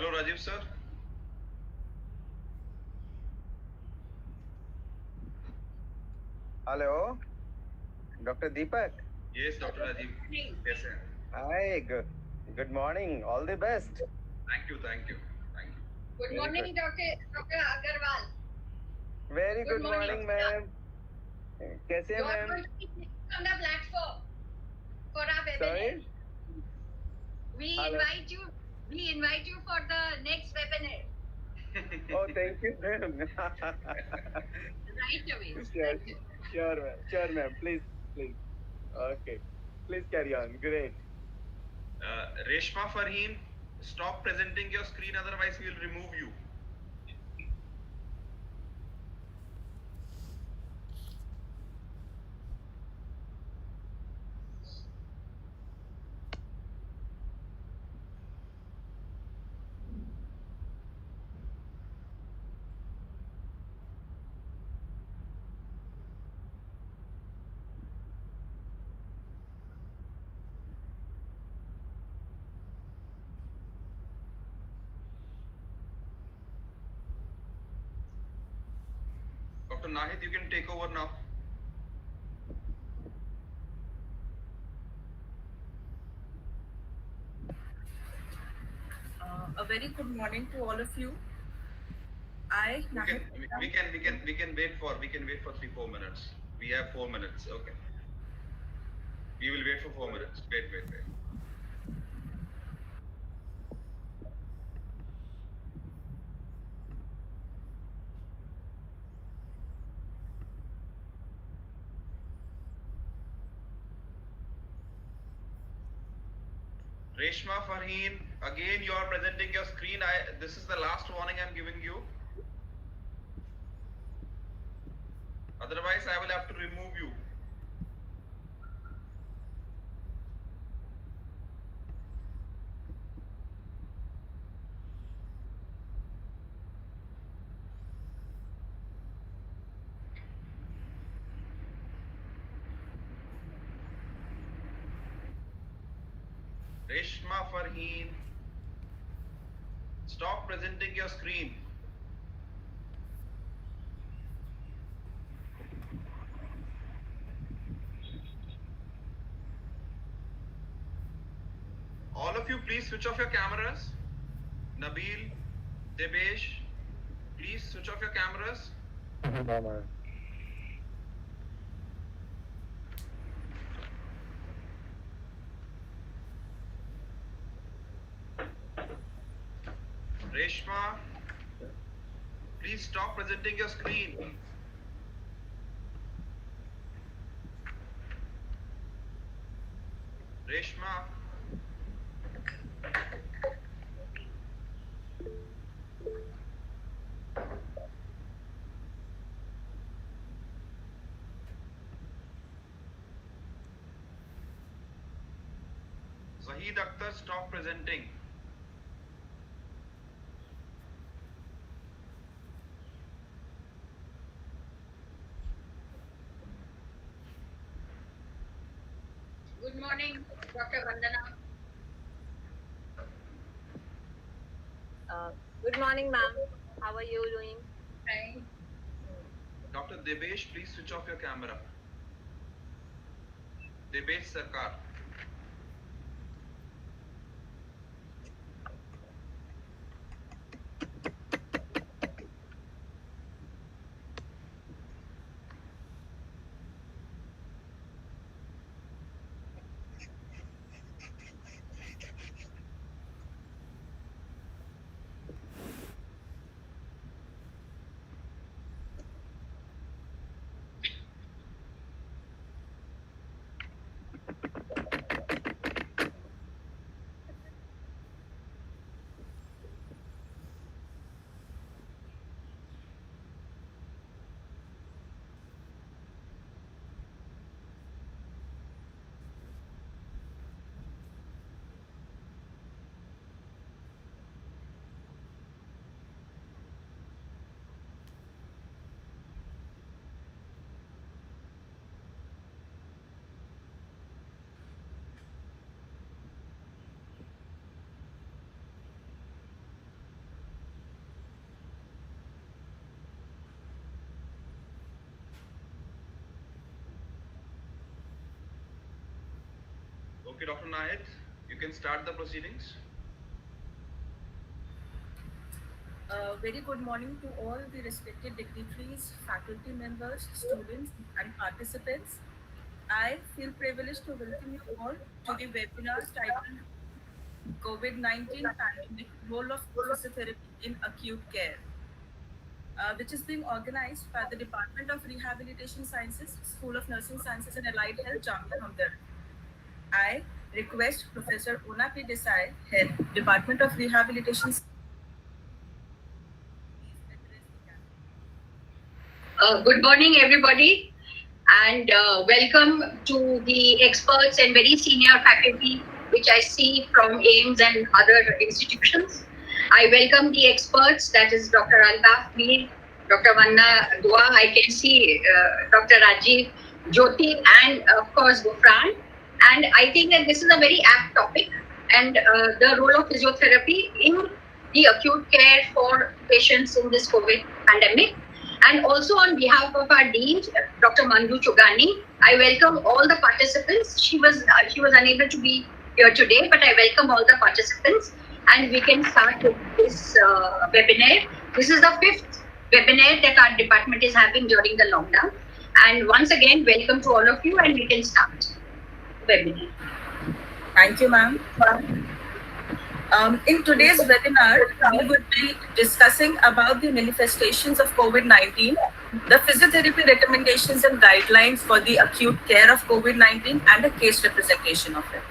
Hello, Rajiv sir. Hello, Dr. Deepak. Yes, Dr. Rajiv. Yes, sir. Hi, good morning. All the best. Thank you, thank you, thank you. Good Very morning, Dr. Agarwal. Very good morning, ma'am. कैसे हैं You are ma'am? going to be on the platform for our webinar. Sorry? We Hello. invite you for the next webinar. Oh, thank you, ma'am. Right away. Sure, sure, ma'am. Please. Okay. Please carry on. Great. Reshma Farheen, stop presenting your screen, otherwise we will remove you. Dr. Nahid, you can take over now. A very good morning to all of you. We can wait for 3-4 minutes. We have 4 minutes. Okay. We will wait for 4 minutes. Wait. Reshma Farheen, again you are presenting your screen. This is the last warning I am giving you. Otherwise, I will have to remove you. Reshma Farheen, stop presenting your screen. All of you, please switch off your cameras. Nabil, Debesh, please switch off your cameras. Reshma, please stop presenting your screen. Reshma. Zahid Akhtar, stop presenting. Good morning, Dr. Vandana. Good morning, ma'am. How are you doing? Hi. Dr. Debesh, please switch off your camera. Debesh Sarkar. Okay, Dr. Nahid, you can start the proceedings. Very good morning to all the respected dignitaries, faculty members, students, and participants. I feel privileged to welcome you all to the webinar titled COVID-19 Pandemic Role of Physiotherapy in Acute Care, which is being organized by the Department of Rehabilitation Sciences, School of Nursing Sciences and Allied Health, Jamia Hamdard. I request Professor Ona P. Desai, Head, Department of Rehabilitation. Good morning, everybody, and welcome to the experts and very senior faculty, which I see from AIMS and other institutions. I welcome the experts, that is Dr. Altaf Mir, Dr. Vanna Dua, I can see Dr. Rajiv, Jyoti, and of course Gufran. And I think that this is a very apt topic, and the role of physiotherapy in the acute care for patients in this COVID pandemic. And also on behalf of our Dean, Dr. Manju Chugani, I welcome all the participants. She was unable to be here today, but I welcome all the participants. And we can start with this webinar. This is the 5th webinar that our department is having during the lockdown. And once again, welcome to all of you, and we can start the webinar. Thank you, ma'am. In today's webinar, we would be discussing about the manifestations of COVID-19, the physiotherapy recommendations and guidelines for the acute care of COVID-19, and a case representation of it.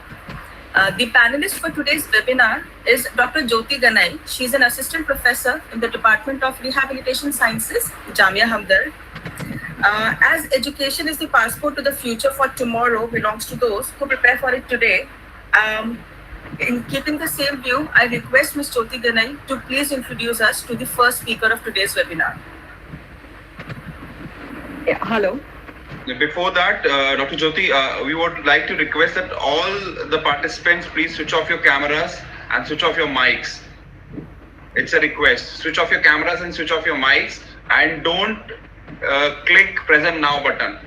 The panelist for today's webinar is Dr. Jyoti Ganai. She's an assistant professor in the Department of Rehabilitation Sciences, Jamia Hamdard. As education is the passport to the future for tomorrow belongs to those who prepare for it today, in keeping the same view, I request Ms. Jyoti Ganai to please introduce us to the first speaker of today's webinar. Yeah, hello. Before that, Dr. Jyoti, we would like to request that all the participants please switch off your cameras and switch off your mics. It's a request. Switch off your cameras and switch off your mics, and don't click present now button.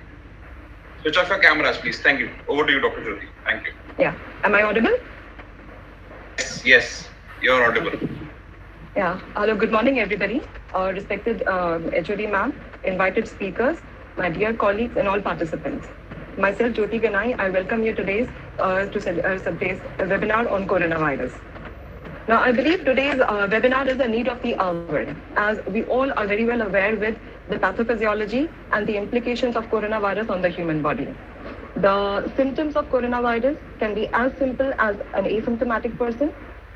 Switch off your cameras, please. Thank you. Over to you, Dr. Jyoti. Thank you. Yeah, am I audible? Yes, you're audible. Yeah, hello, good morning, everybody. Respected HOD ma'am, invited speakers, my dear colleagues, and all participants. Myself, Jyoti Ganai, I welcome you today's today's webinar on coronavirus. Now, I believe today's webinar is a need of the hour, as we all are very well aware with the pathophysiology and the implications of coronavirus on the human body. The symptoms of coronavirus can be as simple as an asymptomatic person.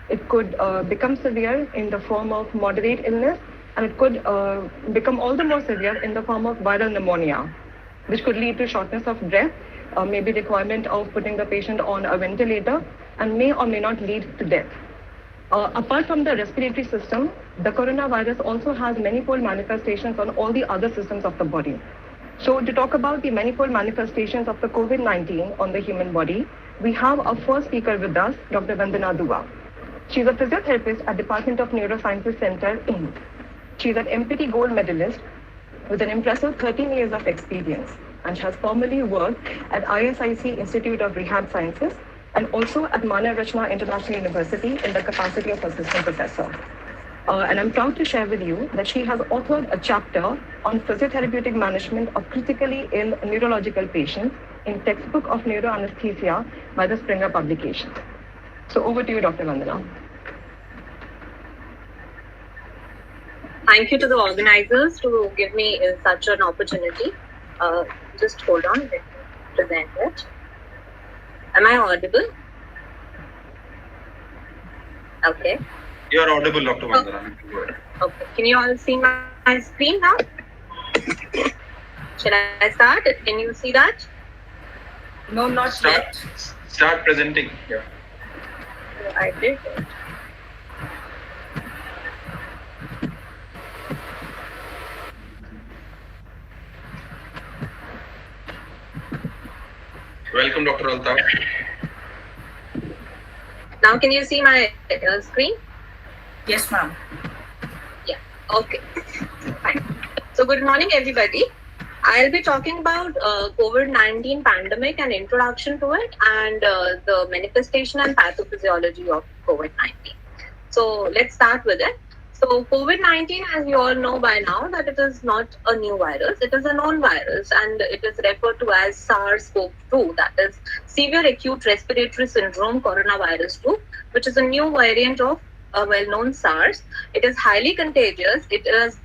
It could become severe in the form of moderate illness, and it could become all the more severe in the form of viral pneumonia, which could lead to shortness of breath, maybe requirement of putting the patient on a ventilator, and may or may not lead to death. Apart from the respiratory system, the coronavirus also has manifold manifestations on all the other systems of the body. So to talk about the manifold manifestations of the COVID-19 on the human body, we have our first speaker with us, Dr. Vanna Dua. She's a physiotherapist at Department of Neurosciences Center, Inc. She's an MPT gold medalist with an impressive 13 years of experience, and she has formerly worked at ISIC Institute of Rehab Sciences and also at Mana Rachna International University in the capacity of assistant professor. And I'm proud to share with you that she has authored a chapter on physiotherapeutic management of critically ill neurological patients in Textbook of Neuroanesthesia by the Springer publication. So over to you, Dr. Vandana. Thank you to the organizers to give me such an opportunity. Just hold on, let me present it. Am I audible? Okay. You're audible, Dr. Vandana. Okay. Can you all see my screen now? Should I start? Can you see that? No, not yet. Start presenting. Yeah. I did it. Welcome, Dr. Altaf. Now can you see my screen? Yes, ma'am. Yeah. Okay. Fine. So good morning, everybody. I'll be talking about COVID-19 pandemic and introduction to it, and the manifestation and pathophysiology of COVID-19. So let's start with it. So COVID-19, as you all know by now, that it is not a new virus. It is a known virus, and it is referred to as SARS-CoV-2, that is Severe Acute Respiratory Syndrome Coronavirus 2, which is a new variant of a well-known SARS. It is highly contagious. It is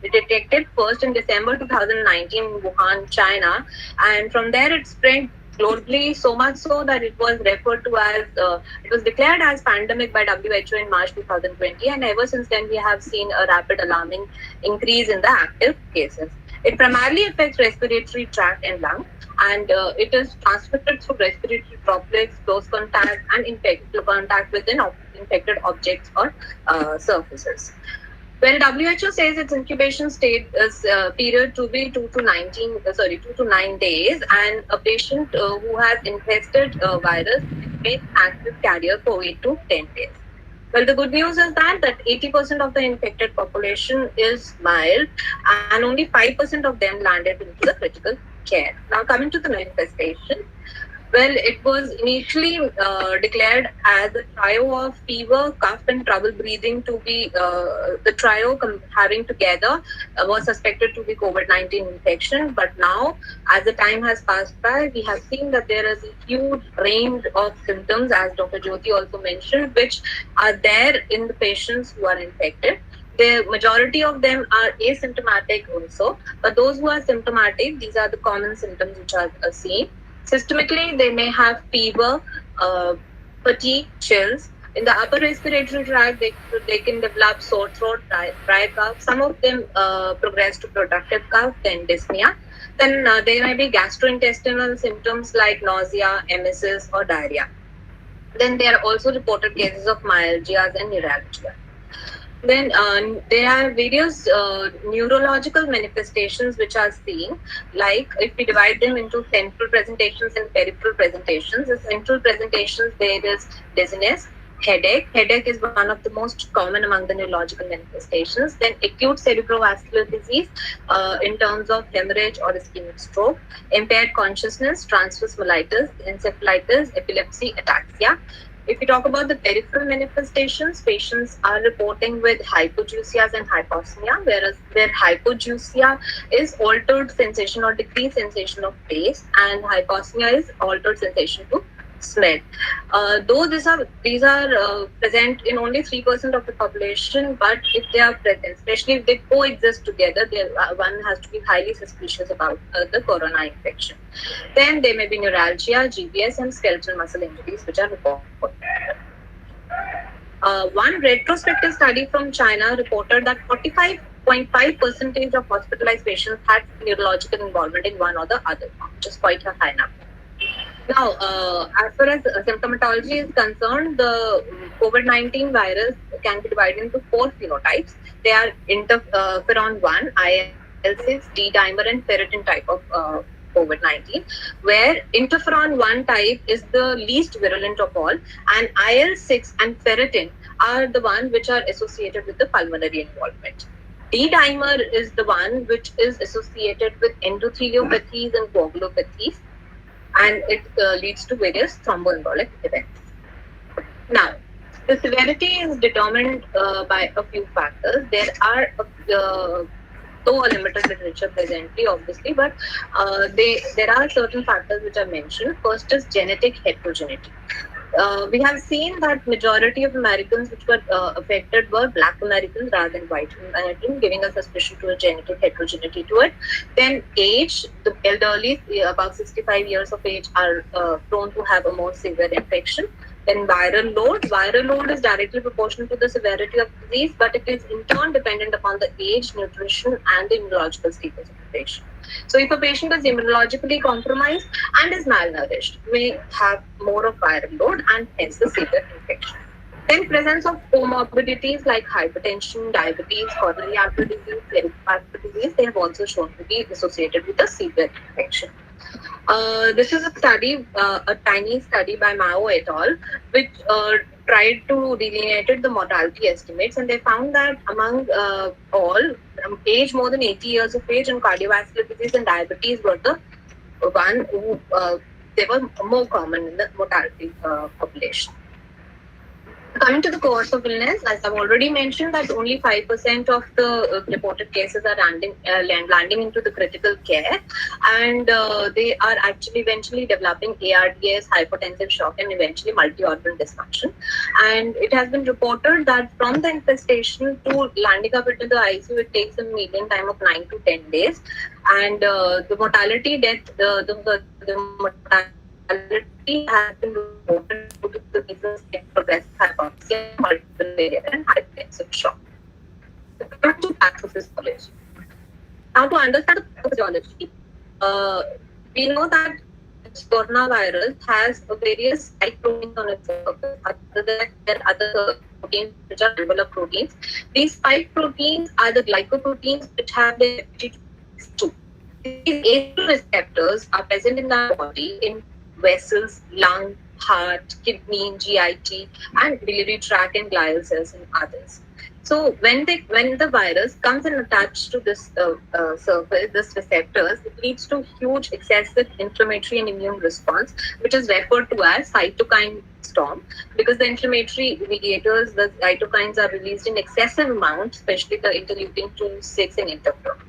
detected first in December 2019 in Wuhan, China, and from there it spread globally, so much so that it was referred to as it was declared as pandemic by WHO in March 2020, and ever since then we have seen a rapid alarming increase in the active cases. It primarily affects respiratory tract and lung, and it is transmitted through respiratory droplets, close contact, and contact with infected objects or surfaces. Well, WHO says its incubation state is period to be 2 to 9 days, and a patient who has infested virus may active carrier for 8 to 10 days. Well, the good news is that 80% of the infected population is mild, and only 5% of them landed into the critical care. Now, coming to the manifestation. Well, it was initially declared as a trio of fever, cough, and trouble breathing to be the trio having together was suspected to be COVID-19 infection. But now, as the time has passed by, we have seen that there is a huge range of symptoms, as Dr. Jyoti also mentioned, which are there in the patients who are infected. The majority of them are asymptomatic also, but those who are symptomatic, these are the common symptoms which are seen. Systemically, they may have fever, fatigue, chills. In the upper respiratory tract, they can develop sore throat, dry cough. Some of them progress to productive cough, then dyspnea. Then there may be gastrointestinal symptoms like nausea, emesis, or diarrhea. Then there are also reported cases of myalgias and neuralgia. Then there are various neurological manifestations which are seen, like if we divide them into central presentations and peripheral presentations. The central presentations, there is dizziness, headache. Headache is one of the most common among the neurological manifestations. Then acute cerebrovascular disease in terms of hemorrhage or ischemic stroke, impaired consciousness, transverse myelitis, encephalitis, epilepsy, ataxia. If we talk about the peripheral manifestations, patients are reporting with hypogeusias and hyposmia, whereas where hypogeusia is altered sensation or decreased sensation of taste, and hyposmia is altered sensation to smell. Though these are present in only 3% of the population, but if they are present, especially if they coexist together, one has to be highly suspicious about the corona infection. Then there may be neuralgia, GBS, and skeletal muscle injuries, which are reported. One retrospective study from China reported that 45.5% of hospitalized patients had neurological involvement in one or the other, which is quite a high number. Now, as far as symptomatology is concerned, the COVID-19 virus can be divided into 4 phenotypes. They are interferon 1, IL-6, D-dimer, and ferritin type of COVID-19, where interferon 1 type is the least virulent of all, and IL-6 and ferritin are the one which are associated with the pulmonary involvement. D-dimer is the one which is associated with endotheliopathies and coagulopathies, and it leads to various thromboembolic events. Now, the severity is determined by a few factors. There are though a limited literature presently, obviously, but there are certain factors which are mentioned. First is genetic heterogeneity. We have seen that majority of Americans which were affected were Black Americans rather than white Americans, giving a suspicion to a genetic heterogeneity to it. Then age, the elderly above 65 years of age are prone to have a more severe infection. Then viral load is directly proportional to the severity of disease, but it is in turn dependent upon the age, nutrition, and the immunological status of the patient. So if a patient is immunologically compromised and is malnourished, we have more of viral load and hence the severe infection. Then presence of comorbidities like hypertension, diabetes, coronary artery disease, cerebral disease, they have also shown to be associated with a severe infection. This is a study, a tiny study by Mao et al., which tried to delineate the mortality estimates, and they found that among all age more than 80 years of age and cardiovascular disease and diabetes were the one who they were more common in the mortality population. Coming to the course of illness, as I've already mentioned, that only 5% of the reported cases are landing into the critical care, and they are actually eventually developing ARDS, hypotensive shock, and eventually multi-organ dysfunction. And it has been reported that from the infestation to landing up into the ICU, it takes a median time of 9 to 10 days. And the mortality the mortality has been reported due to the reasons like progressive hypoxia, multiple failure, and hypotensive shock. Coming to pathophysiology. Now, to understand the pathophysiology, we know that this coronavirus has various spike proteins on its surface. Other than there are other proteins which are alveolar proteins. These spike proteins are the glycoproteins which have the ability to ACE2. These ACE2 receptors are present in the body in vessels, lung, heart, kidney, GIT, and biliary tract and glial cells and others. So when the virus comes and attaches to this surface, this receptors, it leads to huge excessive inflammatory and immune response, which is referred to as cytokine storm, because the inflammatory mediators, the cytokines, are released in excessive amounts, especially the interleukin-2, 6, and interferon.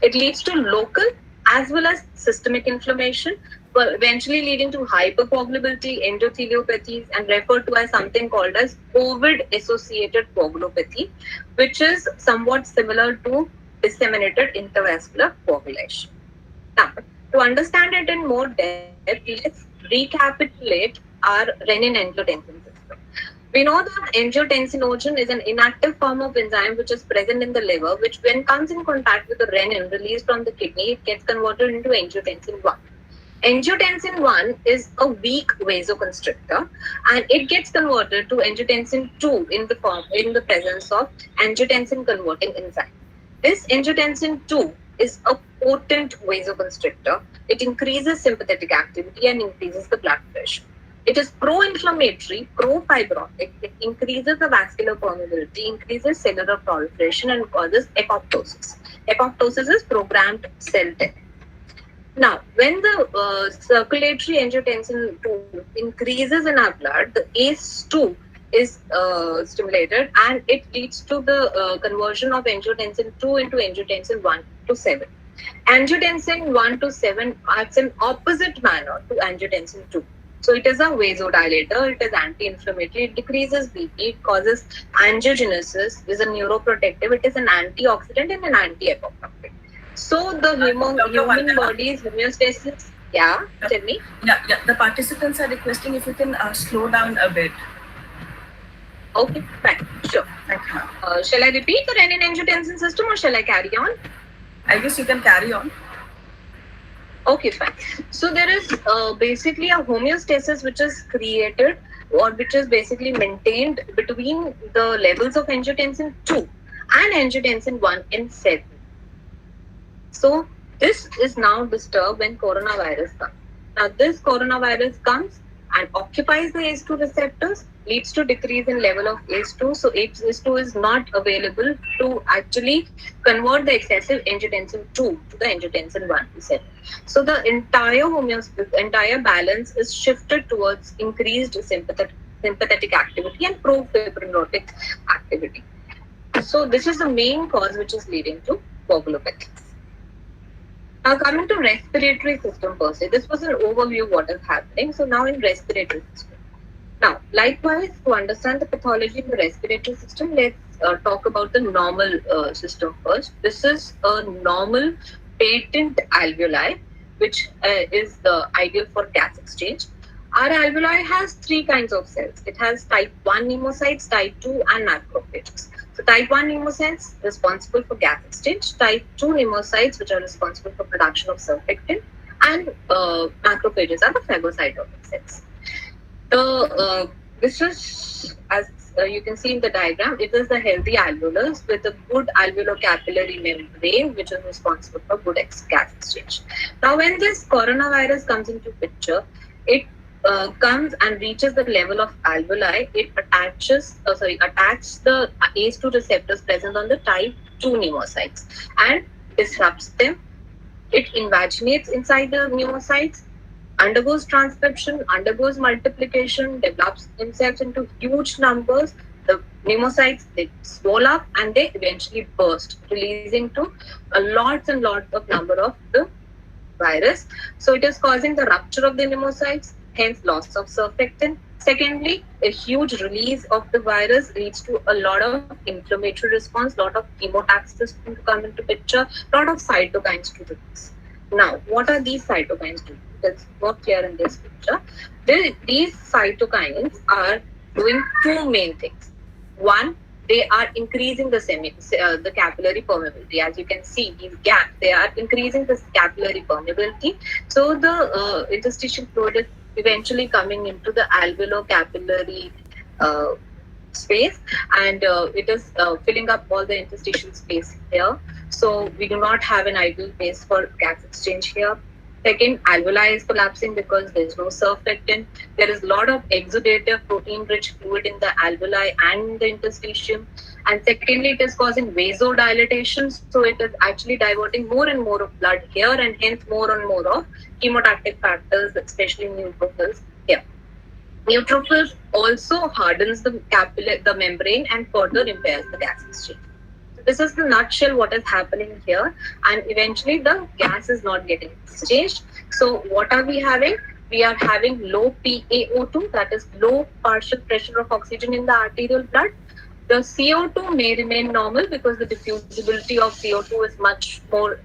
It leads to local as well as systemic inflammation, but eventually leading to hypercoagulability, endotheliopathies, and referred to as something called as COVID-associated coagulopathy, which is somewhat similar to disseminated intravascular coagulation. Now, to understand it in more depth, let's recapitulate our renin-angiotensin system. We know that angiotensinogen is an inactive form of enzyme which is present in the liver, which when comes in contact with the renin released from the kidney, it gets converted into angiotensin 1. Angiotensin 1 is a weak vasoconstrictor, and it gets converted to angiotensin 2 in the presence of angiotensin converting enzyme. This angiotensin 2 is a potent vasoconstrictor. It increases sympathetic activity and increases the blood pressure. It is pro-inflammatory, pro-fibrotic. It increases the vascular permeability, increases cellular proliferation, and causes apoptosis. Apoptosis is programmed cell death. Now, when the circulatory angiotensin 2 increases in our blood, the ACE2 is stimulated, and it leads to the conversion of angiotensin 2 into angiotensin 1 to 7. Angiotensin 1 to 7 acts in opposite manner to angiotensin 2. So it is a vasodilator, it is anti-inflammatory, it decreases BP, it causes angiogenesis, is a neuroprotective, it is an antioxidant and an anti-apoptotic. So the human body's homeostasis, tell me. Yeah, the participants are requesting if you can slow down a bit. Okay, fine, sure. Thank you. Shall I repeat the renin-angiotensin system or shall I carry on? I guess you can carry on. Okay, fine. So there is basically a homeostasis which is created or which is basically maintained between the levels of angiotensin 2 and angiotensin 1 and 7. So this is now disturbed when coronavirus comes. Now this coronavirus comes and occupies the ACE2 receptors, leads to decrease in level of ACE2. So ACE2 is not available to actually convert the excessive angiotensin 2 to the angiotensin 1 to 7. So the entire balance is shifted towards increased sympathetic activity and pro-fibrinotic activity. So this is the main cause which is leading to coagulopathy. Now coming to respiratory system per se, this was an overview of what is happening. So now in respiratory system. Now, likewise, to understand the pathology in the respiratory system, let's talk about the normal system first. This is a normal patent alveoli, which is ideal for gas exchange. Our alveoli has three kinds of cells. It has type 1 pneumocytes, type 2, and macrophages. So type 1 pneumocytes responsible for gas exchange, type 2 pneumocytes which are responsible for production of surfactant, and macrophages are the phagocytotic cells. This is, as you can see in the diagram, it is the healthy alveolus with a good alveolo-capillary membrane which is responsible for good gas exchange. Now when this coronavirus comes into picture, it comes and reaches the level of alveoli, it attacks the ACE2 receptors present on the type 2 pneumocytes and disrupts them. It invaginates inside the pneumocytes, undergoes transcription, undergoes multiplication, develops themselves into huge numbers. The pneumocytes, they swell up and they eventually burst, releasing to lots and lots of number of the virus. So it is causing the rupture of the pneumocytes, hence loss of surfactant. Secondly, a huge release of the virus leads to a lot of inflammatory response, lot of chemotaxis to come into picture, lot of cytokines to release. Now, what are these cytokines doing? That's not clear in this picture. These cytokines are doing two main things. One, they are increasing the capillary permeability. As you can see, these gaps, they are increasing the capillary permeability. So the interstitial fluid is eventually coming into the alveolo-capillary space, and it is filling up all the interstitial space here. So we do not have an ideal place for gas exchange here. Second, alveoli is collapsing because there is no surfactant. There is a lot of exudative protein-rich fluid in the alveoli and the interstitium. And secondly, it is causing vasodilatation. So it is actually diverting more and more of blood here, and hence more and more of chemotactic factors, especially neutrophils here. Neutrophils also hardens the membrane and further impairs the gas exchange. This is the nutshell what is happening here, and eventually the gas is not getting exchanged. So what are we having? We are having low PaO2, that is low partial pressure of oxygen in the arterial blood. The CO2 may remain normal because the diffusibility of CO2 is much more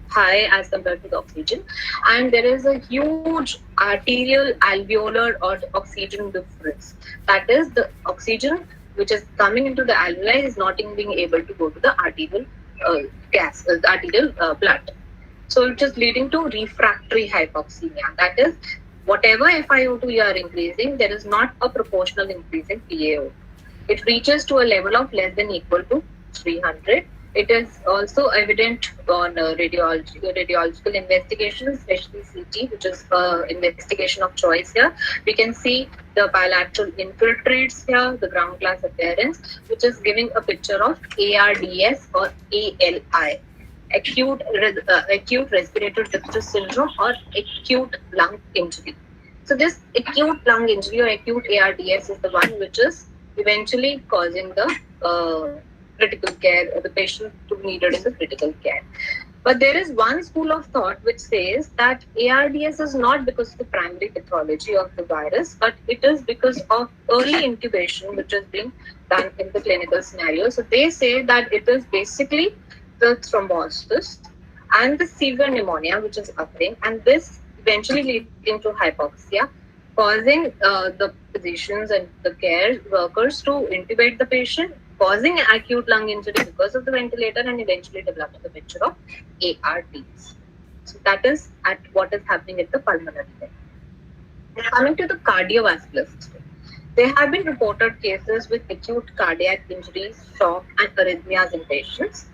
high as compared to the oxygen, and there is a huge arterial alveolar or oxygen difference. That is, the oxygen which is coming into the alveoli is not being able to go to the arterial blood. So it is leading to refractory hypoxemia. That is, whatever FiO2 you are increasing, there is not a proportional increase in PaO2. It reaches to a level of less than equal to 300. It is also evident on radiological investigations, especially CT, which is investigation of choice here. We can see the bilateral infiltrates here, the ground glass appearance, which is giving a picture of ARDS or ALI, acute respiratory distress syndrome or acute lung injury. So this acute lung injury or acute ARDS is the one which is eventually causing the critical care, the patient to be needed in the critical care. But there is one school of thought which says that ARDS is not because of the primary pathology of the virus, but it is because of early intubation which is being done in the clinical scenario. So they say that it is basically the thrombosis and the severe pneumonia which is occurring, and this eventually leading to hypoxia, causing the physicians and the care workers to intubate the patient, causing acute lung injury because of the ventilator, and eventually developing the picture of ARDS. So that is at what is happening at the pulmonary level. Coming to the cardiovascular system, there have been reported cases with acute cardiac injuries, shock, and arrhythmias in patients.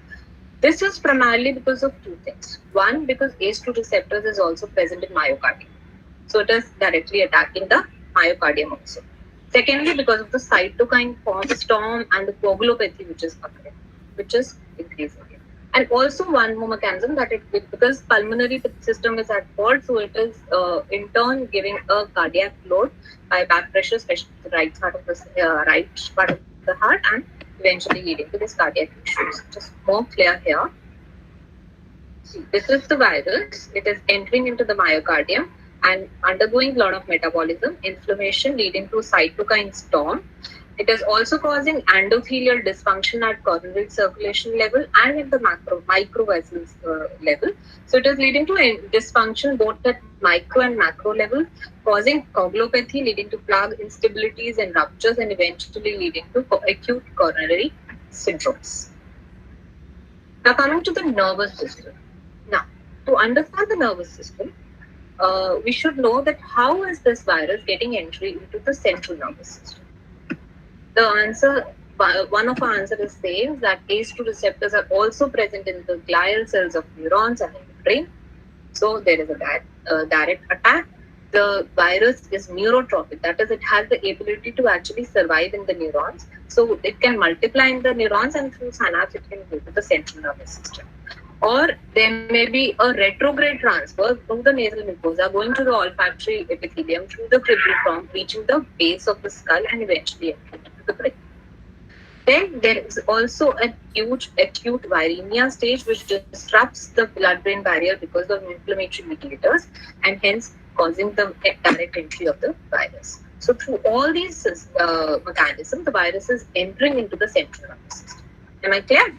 This is primarily because of two things. One, because ACE2 receptors is also present in myocardium. So it is directly attacking the myocardium also. Secondly, because of the cytokine storm and the coagulopathy which is occurring, which is increasing. And also one more mechanism that because pulmonary system is at fault, so it is in turn giving a cardiac load by back pressure, especially the right part of the heart, and eventually leading to this cardiac issues. Just more clear here. See, this is the virus. It is entering into the myocardium and undergoing a lot of metabolism, inflammation leading to cytokine storm. It is also causing endothelial dysfunction at coronary circulation level and at the micro vessels level. So it is leading to dysfunction both at micro and macro level, causing coagulopathy, leading to plug instabilities and ruptures, and eventually leading to acute coronary syndromes. Now coming to the nervous system. Now, to understand the nervous system, we should know that how is this virus getting entry into the central nervous system. The answer, one of our answers is saying that ACE2 receptors are also present in the glial cells of neurons and in the brain. So there is a direct attack. the virus is neurotrophic. That is, it has the ability to actually survive in the neurons. So it can multiply in the neurons, and through synapse it can go to the central nervous system. Or there may be a retrograde transfer through the nasal mucosa, going to the olfactory epithelium, through the cribriform, reaching the base of the skull, and eventually entering into the brain. Then there is also a huge acute viremia stage, which disrupts the blood-brain barrier because of inflammatory mediators, and hence causing the direct entry of the virus. So through all these mechanisms, the virus is entering into the central nervous system. Am I clear?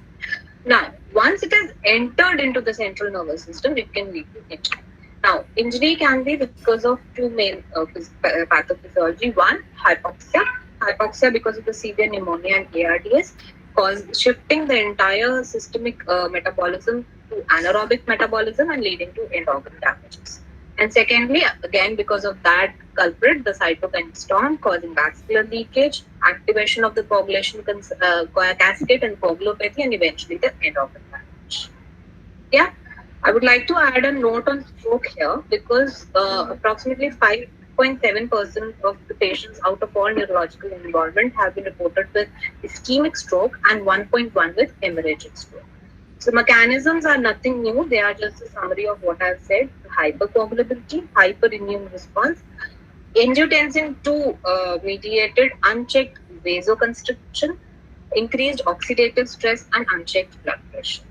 Now, once it has entered into the central nervous system, it can lead to injury. Now, injury can be because of two main pathophysiology. One, hypoxia. Hypoxia because of the severe pneumonia and ARDS, shifting the entire systemic metabolism to anaerobic metabolism and leading to end organ damages. And secondly, again, because of that culprit, the cytokine storm, causing vascular leakage, activation of the coagulation cascade and coagulopathy, and eventually the end organ damage. Yeah, I would like to add a note on stroke here, because approximately 5.7% of the patients out of all neurological involvement have been reported with ischemic stroke and 1.1 with hemorrhagic stroke. So mechanisms are nothing new. They are just a summary of what I've said. Hypercoagulability, hyperimmune response, angiotensin II mediated unchecked vasoconstriction, increased oxidative stress, and unchecked blood pressure.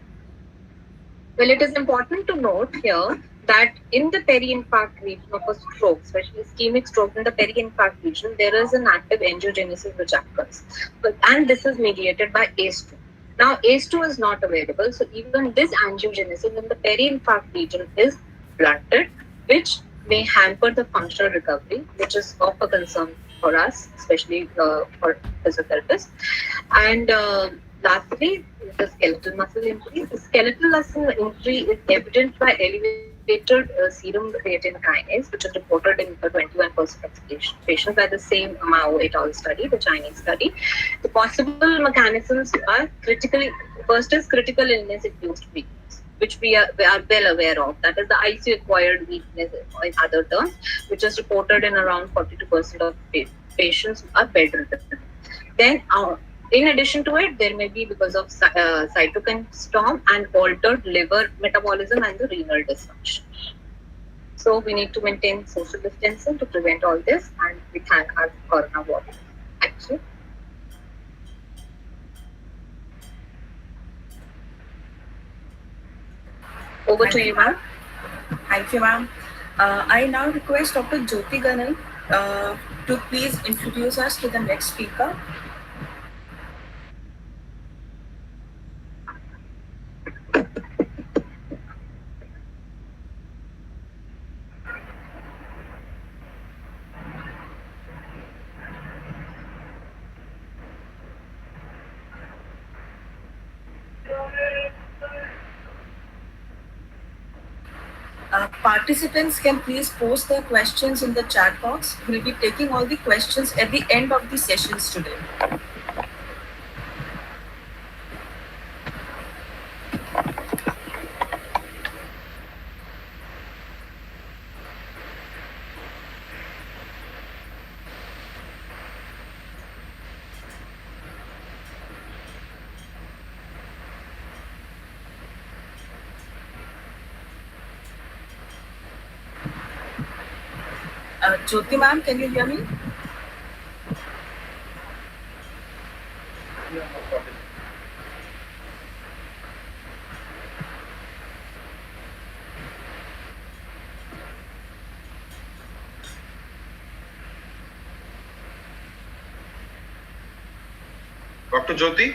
Well, it is important to note here that in the peri-infarct region of a stroke, especially ischemic stroke in the peri-infarct region, there is an active angiogenesis which occurs. And this is mediated by ACE2. Now, ACE2 is not available, so even this angiogenesis in the peri-infarct region is blunted, which may hamper the functional recovery, which is of a concern for us, especially for physiotherapists. And lastly, the skeletal muscle injury. The skeletal muscle injury is evident by elevated serum creatine kinase, which is reported in 21% of patients by the same Mao et al. Study, the Chinese study. The possible mechanisms are first is critical illness-induced weakness, which we are well aware of. That is the ICU-acquired weakness, in other terms, which is reported in around 42% of patients who are bedridden. Then, in addition to it, there may be because of cytokine storm and altered liver metabolism and the renal dysfunction. So we need to maintain social distancing to prevent all this, and we thank our corona warriors. Thank you. Over to you, ma'am. Thank you, ma'am. I now request Dr. Jyoti Ganai to please introduce us to the next speaker. Participants can please post their questions in the chat box. We'll be taking all the questions at the end of the sessions today. Jyoti ma'am, can you hear me? Dr. Jyoti?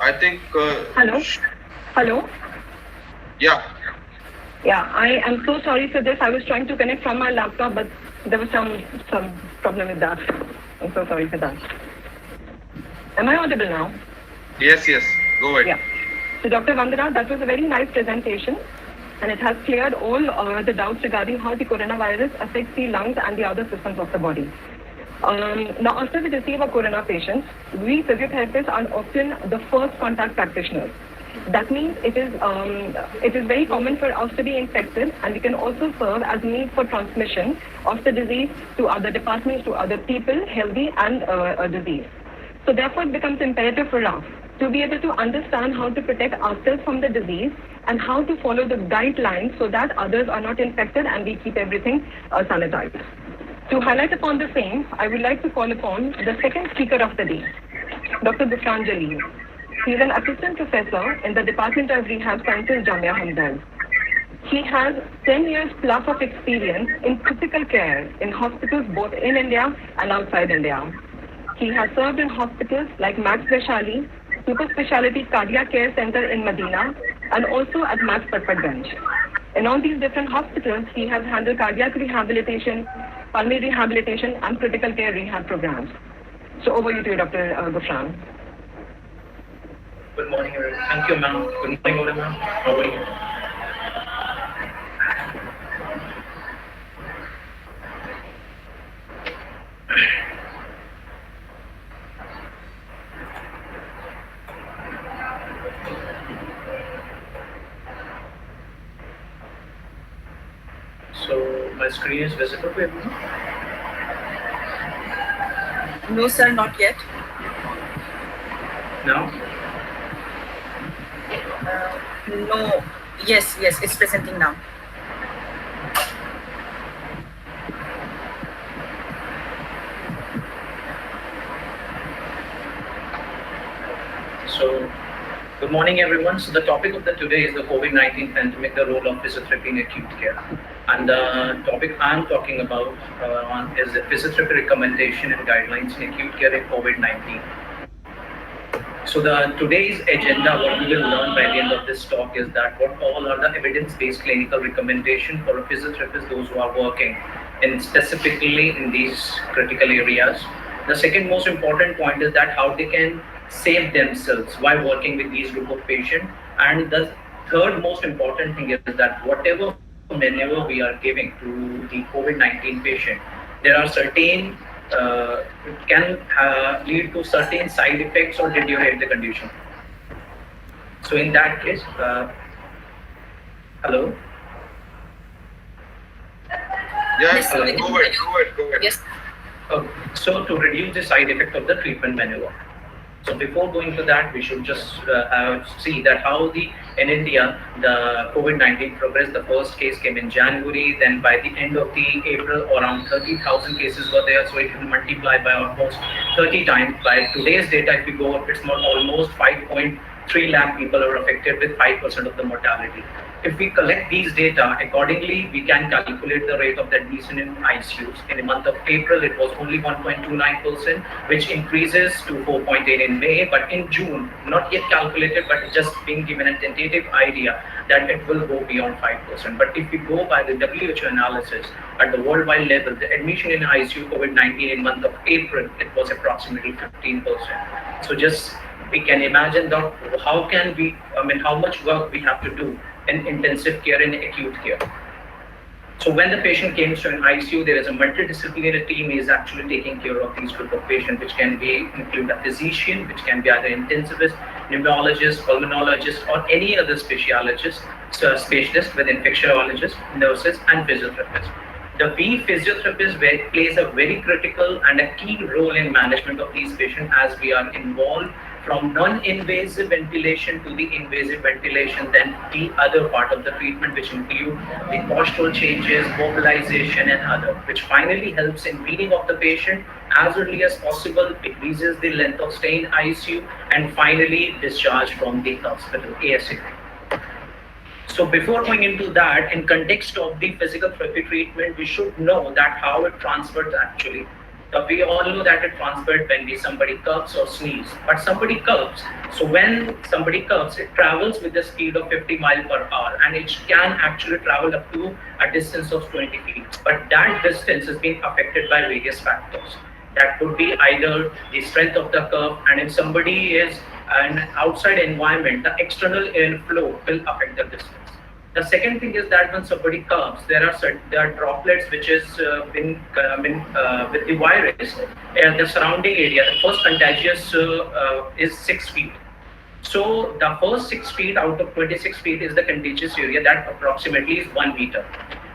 I think. Hello? Hello? Yeah. Yeah, I am so sorry for this. I was trying to connect from my laptop, but there was some problem with that. I'm so sorry for that. Am I audible now? Yes, go ahead. Yeah. So Dr. Vandana, that was a very nice presentation, and it has cleared all the doubts regarding how the coronavirus affects the lungs and the other systems of the body. Now, after we receive a corona patient, we physiotherapists are often the first contact practitioners. That means it is very common for us to be infected, and we can also serve as means for transmission of the disease to other departments, to other people, healthy and disease. So therefore, it becomes imperative for us to be able to understand how to protect ourselves from the disease and how to follow the guidelines so that others are not infected and we keep everything sanitized. To highlight upon the same, I would like to call upon the second speaker of the day, Dr. Gufran Jalil. He is an assistant professor in the Department of Rehab Sciences, Jamia Hamdan. He has 10 years plus of experience in critical care in hospitals both in India and outside India. He has served in hospitals like Max Vaishali, Super Speciality Cardiac Care Center in Medina, and also at Max Patparganj. In all these different hospitals, he has handled cardiac rehabilitation, pulmonary rehabilitation, and critical care rehab programs. So over to you, Dr. Gufran. Good morning, everyone. Thank you, ma'am. Good morning, everyone. How are you? So, my screen is visible to everyone? No, sir, not yet. Now? No. Yes, it's presenting now. So, good morning, everyone. So, the topic of the today is the COVID-19 pandemic, the role of physiotherapy in acute care. And the topic I'm talking about is the physiotherapy recommendation and guidelines in acute care in COVID-19. So today's agenda, what we will learn by the end of this talk is that what all are the evidence-based clinical recommendations for a physiotherapist, those who are working in specifically in these critical areas. The second most important point is that how they can save themselves while working with these group of patients. And the third most important thing is that whatever maneuver we are giving to the COVID-19 patient, there are certain it can lead to certain side effects or deteriorate the condition. So in that case, hello? Yes, Yes, go ahead. Yes. So to reduce the side effect of the treatment maneuver. So before going to that, we should just see that how in India, the COVID-19 progressed. The first case came in January, then by the end of the April, around 30,000 cases were there. So it will multiply by almost 30 times. By today's data, if we go up, it's almost 5.3 lakh people are affected with 5% of the mortality. If we collect these data, accordingly, we can calculate the rate of the admission in ICUs. In the month of April, it was only 1.29%, which increases to 4.8 in May. But in June, not yet calculated, but just being given a tentative idea that it will go beyond 5%. But if we go by the WHO analysis at the worldwide level, the admission in ICU COVID-19 in month of April, it was approximately 15%. So just we can imagine that how much work we have to do in intensive care and acute care. So when the patient comes to an ICU, there is a multidisciplinary team is actually taking care of these group of patients, which can include a physician, which can be either intensivist, neurologist, pulmonologist, or any other specialist with infectiologists, nurses, and physiotherapists. The physiotherapist plays a very critical and a key role in management of these patients, as we are involved from non-invasive ventilation to the invasive ventilation, then the other part of the treatment, which include the postural changes, mobilization, and other, which finally helps in weaning of the patient as early as possible, decreases the length of stay in ICU, and finally discharge from the hospital ASAP. So before going into that, in context of the physical therapy treatment, we should know that how it transfers actually. We all know that it transferred when somebody coughs or sneezes, but somebody coughs. So when somebody coughs, it travels with the speed of 50 miles per hour, and it can actually travel up to a distance of 20 feet. But that distance is being affected by various factors. That could be either the strength of the cough, and if somebody is an outside environment, the external airflow will affect the distance. The second thing is that when somebody coughs, there are droplets which is with the virus, the surrounding area. The first contagious is 6 feet. So the first 6 feet out of 26 feet is the contagious area, that approximately is 1 meter.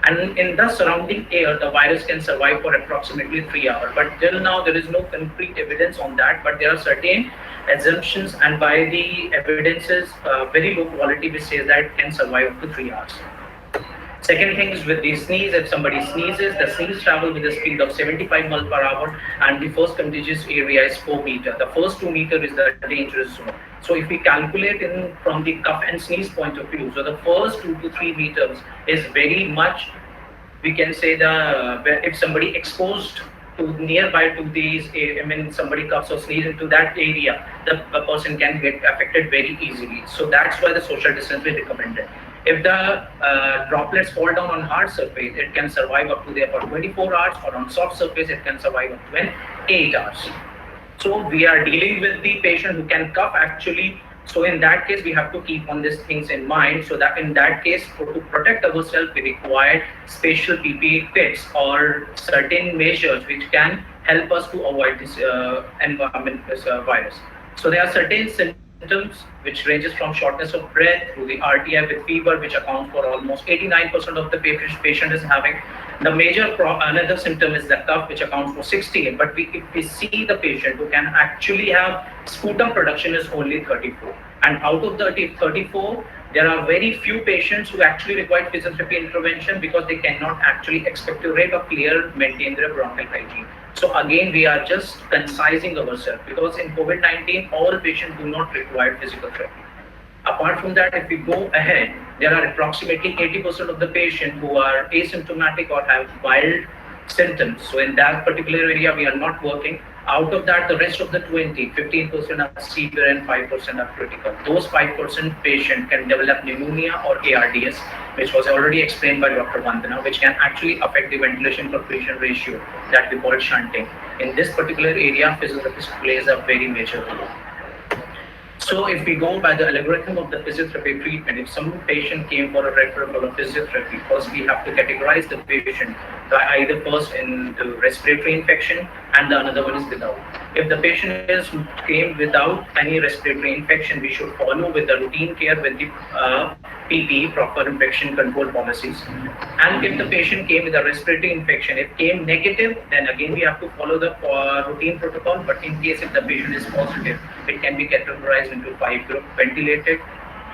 And in the surrounding air, the virus can survive for approximately 3 hours. But till now, there is no concrete evidence on that. But there are certain assumptions, and by the evidences, very low quality, which says that it can survive up to 3 hours. Second thing is with the sneeze, if somebody sneezes, the sneeze travel with a speed of 75 miles per hour, and the first contagious area is 4 meters. The first 2 meters is the dangerous zone. So if we calculate in from the cough and sneeze point of view, so the first 2 to 3 meters is very much, we can say if somebody exposed to nearby to these, somebody coughs or sneezes into that area, the person can get affected very easily. So that's why the social distance is recommended. If the droplets fall down on hard surface, it can survive up to there for 24 hours, or on soft surface, it can survive up to 8 hours. So we are dealing with the patient who can cough actually. So in that case, we have to keep on these things in mind, so that in that case, to protect ourselves, we require special PPE kits or certain measures which can help us to avoid this virus. So there are certain symptoms which ranges from shortness of breath through the RTI with fever, which accounts for almost 89% of the patient is having. The major another symptom is the cough, which accounts for 68%. But if we see the patient who can actually have sputum production is only 34%. And out of the 34%, there are very few patients who actually require physiotherapy intervention because they cannot actually expectorate or clear, maintain their bronchial hygiene. So again, we are just concising ourselves, because in COVID-19, all patients do not require physical therapy. Apart from that, if we go ahead, there are approximately 80% of the patients who are asymptomatic or have mild symptoms. So in that particular area, we are not working. Out of that, the rest of the 15% are severe and 5% are critical. Those 5% patient can develop pneumonia or ARDS, which was already explained by Dr. Vandana, which can actually affect the ventilation perfusion ratio that we call shunting. In this particular area, physiotherapist plays a very major role. So if we go by the algorithm of the physiotherapy treatment, if some patient came for a referral for a physiotherapy, first we have to categorize the patient by either first in the respiratory infection and the another one is without. If the patient came without any respiratory infection, we should follow with the routine care with the PPE, proper infection control policies. And if the patient came with a respiratory infection, if came negative, then again we have to follow the routine protocol. But in case if the patient is positive, it can be categorized into 5 groups: ventilated,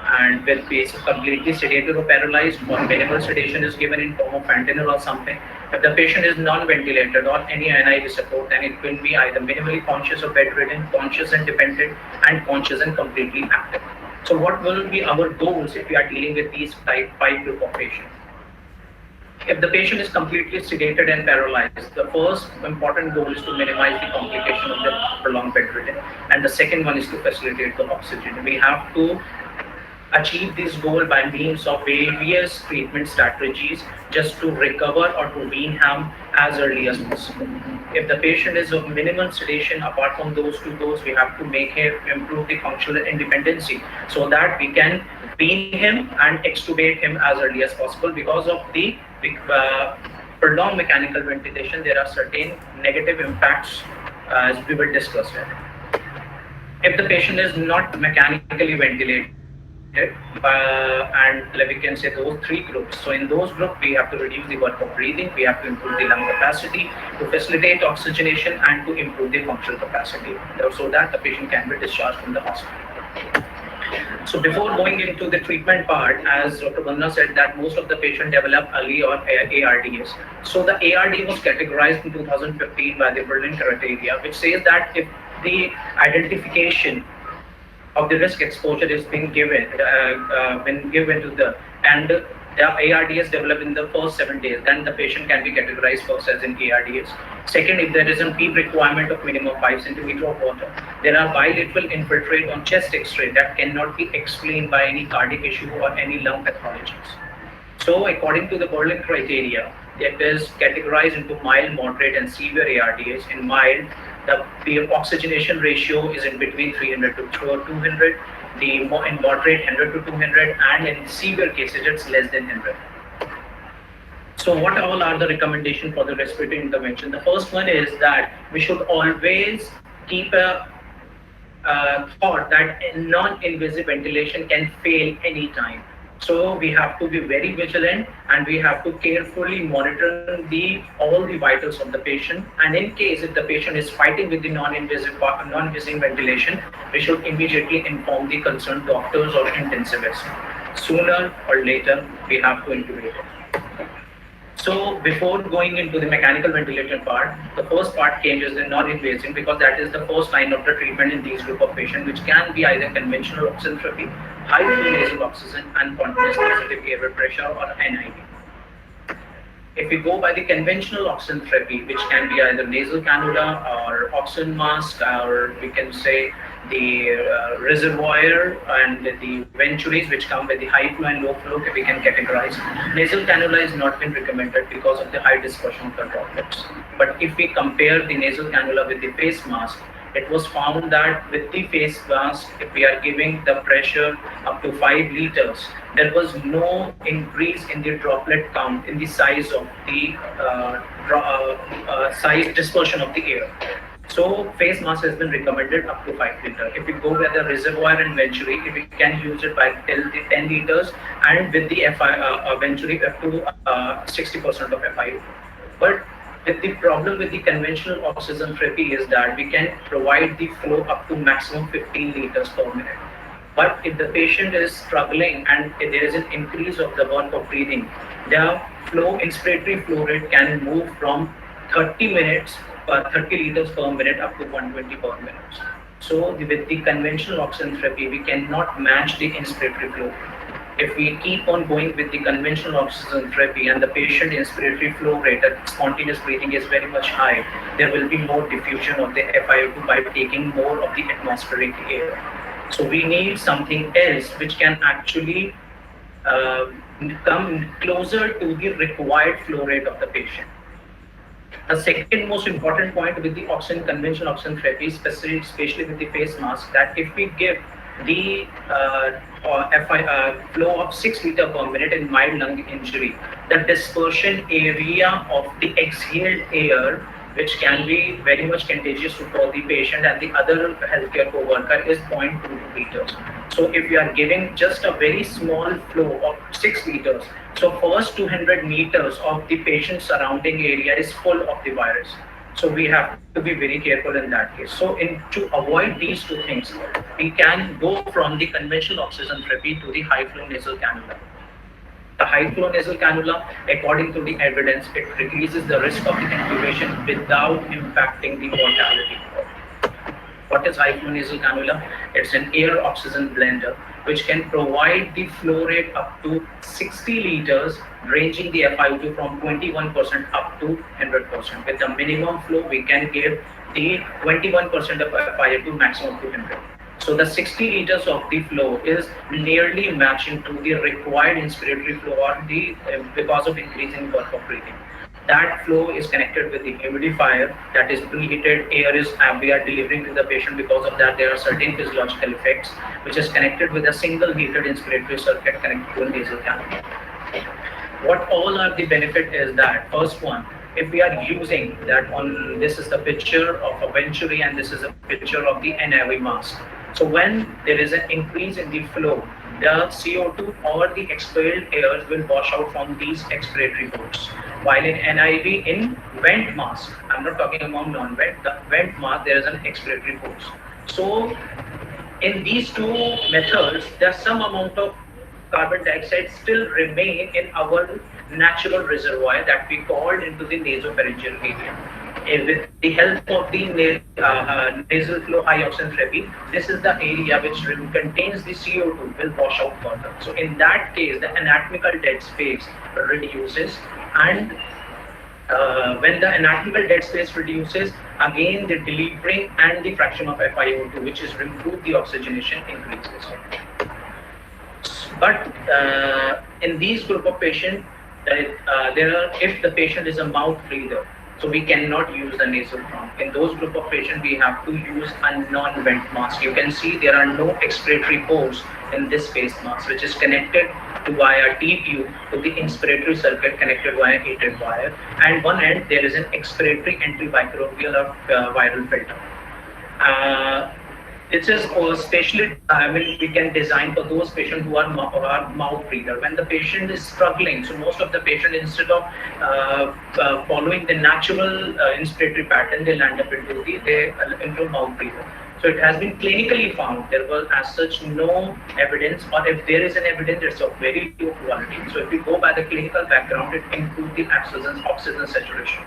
and with patient completely sedated or paralyzed, or minimal sedation is given in form of fentanyl or something. If the patient is non-ventilated or any NIV support, then it will be either minimally conscious or bedridden, conscious and dependent, and conscious and completely active. So what will be our goals if we are dealing with these 5 group of patients? If the patient is completely sedated and paralyzed, the first important goal is to minimize the complication of the prolonged bedridden, and the second one is to facilitate the oxygen. We have to achieve this goal by means of various treatment strategies just to recover or to wean him as early as possible. If the patient is of minimum sedation, apart from those 2 goals, we have to make him improve the functional independency so that we can wean him and extubate him as early as possible. Because of the prolonged mechanical ventilation, there are certain negative impacts as we will discuss it. If the patient is not mechanically ventilated, and we can say those 3 groups. So in those groups, we have to reduce the work of breathing, we have to improve the lung capacity to facilitate oxygenation and to improve the functional capacity so that the patient can be discharged from the hospital. So before going into the treatment part, as Dr. Vandana said that most of the patients develop early or ARDS. So the ARD was categorized in 2015 by the Berlin criteria, which says that if the identification of the risk exposure is being given to the, and the ARDS developed in the first 7 days, then the patient can be categorized first as in ARDS. Second, if there is a PEEP requirement of minimum 5 centimeters of water, there are bilateral infiltrate on chest X-ray that cannot be explained by any cardiac issue or any lung pathologies. So according to the Berlin criteria, it is categorized into mild, moderate, and severe ARDS. In mild, The oxygenation ratio is in between 300 to 200. In moderate 100 to 200, and in severe cases it's less than 100. So what all are the recommendations for the respiratory intervention? The first one is that we should always keep a thought that non-invasive ventilation can fail anytime. So we have to be very vigilant, and we have to carefully monitor all the vitals of the patient. And in case if the patient is fighting with the non-invasive ventilation, we should immediately inform the concerned doctors or intensivists. Sooner or later, we have to intubate it. So before going into the mechanical ventilation part, the first part came is the non-invasive, because that is the first line of the treatment in these group of patients, which can be either conventional oxygen therapy, high flow nasal oxygen, and continuous positive airway pressure, or NIV. If we go by the conventional oxygen therapy, which can be either nasal cannula or oxygen mask, or we can say the reservoir and the venturies, which come with the high flow and low flow, we can categorize. Nasal cannula is not been recommended because of the high dispersion of the droplets. But if we compare the nasal cannula with the face mask, it was found that with the face mask, if we are giving the pressure up to 5 liters, there was no increase in the droplet count in the size of the size dispersion of the air. So face mask has been recommended up to 5 liters. If we go with the reservoir and venturi, if we can use it by till the 10 liters, and with the venturi up to 60% of FiO2. But with the problem with the conventional oxygen therapy is that we can provide the flow up to maximum 15 liters per minute. But if the patient is struggling and if there is an increase of the work of breathing, the inspiratory flow rate can move from 30 liters per minute up to 120 per minute. So with the conventional oxygen therapy, we cannot match the inspiratory flow. If we keep on going with the conventional oxygen therapy and the patient inspiratory flow rate, spontaneous breathing is very much high, there will be more diffusion of the FiO2 by taking more of the atmospheric air. So we need something else which can actually come closer to the required flow rate of the patient. The second most important point with the conventional oxygen therapy, especially with the face mask, that if we give the flow of 6 liters per minute in mild lung injury, the dispersion area of the exhaled air, which can be very much contagious for the patient and the other healthcare co-worker, is 0.2 liters. So if we are giving just a very small flow of 6 liters, so first 200 meters of the patient's surrounding area is full of the virus. So we have to be very careful in that case. So to avoid these two things, we can go from the conventional oxygen therapy to the high flow nasal cannula. The high flow nasal cannula, according to the evidence, it decreases the risk of the intubation without impacting the mortality. What is high flow nasal cannula? It's an air oxygen blender which can provide the flow rate up to 60 liters, ranging the FiO2 from 21% up to 100%. With the minimum flow, we can give the 21% of FiO2 maximum to 100. So the 60 liters of the flow is nearly matching to the required inspiratory flow or because of increasing work of breathing. That flow is connected with the humidifier, that is preheated air we are delivering to the patient. Because of that, there are certain physiological effects, which is connected with a single heated inspiratory circuit connected to a nasal cannula. What all are the benefit is that, first one, if we are using that this is the picture of a venturi and this is a picture of the NIV mask. So when there is an increase in the flow, the CO2 or the expelled air will wash out from these expiratory ports. While in NIV, in vent mask, I'm not talking about non-vent, the vent mask, there is an expiratory port. So in these two methods, there's some amount of carbon dioxide still remain in our natural reservoir that we called into the nasopharyngeal area. With the help of the nasal flow high oxygen therapy, this is the area which contains the CO2 will wash out further. So in that case, the anatomical dead space reduces, and when the anatomical dead space reduces, again the delivery and the fraction of FiO2, which is improved the oxygenation, increases. But in these group of patients, if the patient is a mouth breather, So we cannot use the nasal prong. In those group of patients, we have to use a non-vent mask. You can see there are no expiratory pores in this face mask, which is connected to via TPU to the inspiratory circuit connected via heated wire. And one end, there is an expiratory antimicrobial or viral filter. This is especially, we can design for those patients who are mouth breather. When the patient is struggling, so most of the patient, instead of following the natural inspiratory pattern, they land up into mouth breather. So it has been clinically found there was as such no evidence, or if there is an evidence, it's of very low quality. So if we go by the clinical background, it improves the oxygen saturation.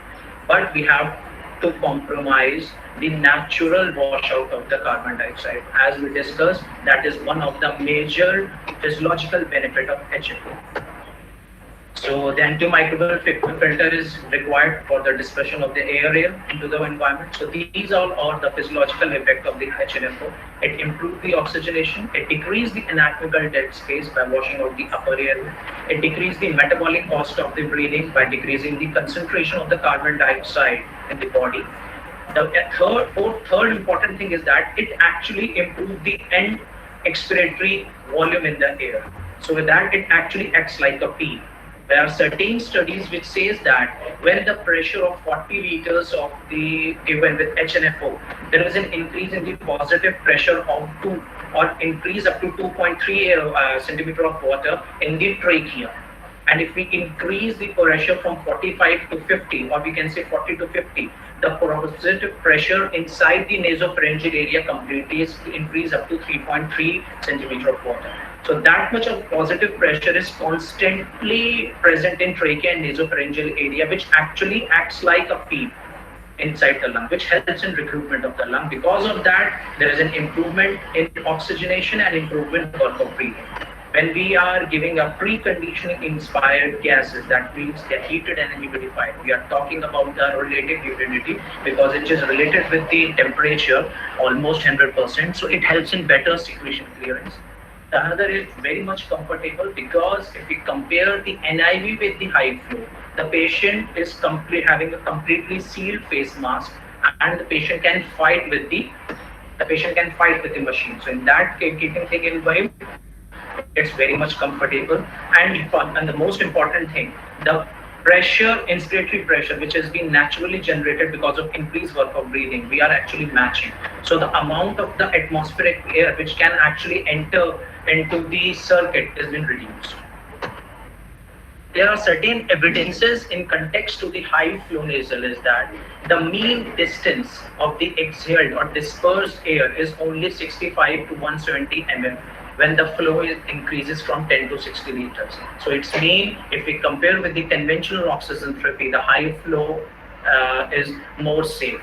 But we have to compromise the natural washout of the carbon dioxide. As we discussed, that is one of the major physiological benefit of HFO. So the antimicrobial filter is required for the dispersion of the air into the environment. So these all are the physiological effect of the HNFO. It improves the oxygenation. It decreases the anatomical dead space by washing out the upper airway. It decreases the metabolic cost of the breathing by decreasing the concentration of the carbon dioxide in the body. The third important thing is that it actually improves the end expiratory volume in the air. So with that, it actually acts like a pea. There are certain studies which says that when the pressure of 40 liters of the given with HNFO, there is an increase in the positive pressure of 2 or increase up to 2.3 centimeter of water in the trachea. And if we increase the pressure from 45 to 50, or we can say 40 to 50, the positive pressure inside the nasopharyngeal area completely is increased up to 3.3 centimeter of water. So that much of positive pressure is constantly present in trachea and nasopharyngeal area, which actually acts like a PEEP inside the lung, which helps in recruitment of the lung. Because of that, there is an improvement in oxygenation and improvement in work of breathing. When we are giving a preconditioning inspired gases, that means get heated and humidified. We are talking about the relative humidity because it is related with the temperature, almost 100%. So it helps in better secretion clearance. The other is very much comfortable because if we compare the NIV with the high flow, the patient is having a completely sealed face mask, and the patient can fight with the machine. So in that case, keeping thing in mind, it's very much comfortable. And the most important thing, the pressure, inspiratory pressure, which has been naturally generated because of increased work of breathing, we are actually matching. So the amount of the atmospheric air which can actually enter into the circuit has been reduced. There are certain evidences in context to the high flow nasal is that the mean distance of the exhaled or dispersed air is only 65 to 170 mm when the flow increases from 10 to 60 liters. So it's mean if we compare with the conventional oxygen therapy, the high flow is more safe.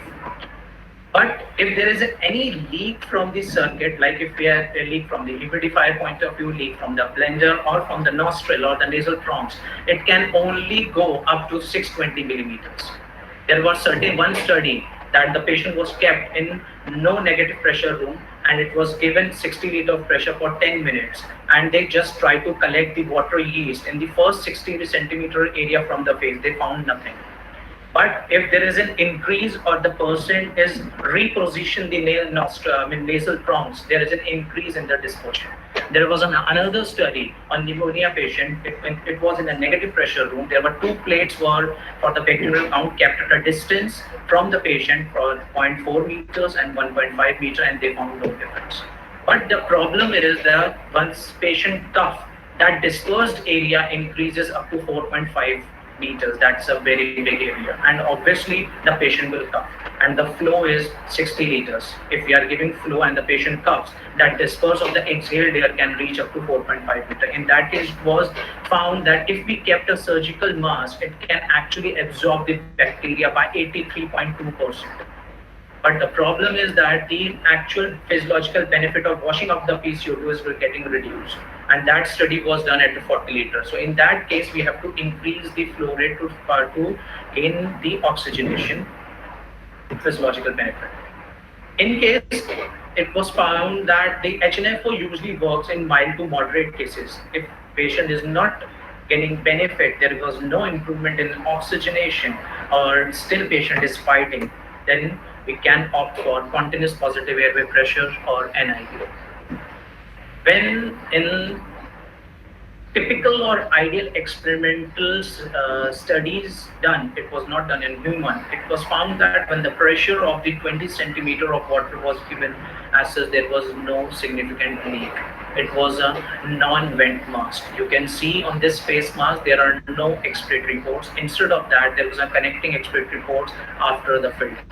But if there is any leak from the circuit, like if we have a leak from the humidifier point of view, leak from the blender or from the nostril or the nasal prongs, it can only go up to 620 millimeters. There was one study that the patient was kept in no negative pressure room and it was given 60 liters of pressure for 10 minutes and they just tried to collect the water yeast in the first 60 centimeter area from the face. They found nothing. But if there is an increase or the person is reposition the nasal prongs, there is an increase in the dispersion. There was another study on pneumonia patient. It was in a negative pressure room. There were 2 plates for the bacterial count kept at a distance from the patient for 0.4 meters and 1.5 meter, and they found no difference. But the problem is that once patient cough, that dispersed area increases up to 4.5 meters. That's a very big area, and obviously the patient will cough, and the flow is 60 liters. If we are giving flow and the patient coughs, that disperse of the exhaled air can reach up to 4.5 meter. In that case, it was found that if we kept a surgical mask, it can actually absorb the bacteria by 83.2%. But the problem is that the actual physiological benefit of washing out the PCO2 is getting reduced. And that study was done at 40 liters. So in that case, we have to increase the flow rate to gain the oxygenation physiological benefit. In case it was found that the HNFO usually works in mild to moderate cases. If patient is not getting benefit, there was no improvement in oxygenation, or still patient is fighting, then we can opt for continuous positive airway pressure or NIV. When in typical or ideal experimental studies done, it was not done in human. It was found that when the pressure of the 20 centimeter of water was given as such, there was no significant leak. It was a non-vent mask. You can see on this face mask, there are no expiratory ports. Instead of that, there was a connecting expiratory ports after the filter.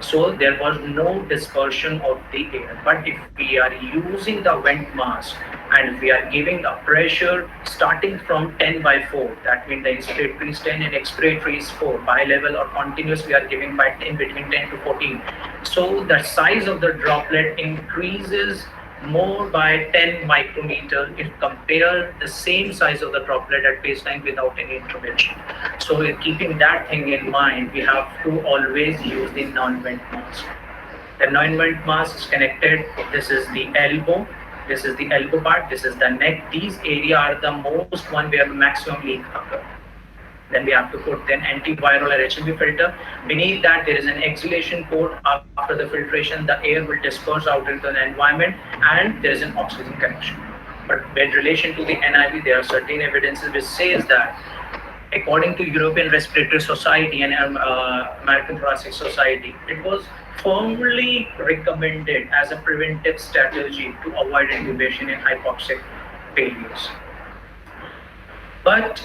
So there was no dispersion of the air. But if we are using the vent mask and we are giving a pressure starting from 10 by 4, that means the inspiratory is 10 and expiratory is 4, bi-level or continuous we are giving by 10, between 10 to 14. So the size of the droplet increases more by 10 micrometer if compare the same size of the droplet at baseline without any intervention. So keeping that thing in mind, we have to always use the non-vent mask. The non-vent mask is connected. This is the elbow. This is the elbow part. This is the neck. These areas are the most one where maximum leak occur. Then we have to put an antiviral or HMB filter. Beneath that, there is an exhalation port. After the filtration, the air will disperse out into the environment, and there is an oxygen connection. But in relation to the NIV, there are certain evidences which says that, according to European Respiratory Society and American Thoracic Society, it was firmly recommended as a preventive strategy to avoid intubation in hypoxic failures. But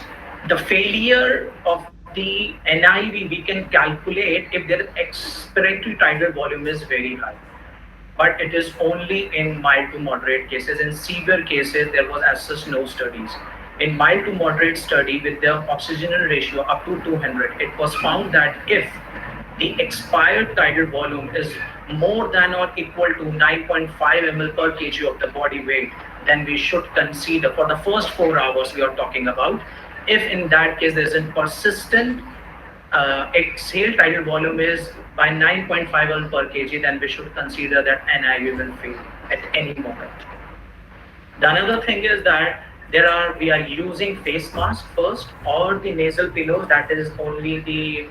the failure of the NIV, we can calculate if their expiratory tidal volume is very high. But it is only in mild to moderate cases. In severe cases, there was as such no studies. In mild to moderate study with the oxygenal ratio up to 200, it was found that if the expired tidal volume is more than or equal to 9.5 ml per kg of the body weight, then we should consider for the first 4 hours we are talking about. If in that case there is a persistent exhale tidal volume is by 9.5 ml per kg, then we should consider that NIV will fail at any moment. The another thing is that we are using face mask first or the nasal pillows. That is only the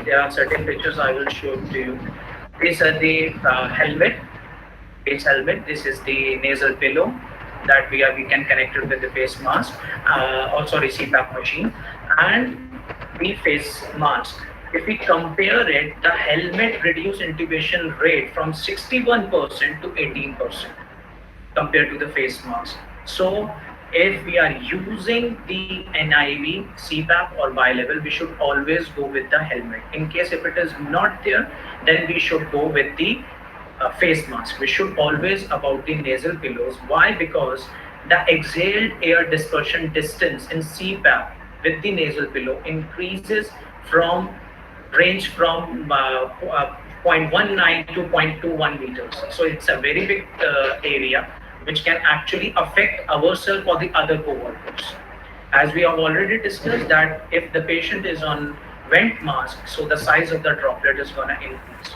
there are certain pictures I will show to you. These are the helmet, face helmet. This is the nasal pillow that we can connect it with the face mask, also the CPAP machine, and the face mask. If we compare it, the helmet reduced intubation rate from 61% to 18% compared to the face mask. So if we are using the NIV, CPAP or bi-level, we should always go with the helmet. In case if it is not there, then we should go with the face mask. We should always about the nasal pillows. Why? Because the exhaled air dispersion distance in CPAP with the nasal pillow increases from range from 0.19 to 0.21 meters. So it's a very big area which can actually affect ourselves or the other co-workers. As we have already discussed that if the patient is on vent mask, so the size of the droplet is going to increase.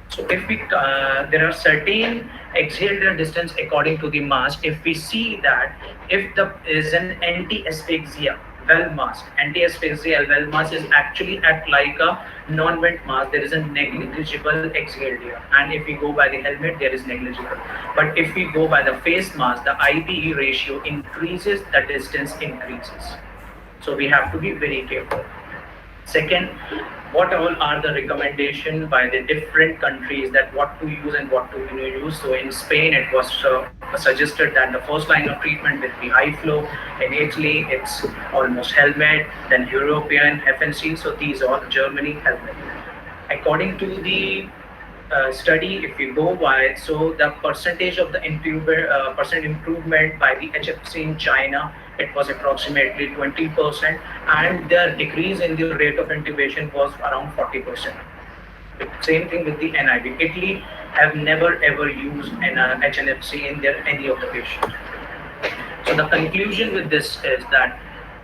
So if we, there are certain exhaled air distance according to the mask. If we see that if there is an anti-asphyxia well mask, anti-asphyxia well mask is actually act like a non-vent mask. There is a negligible exhaled air, and if we go by the helmet, there is negligible. But if we go by the face mask, the IPE ratio increases, the distance increases. So we have to be very careful. Second, what all are the recommendations by the different countries that what to use and what to use? So in Spain, it was suggested that the first line of treatment will be high flow. In Italy, it's almost helmet. Then European FNC. So these are Germany helmet. According to the study, if we go by, so the percentage of the percent improvement by the HFC in China, it was approximately 20%, and the decrease in the rate of intubation was around 40%. Same thing with the NIV. Italy have never ever used an HNFC in their any of the patients. So the conclusion with this is that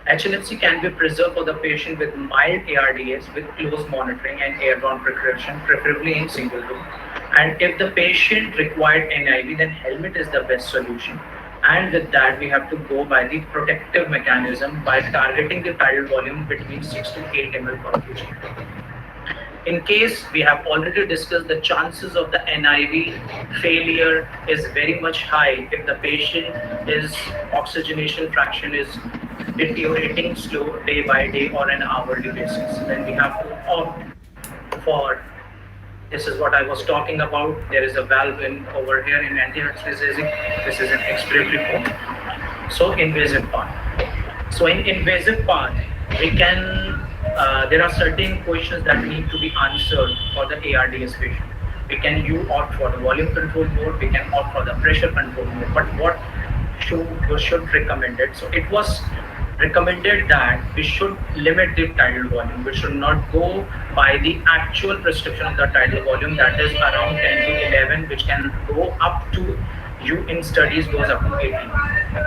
HNFC can be preserved for the patient with mild ARDS with close monitoring and airborne precaution, preferably in single room. And if the patient required NIV, then helmet is the best solution. And with that, we have to go by the protective mechanism by targeting the tidal volume between 6 to 8 ml per kg. In case we have already discussed, the chances of the NIV failure is very much high if the patient is oxygenation fraction is deteriorating slow day by day or an hourly basis. Then we have to opt for, this is what I was talking about. There is a valve in over here in anti-anesthetic. This is an expiratory port. So invasive part. So in invasive part, we can, there are certain questions that need to be answered for the ARDS patient. We can opt for the volume control mode, we can opt for the pressure control mode, but what should recommend it? So it was recommended that we should limit the tidal volume. We should not go by the actual prescription of the tidal volume, that is around 10 to 11, which can go up to, in studies goes up to 18.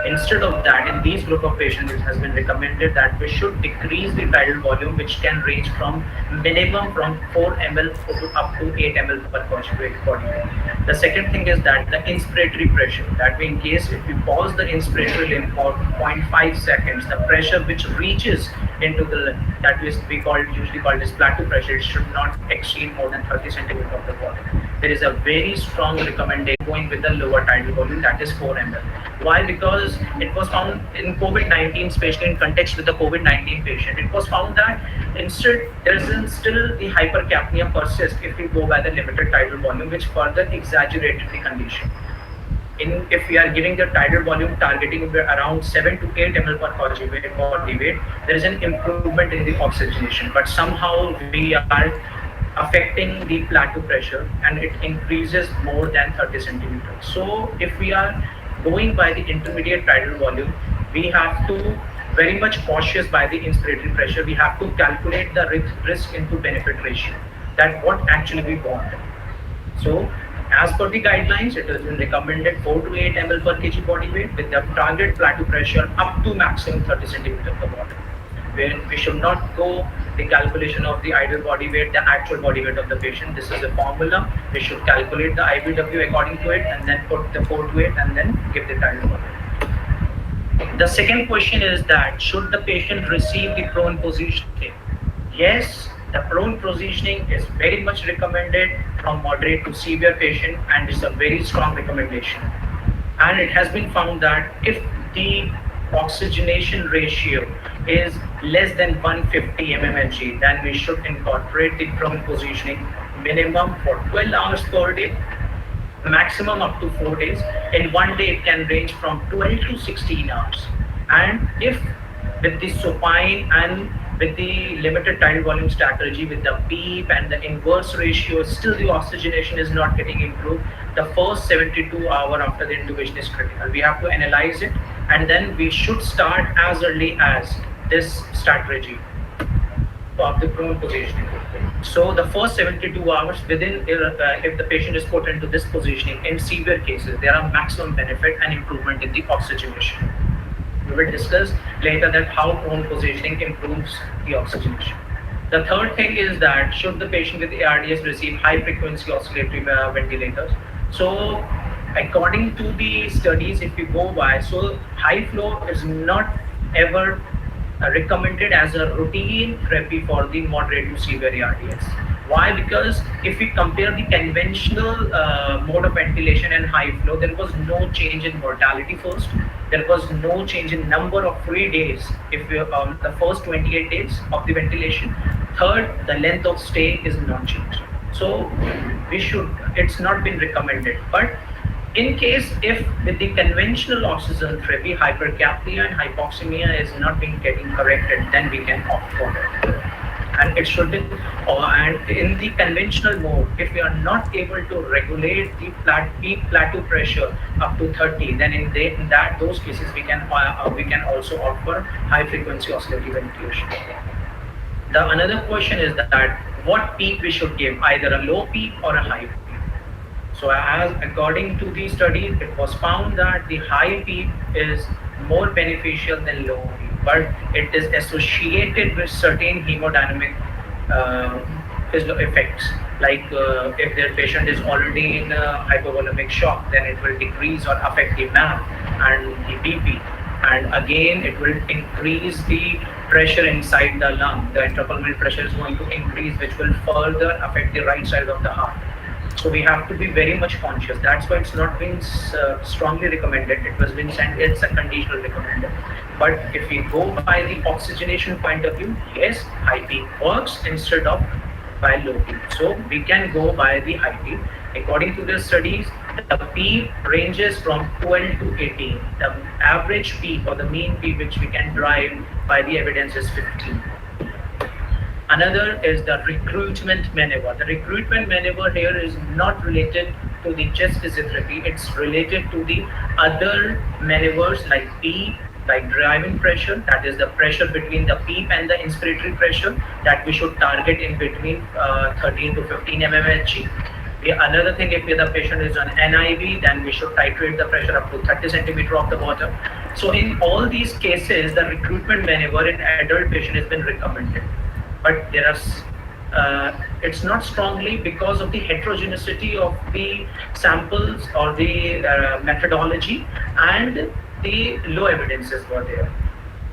Instead of that, in these group of patients, it has been recommended that we should decrease the tidal volume, which can range from minimum from 4 ml to up to 8 ml per concentrate body weight. The second thing is that the inspiratory pressure, that in case if we pause the inspiratory limb for 0.5 seconds, the pressure which reaches into the, that is usually called as plateau pressure, it should not exceed more than 30 centimeters of the body. There is a very strong recommendation going with the lower tidal volume, that is 4 ml. Why? Because it was found in COVID-19, especially in context with the COVID-19 patient, it was found that instead there is still the hypercapnia persists if we go by the limited tidal volume, which further exaggerated the condition. If we are giving the tidal volume targeting around 7 to 8 ml per body weight, there is an improvement in the oxygenation, but somehow we are affecting the plateau pressure and it increases more than 30 centimeters. So if we are going by the intermediate tidal volume, we have to very much cautious by the inspiratory pressure. We have to calculate the risk into benefit ratio, that what actually we want. So as per the guidelines, it has been recommended 4 to 8 ml per kg body weight with the target plateau pressure up to maximum 30 centimeters per body. When we should not go the calculation of the ideal body weight, the actual body weight of the patient. This is a formula. We should calculate the IBW according to it and then put the 4 to 8 and then give the tidal volume. The second question is that should the patient receive the prone positioning? Yes, the prone positioning is very much recommended from moderate to severe patient, and it's a very strong recommendation. And it has been found that if the oxygenation ratio is less than 150 mmHg, then we should incorporate the prone positioning minimum for 12 hours per day, maximum up to 4 days. In one day, it can range from 12 to 16 hours. And if with the supine and with the limited tidal volume strategy, with the PEEP and the inverse ratio, still the oxygenation is not getting improved, the first 72 hours after the intubation is critical. We have to analyze it, and then we should start as early as this strategy of the prone positioning. So the first 72 hours within, if the patient is put into this positioning, in severe cases, there are maximum benefit and improvement in the oxygenation. We will discuss later that how prone positioning improves the oxygenation. The third thing is that should the patient with ARDS receive high frequency oscillatory ventilators? So according to the studies, if you go by, so high flow is not ever recommended as a routine therapy for the moderate to severe ARDS. Why? Because if we compare the conventional mode of ventilation and high flow, there was no change in mortality first. There was no change in number of free days if we the first 28 days of the ventilation. Third, the length of stay is not changed. So we should, it's not been recommended. But in case if with the conventional oxygen therapy, hypercapnia and hypoxemia is not being getting corrected, then we can opt for it. And it should be, and in the conventional mode, if we are not able to regulate the peak plateau pressure up to 30, then in those cases we can also offer high frequency oscillatory ventilation. The another question is that what peak we should give, either a low peak or a high peak. So as according to the study, it was found that the high peak is more beneficial than low peak, but it is associated with certain hemodynamic effects. Like if their patient is already in hypovolemic shock, then it will decrease or affect the MAP. and the BP. And again, it will increase the pressure inside the lung. The intrapulmonary pressure is going to increase, which will further affect the right side of the heart. So we have to be very much conscious. That's why it's not been strongly recommended. It was been sent, it's a conditional recommended. But if we go by the oxygenation point of view, yes, high peak works instead of by low peak. So we can go by the high peak. According to the studies, the peak ranges from 12 to 18. The average peak or the mean peak which we can derive by the evidence is 15. Another is the recruitment maneuver. The recruitment maneuver here is not related to the chest physiotherapy. It's related to the other maneuvers like PEEP, like driving pressure, that is the pressure between the PEEP and the inspiratory pressure that we should target in between 13 to 15 mmHg. Another thing, if the patient is on NIV, then we should titrate the pressure up to 30 centimeter of the water. So in all these cases, the recruitment maneuver in adult patient has been recommended. But there are, it's not strongly because of the heterogeneity of the samples or the methodology, and the low evidences were there.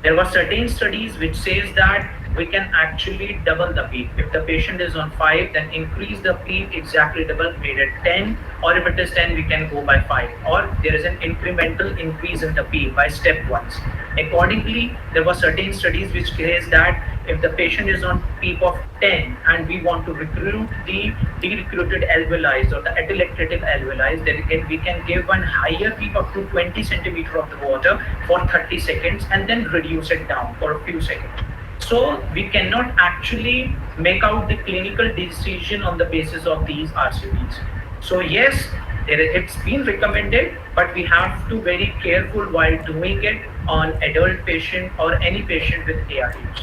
There were certain studies which says that we can actually double the peak. If the patient is on 5, then increase the peak exactly double, made it 10, or if it is 10, we can go by 5. Or there is an incremental increase in the peak by step ones. Accordingly, there were certain studies which says that if the patient is on peak of 10 and we want to recruit the de-recruited alveoli or the atelectative alveoli, then we can give one higher peak up to 20 centimeter of the water for 30 seconds and then reduce it down for a few seconds. So we cannot actually make out the clinical decision on the basis of these RCTs. So yes, it's been recommended, but we have to be very careful while doing it on adult patient or any patient with ARDs.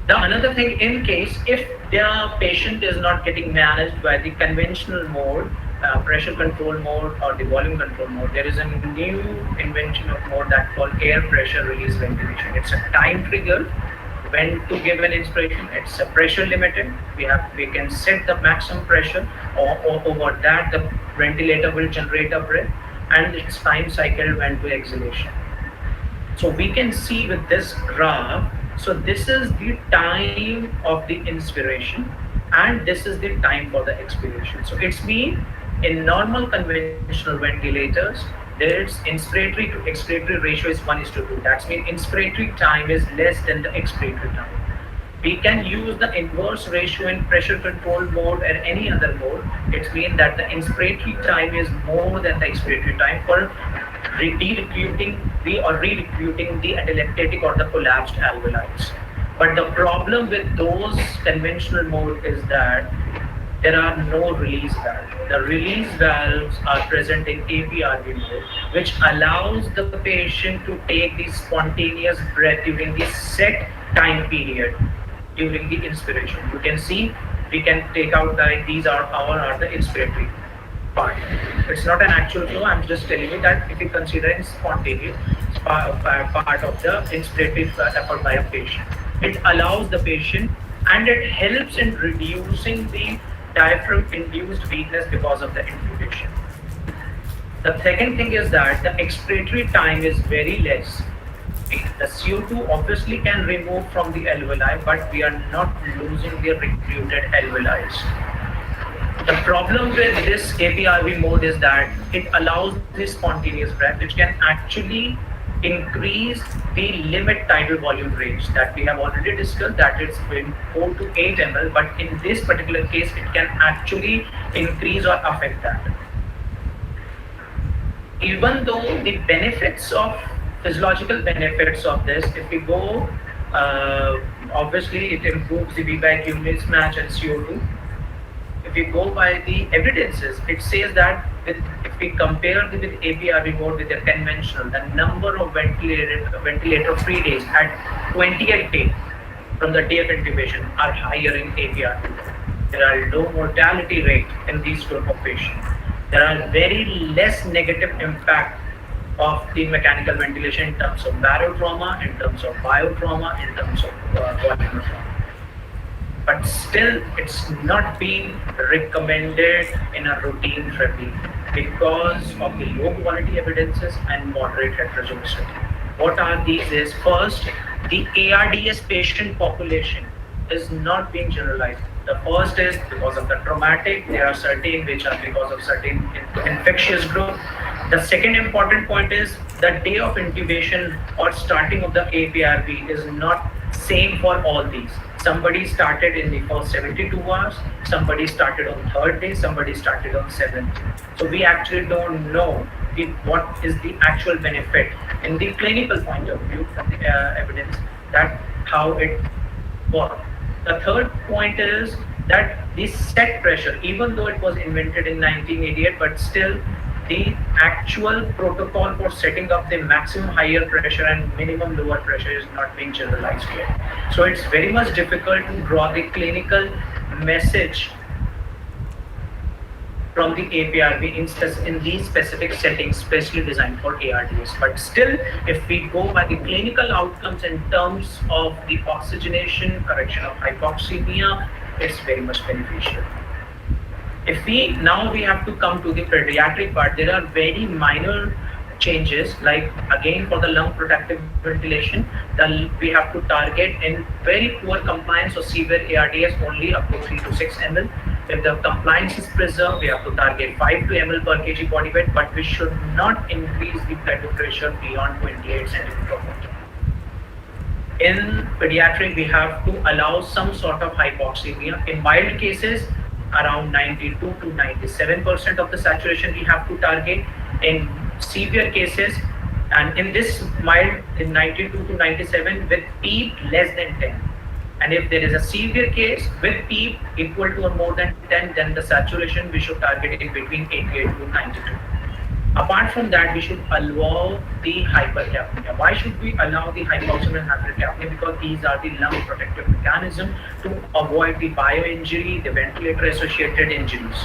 The another thing, in case if the patient is not getting managed by the conventional mode, pressure control mode or the volume control mode, there is a new invention of mode that called air pressure release ventilation. It's a time trigger when to give an inspiration. It's a pressure limited. We can set the maximum pressure, or over that the ventilator will generate a breath, and its time cycle when to exhalation. So we can see with this graph, so this is the time of the inspiration and this is the time for the expiration. So it's mean in normal conventional ventilators, there's inspiratory to expiratory ratio is 1:2. That means inspiratory time is less than the expiratory time. We can use the inverse ratio in pressure control mode or any other mode. It means that the inspiratory time is more than the expiratory time for re-recruiting the atelectatic or the collapsed alveoli. But the problem with those conventional mode is that there are no release valves. The release valves are present in APRV mode, which allows the patient to take the spontaneous breath during the set time period during the inspiration. You can see we can take out that these are the inspiratory part. It's not an actual flow. I'm just telling you that if you consider it spontaneous part of the inspiratory effort by a patient, it allows the patient and it helps in reducing the diaphragm-induced weakness because of the intubation. The second thing is that the expiratory time is very less. The CO2 obviously can remove from the alveoli, but we are not losing the recruited alveoli. The problem with this APRV mode is that it allows this spontaneous breath, which can actually increase the limit tidal volume range that we have already discussed, that it's been 4 to 8 ml, but in this particular case, it can actually increase or affect that. Even though the benefits of physiological benefits of this, if we go, obviously it improves the V-vacuum mismatch and CO2. If we go by the evidences, it says that if we compare with APRV mode with the conventional, the number of ventilator-free days at 28 days from the day of intubation are higher in APRV. There are low mortality rate in these group of patients. There are very less negative impact of the mechanical ventilation in terms of barotrauma, in terms of biotrauma, in terms of volume trauma. but still it's not being recommended in a routine therapy because of the low quality evidences and moderate heterogeneity. What are these is, first, the ARDS patient population is not being generalized. The first is because of the traumatic, there are certain which are because of certain infectious group. The second important point is the day of intubation or starting of the APRV is not same for all these. Somebody started in the first 72 hours, somebody started on third day, somebody started on seventh. So we actually don't know what is the actual benefit in the clinical point of view from the evidence that how it works. The third point is that the set pressure, even though it was invented in 1988, but still the actual protocol for setting up the maximum higher pressure and minimum lower pressure is not being generalized yet. So it's very much difficult to draw the clinical message from the APRV in these specific settings, specially designed for ARDS. But still, if we go by the clinical outcomes in terms of the oxygenation, correction of hypoxemia, it's very much beneficial. If we have to come to the pediatric part, there are very minor changes, like again for the lung protective ventilation, we have to target in very poor compliance or severe ARDS only up to 3 to 6 ml. If the compliance is preserved, we have to target 5 to ml per kg body weight, but we should not increase the blood pressure beyond 28 centimeters of water. In pediatric, we have to allow some sort of hypoxemia. In mild cases, around 92 to 97% of the saturation we have to target. In severe cases, and in this mild, in 92 to 97 with PEEP less than 10. And if there is a severe case with PEEP equal to or more than 10, then the saturation we should target in between 88 to 92. Apart from that, we should allow the hypercapnia. Why should we allow the hypoxemia and hypercapnia? Because these are the lung protective mechanism to avoid the bioinjury, the ventilator-associated injuries.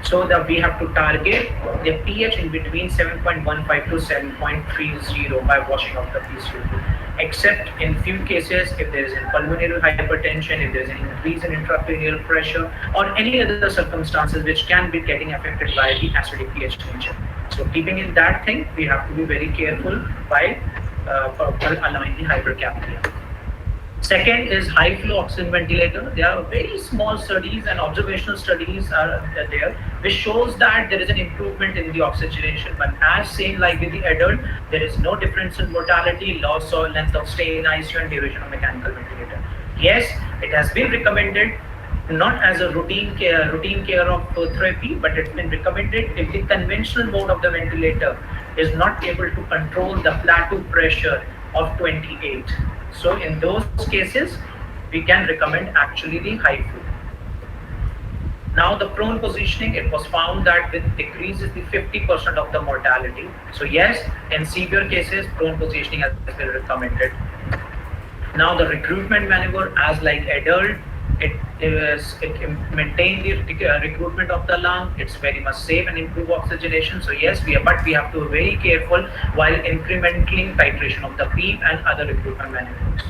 So that we have to target the pH in between 7.15 to 7.30 by washing out the PCO2. Except in few cases, if there is a pulmonary hypertension, if there is an increase in intracranial pressure, or any other circumstances which can be getting affected by the acidic pH nature. So keeping in that thing, we have to be very careful by allowing the hypercapnia. Second is high flow oxygen ventilator. There are very small studies and observational studies are there, which shows that there is an improvement in the oxygenation. But as same like with the adult, there is no difference in mortality, loss or length of stay in ICU and duration of mechanical ventilator. Yes, it has been recommended not as a routine care of therapy, but it's been recommended if the conventional mode of the ventilator is not able to control the plateau pressure of 28. So in those cases, we can recommend actually the high flow. Now the prone positioning, it was found that it decreases the 50% of the mortality. So yes, in severe cases, prone positioning has been recommended. Now the recruitment maneuver, as like adult, it maintains the recruitment of the lung. It's very much safe and improve oxygenation. So yes, we have to be very careful while incrementing titration of the PEEP and other recruitment maneuvers.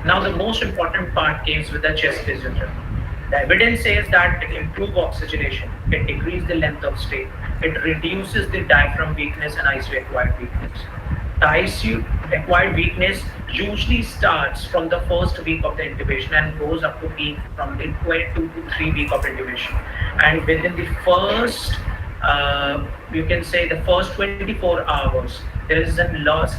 Now the most important part comes with the chest physiotherapy. The evidence says that it improves oxygenation, it decreases the length of stay, it reduces the diaphragm weakness and ICU acquired weakness. The ICU acquired weakness usually starts from the first week of the intubation and goes up to peak from the 2 to 3 week of intubation. And within the first, you can say the first 24 hours, there is a loss.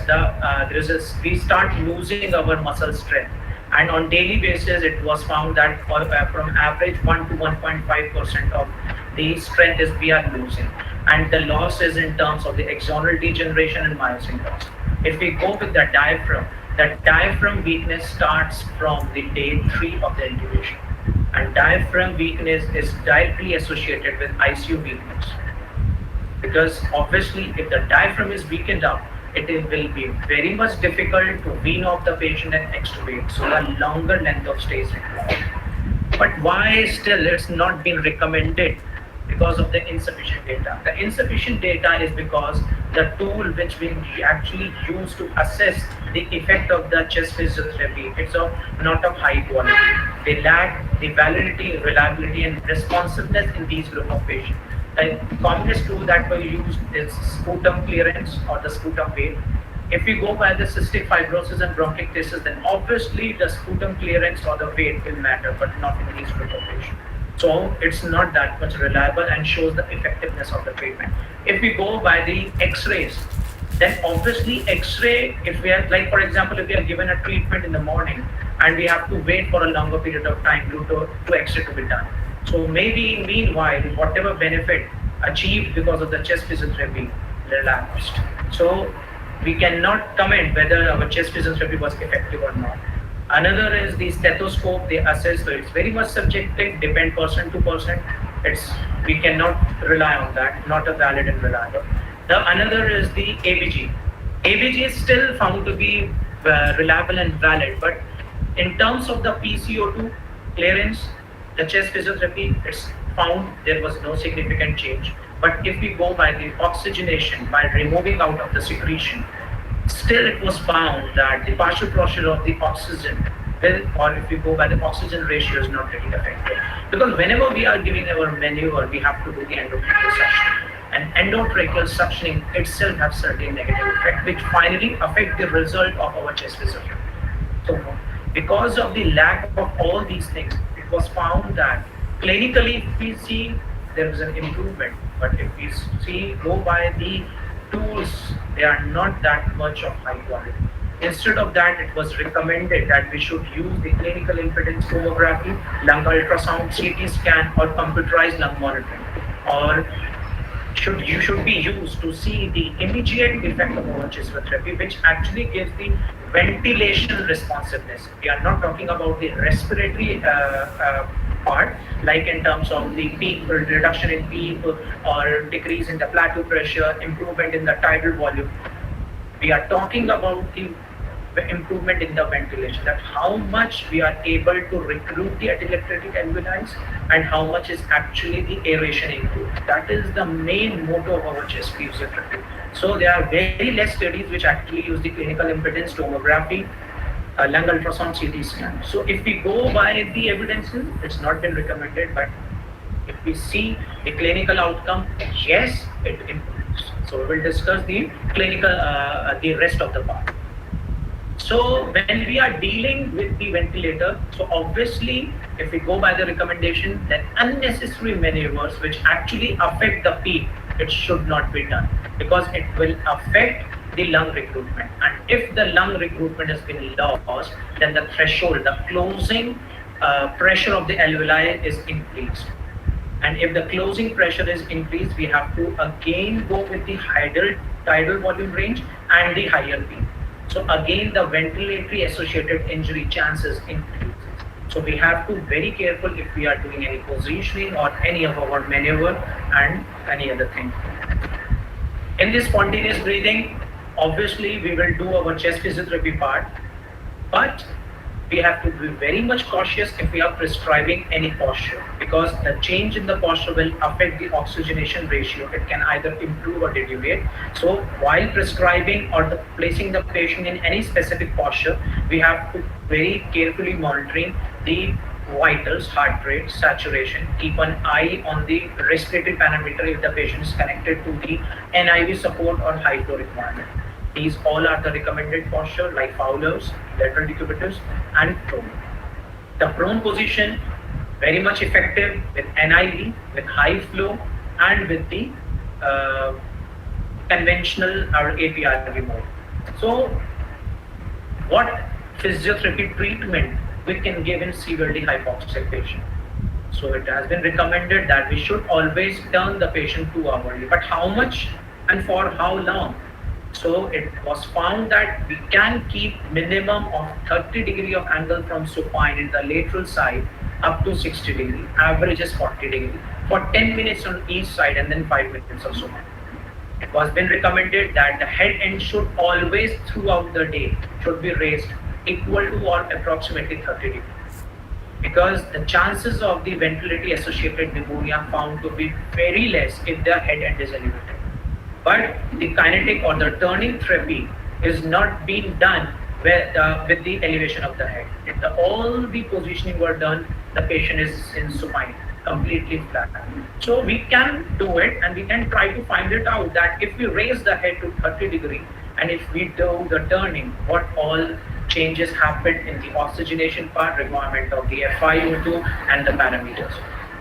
We start losing our muscle strength. And on daily basis, it was found that from average 1 to 1.5% of the strength we are losing. And the loss is in terms of the axonal degeneration and myosin loss. If we go with the diaphragm weakness starts from the day 3 of the intubation. And diaphragm weakness is directly associated with ICU weakness. Because obviously, if the diaphragm is weakened up, it will be very much difficult to wean off the patient and extubate. So a longer length of stay is required. But why still it's not been recommended? Because of the insufficient data. The insufficient data is because the tool which we actually use to assess the effect of the chest physiotherapy, it's not of high quality. They lack the validity, reliability, and responsiveness in these group of patients. The commonest tool that we use is sputum clearance or the sputum weight. If we go by the cystic fibrosis and bronchiectasis, then obviously the sputum clearance or the weight will matter, but not in these group of patients. So it's not that much reliable and shows the effectiveness of the treatment. If we go by the X-rays, then obviously X-ray, if we are, like for example, if we are given a treatment in the morning and we have to wait for a longer period of time due to X-ray to be done. So maybe meanwhile, whatever benefit achieved because of the chest physiotherapy relapsed. So we cannot comment whether our chest physiotherapy was effective or not. Another is the stethoscope they assess, so it's very much subjective, depend person to person. We cannot rely on that, not a valid and reliable. The another is the ABG. ABG is still found to be reliable and valid, but in terms of the PCO2 clearance, the chest physiotherapy, it's found there was no significant change. But if we go by the oxygenation, by removing out of the secretion, still it was found that the partial pressure of the oxygen will, or if we go by the oxygen ratio, is not really affected. Because whenever we are giving our maneuver, we have to do the endotracheal suctioning. And endotracheal suctioning itself has certain negative effect, which finally affect the result of our chest physiotherapy. So because of the lack of all these things, it was found that clinically, if we see there is an improvement, but if we go by the tools, they are not that much of high quality. Instead of that, it was recommended that we should use the clinical impedance tomography, lung ultrasound, CT scan, or computerized lung monitoring, or should be used to see the immediate effect of our chest therapy, which actually gives the ventilation responsiveness. We are not talking about the respiratory part, like in terms of the peak, reduction in peak, or decrease in the plateau pressure, improvement in the tidal volume. We are talking about the improvement in the ventilation, that how much we are able to recruit the electric alveoli and how much is actually the aeration improved. That is the main motto of our chest physiotherapy. So there are very less studies which actually use the clinical impedance tomography, lung ultrasound, CT scan. So if we go by the evidences, it's not been recommended, but if we see the clinical outcome, yes, it improves. So we will discuss the clinical, the rest of the part. So when we are dealing with the ventilator, so obviously if we go by the recommendation, then unnecessary maneuvers which actually affect the peak, it should not be done, because it will affect the lung recruitment. And if the lung recruitment has been lost, then the threshold, the closing pressure of the alveoli is increased. And if the closing pressure is increased, we have to again go with the tidal volume range and the higher peak. So again, the ventilatory associated injury chances increase. So we have to be very careful if we are doing any positioning or any of our maneuver and any other thing. In this spontaneous breathing, obviously we will do our chest physiotherapy part, but we have to be very much cautious if we are prescribing any posture, because the change in the posture will affect the oxygenation ratio. It can either improve or deteriorate. So while prescribing or placing the patient in any specific posture, we have to very carefully monitoring the vitals, heart rate, saturation, keep an eye on the respiratory parameter if the patient is connected to the NIV support or high flow requirement. These all are the recommended posture, like Fowler's, lateral decubitors, and prone. The prone position, very much effective with NIV, with high flow, and with the conventional or API mode. So, what physiotherapy treatment we can give in severely hypoxic patient? So it has been recommended that we should always turn the patient 2 hourly, but how much and for how long? So it was found that we can keep minimum of 30 degree of angle from supine in the lateral side up to 60 degree, average is 40 degree, for 10 minutes on each side and then 5 minutes of supine. It was been recommended that the head end should always throughout the day should be raised equal to or approximately 30 degrees, because the chances of the ventilatory associated pneumonia found to be very less if the head end is elevated. But the kinetic or the turning therapy is not being done with the elevation of the head. All the positioning were done, the patient is in supine, completely flat. So we can do it, and we can try to find it out that if we raise the head to 30 degree and if we do the turning, what all changes happen in the oxygenation part, requirement of the FiO2 and the parameters.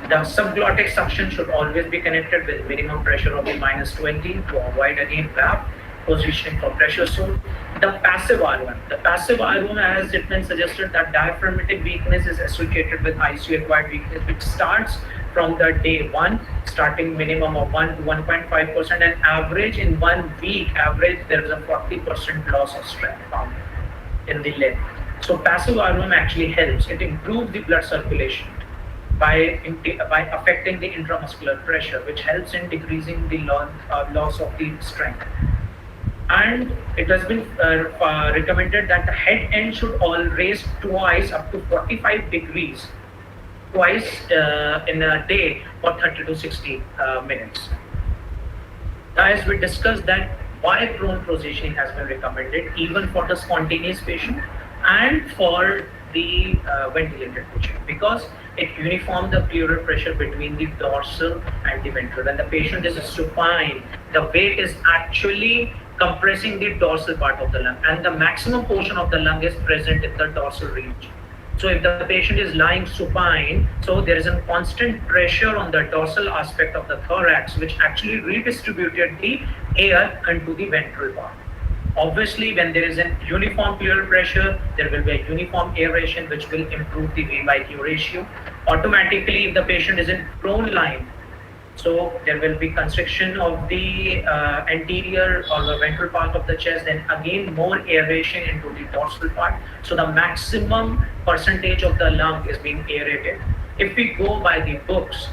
The subglottic suction should always be connected with minimum pressure of the -20 to avoid again flap. Positioning for pressure zone. The passive R1. The passive R1, as it been suggested, that diaphragmatic weakness is associated with ICU acquired weakness, which starts from the day 1, starting minimum of 1 to 1.5%, and average in 1 week, there is a 40% loss of strength found in the limb. So passive R1 actually helps. It improves the blood circulation by affecting the intramuscular pressure, which helps in decreasing the loss of the strength. And it has been recommended that the head end should all raise twice up to 45 degrees, twice in a day for 30 to 60 minutes. As we discussed that why prone positioning has been recommended even for the spontaneous patient and for the ventilated patient, because it uniforms the pleural pressure between the dorsal and the ventral. When the patient is supine, the weight is actually compressing the dorsal part of the lung, and the maximum portion of the lung is present in the dorsal region. So if the patient is lying supine, so there is a constant pressure on the dorsal aspect of the thorax, which actually redistributed the air into the ventral part. Obviously, when there is a uniform pleural pressure, there will be a uniform aeration, which will improve the V/Q ratio. Automatically, if the patient is in prone line, so there will be constriction of the anterior or the ventral part of the chest, then again more aeration into the dorsal part. So the maximum percentage of the lung is being aerated. If we go by the books,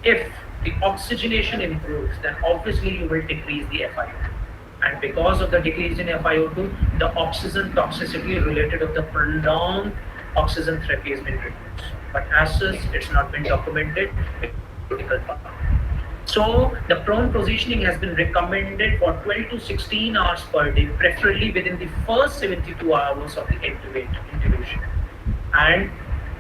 if the oxygenation improves, then obviously you will decrease the FiO2. And because of the decrease in FiO2, the oxygen toxicity related to the prolonged oxygen therapy has been reduced. But as such, it's not been documented. So the prone positioning has been recommended for 12 to 16 hours per day, preferably within the first 72 hours of the intubation. And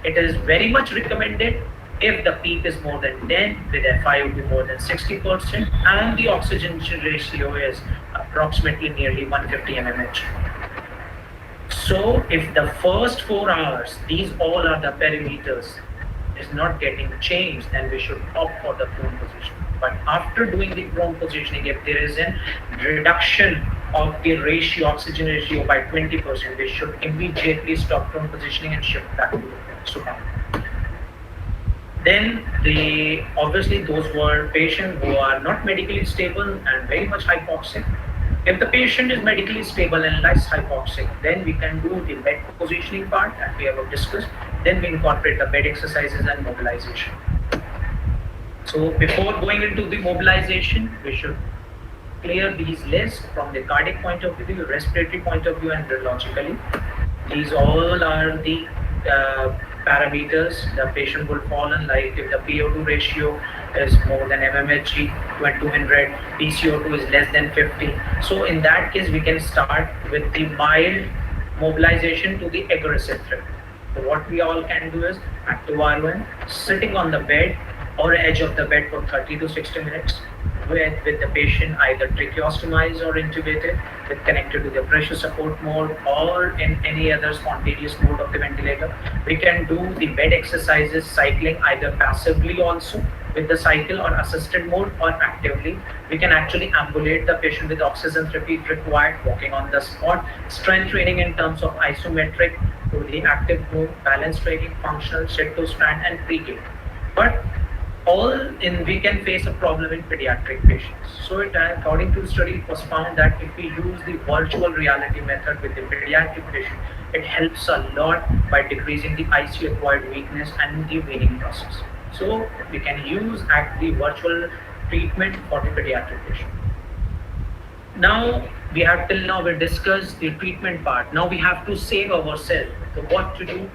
it is very much recommended if the peak is more than 10, with FiO2 more than 60%, and the oxygenation ratio is approximately nearly 150 mmHg. So if the first 4 hours, these all are the perimeters, is not getting changed, then we should opt for the prone position. But after doing the prone positioning, if there is a reduction of the ratio, oxygen ratio by 20%, we should immediately stop prone positioning and shift back to supine. Then obviously those were patients who are not medically stable and very much hypoxic. If the patient is medically stable and less hypoxic, then we can do the bed positioning part that we have discussed. Then we incorporate the bed exercises and mobilization. So before going into the mobilization, we should clear these lists from the cardiac point of view, respiratory point of view, and neurologically. These all are the parameters the patient will fall in, like if the PO2 ratio is more than mmHg, 200, PCO2 is less than 50. So in that case, we can start with the mild mobilization to the aggressive therapy. So what we all can do is active R1, sitting on the bed or edge of the bed for 30 to 60 minutes with the patient either tracheostomized or intubated, with connected to the pressure support mode or in any other spontaneous mode of the ventilator. We can do the bed exercises, cycling either passively also with the cycle or assisted mode, or actively. We can actually ambulate the patient with oxygen therapy if required, walking on the spot, strength training in terms of isometric to the active move, balance training, functional, sit to stand, and pre-game. But we can face a problem in pediatric patients. So according to the study, it was found that if we use the virtual reality method with the pediatric patient, it helps a lot by decreasing the ICU acquired weakness and the weaning process. So we can use the virtual treatment for the pediatric patient. Now we discussed the treatment part. Now we have to save ourselves. So what to do?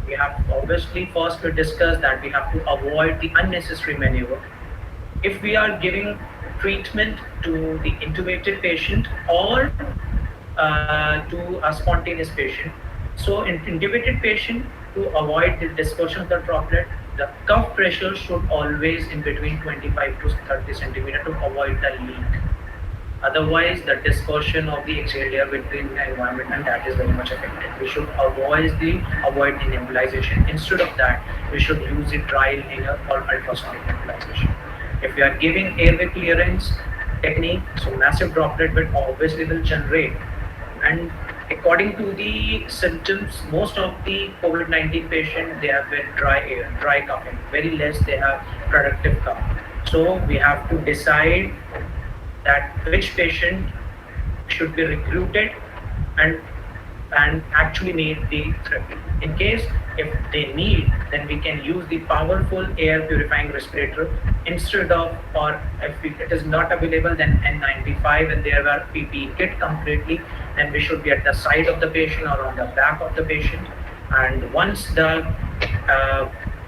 We have obviously first to discuss that we have to avoid the unnecessary maneuver. if we are giving treatment to the intubated patient or to a spontaneous patient. So in intubated patient, to avoid the dispersion of the droplet, the cuff pressure should always in between 25 to 30 centimeter to avoid the leak. Otherwise, the dispersion of the exhaled air between the environment and that is very much affected. We should avoid the nebulization. Instead of that, we should use the dry inhaler or ultrasonic nebulization. If we are giving airway clearance technique, so massive droplet will obviously will generate. And according to the symptoms, most of the COVID-19 patients, they have been dry coughing. Very less they have productive cough. So we have to decide that which patient should be recruited and actually need the therapy. In case if they need, then we can use the powerful air purifying respirator instead of, or if it is not available, then N95 and there are PPE kit completely, then we should be at the side of the patient or on the back of the patient. And once the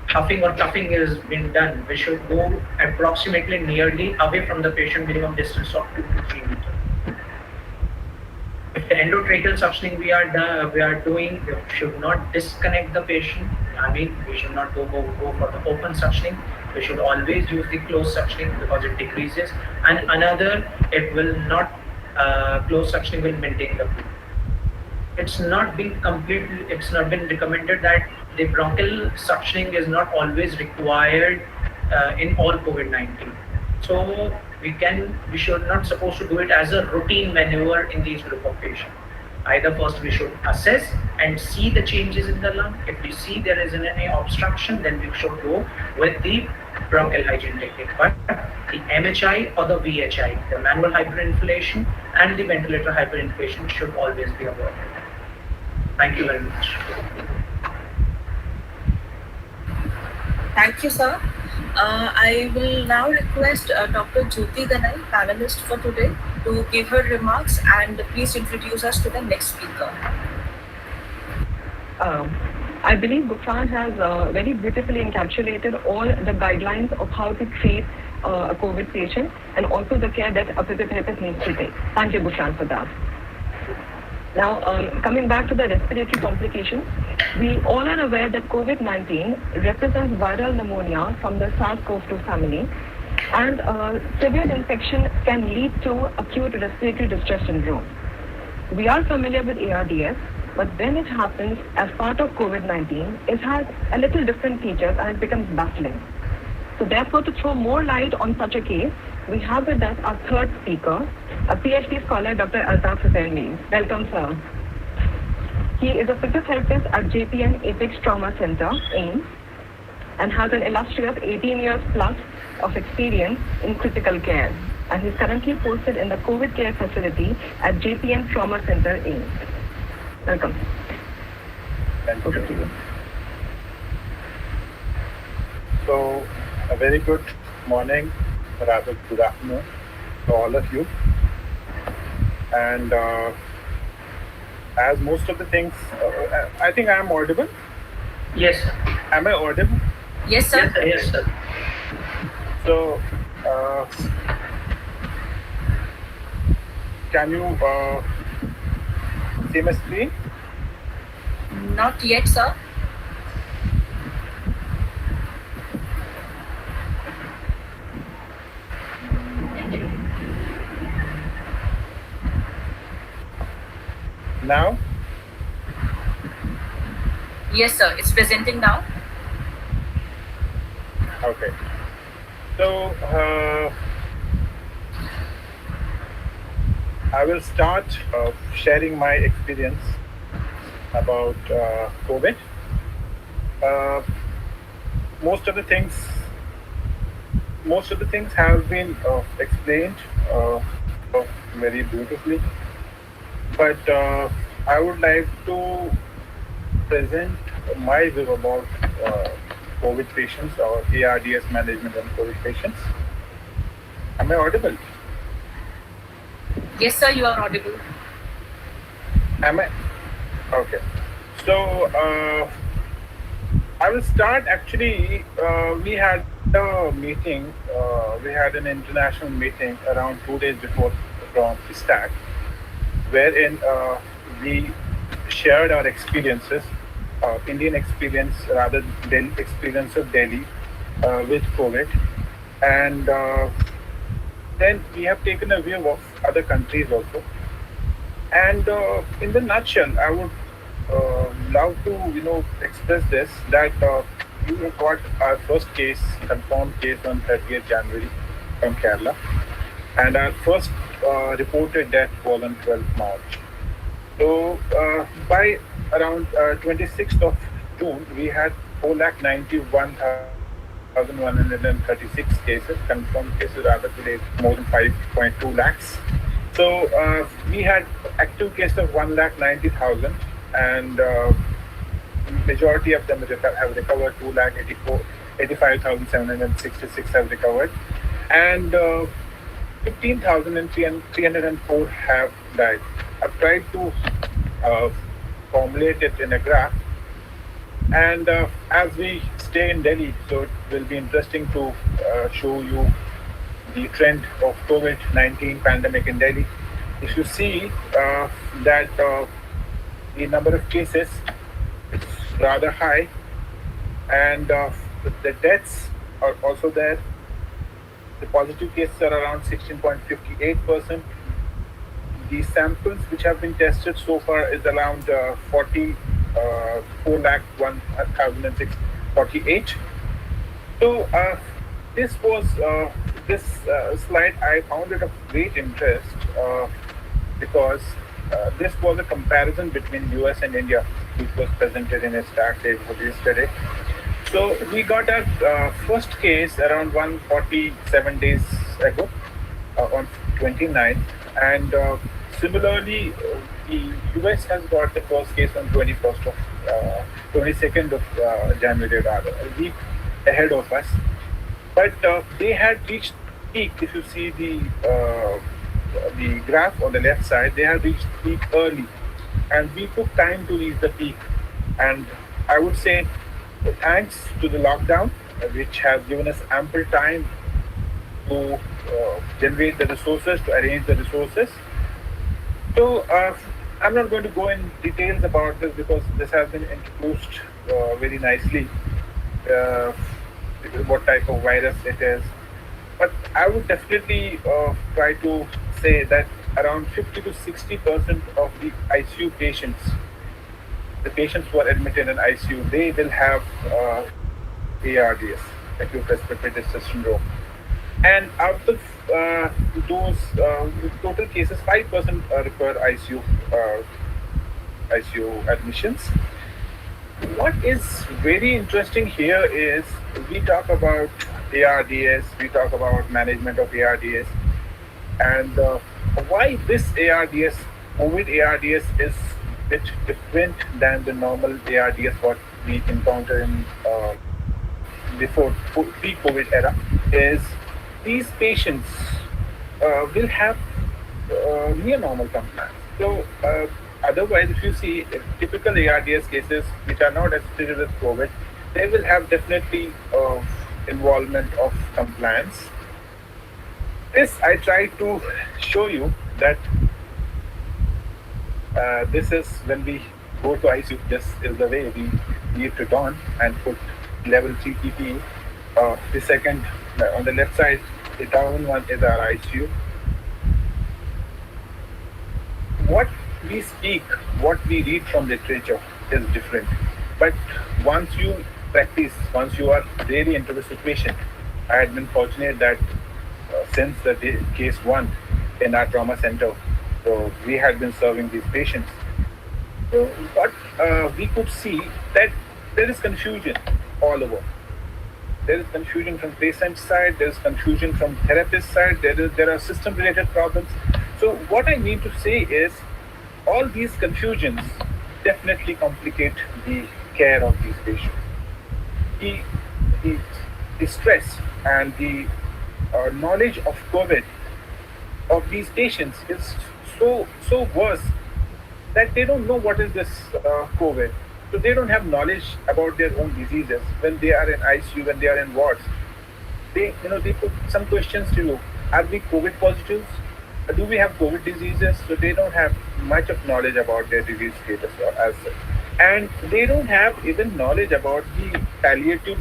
huffing or coughing is been done, we should go approximately nearly away from the patient, minimum distance of 2 to 3 meters. If the endotracheal suctioning we are doing, we should not disconnect the patient. I mean, we should not go for the open suctioning. We should always use the closed suctioning because it decreases. And another, it will not closed suctioning will maintain the flow. It's not been recommended that the bronchial suctioning is not always required in all COVID-19. So we should not supposed to do it as a routine maneuver in these group of patients. Either first we should assess and see the changes in the lung. If we see there is any obstruction, then we should go with the bronchial hygiene technique. But the MHI or the VHI, the manual hyperinflation and the ventilator hyperinflation should always be avoided. Thank you very much. Thank you, sir. I will now request Dr. Jyoti Ganai, panelist for today, to give her remarks and please introduce us to the next speaker. I believe Gufran has very beautifully encapsulated all the guidelines of how to treat a COVID patient and also the care that a physiotherapist needs to take. Thank you, Gufran, for that. Now, coming back to the respiratory complications, we all are aware that COVID-19 represents viral pneumonia from the SARS-CoV-2 family, and severe infection can lead to acute respiratory distress syndrome. We are familiar with ARDS, but when it happens as part of COVID-19, it has a little different features and it becomes baffling. So therefore, to throw more light on such a case, we have with us our third speaker, a PhD scholar, Dr. Altaf Hussaini. Welcome, sir. He is a physiotherapist at JPN Apex Trauma Center, AIMS, and has an illustrious 18 years plus of experience in critical care. And he's currently posted in the COVID care facility at JPN Trauma Center, AIMS. Welcome. Thank you. So, a very good morning, rather good afternoon to all of you. And as most of the things, I think I am audible. Yes. Am I audible? Yes, sir. Yes, sir. So, can you see my screen? Not yet, sir. Now? Yes, sir. It's presenting now. Okay. So, I will start sharing my experience about COVID. Most of the things have been explained very beautifully, but I would like to present my view about COVID patients or ARDS management on COVID patients. Am I audible? Yes, sir, you are audible. Am I? Okay. So, I will start actually. We had a meeting. We had an international meeting around 2 days before from STAC, wherein we shared our experiences, Indian experience, rather Delhi experience of Delhi with COVID, and then we have taken a view of other countries also. And in the nutshell, I would love to express this that we have got our first case, confirmed case on 30th January from Kerala, and our first reported death was on 12th March. So by around 26th of June, we had 491,136 cases, confirmed cases rather today, more than 5.2 lakhs. So we had active cases of 1,90,000, and majority of them have recovered. 2,85,766 have recovered, and 15,304 have died. I've tried to formulate it in a graph, and as we stay in Delhi, so it will be interesting to show you the trend of COVID-19 pandemic in Delhi. If you see that the number of cases is rather high, and the deaths are also there. The positive cases are around 16.58%. The samples which have been tested so far is around 4,01,648. So this was this slide. I found it of great interest because this was a comparison between US and India, which was presented in a STAC yesterday. So we got our first case around 147 days ago on 29th, and similarly the US has got the first case on 22nd of January, rather a week ahead of us. But they had reached peak. If you see the graph on the left side, they had reached peak early, and we took time to reach the peak. And I would say, thanks to the lockdown, which has given us ample time to generate the resources, to arrange the resources. So I'm not going to go in details about this because this has been introduced very nicely, what type of virus it is. But I would definitely try to say that around 50 to 60% of the ICU patients, the patients who are admitted in ICU, they will have ARDS, acute respiratory distress syndrome. And out of those total cases, 5% require ICU admissions. What is very interesting here is we talk about ARDS, we talk about management of ARDS, and why this ARDS, COVID ARDS, is a bit different than the normal ARDS what we encounter in before pre-COVID era is these patients will have near normal compliance. So otherwise, if you see typical ARDS cases which are not associated with COVID, they will have definitely involvement of compliance. This I try to show you that this is when we go to ICU, this is the way we need to don and put level 3 PPE. The second, on the left side, the down one is our ICU. What we speak, what we read from literature is different. But once you practice, once you are really into the situation, I had been fortunate that since the case 1 in our trauma center, so we had been serving these patients. So what we could see that there is confusion all over. There is confusion from patient side, there is confusion from therapist side, there are system related problems. So what I mean to say is all these confusions definitely complicate the care of these patients. The stress and the knowledge of COVID of these patients is so worse that they don't know what is this COVID. So they don't have knowledge about their own diseases when they are in ICU, when they are in wards. They put some questions to you. Are we COVID positives? Do we have COVID diseases? So they don't have much of knowledge about their disease status as such. And they don't have even knowledge about the palliative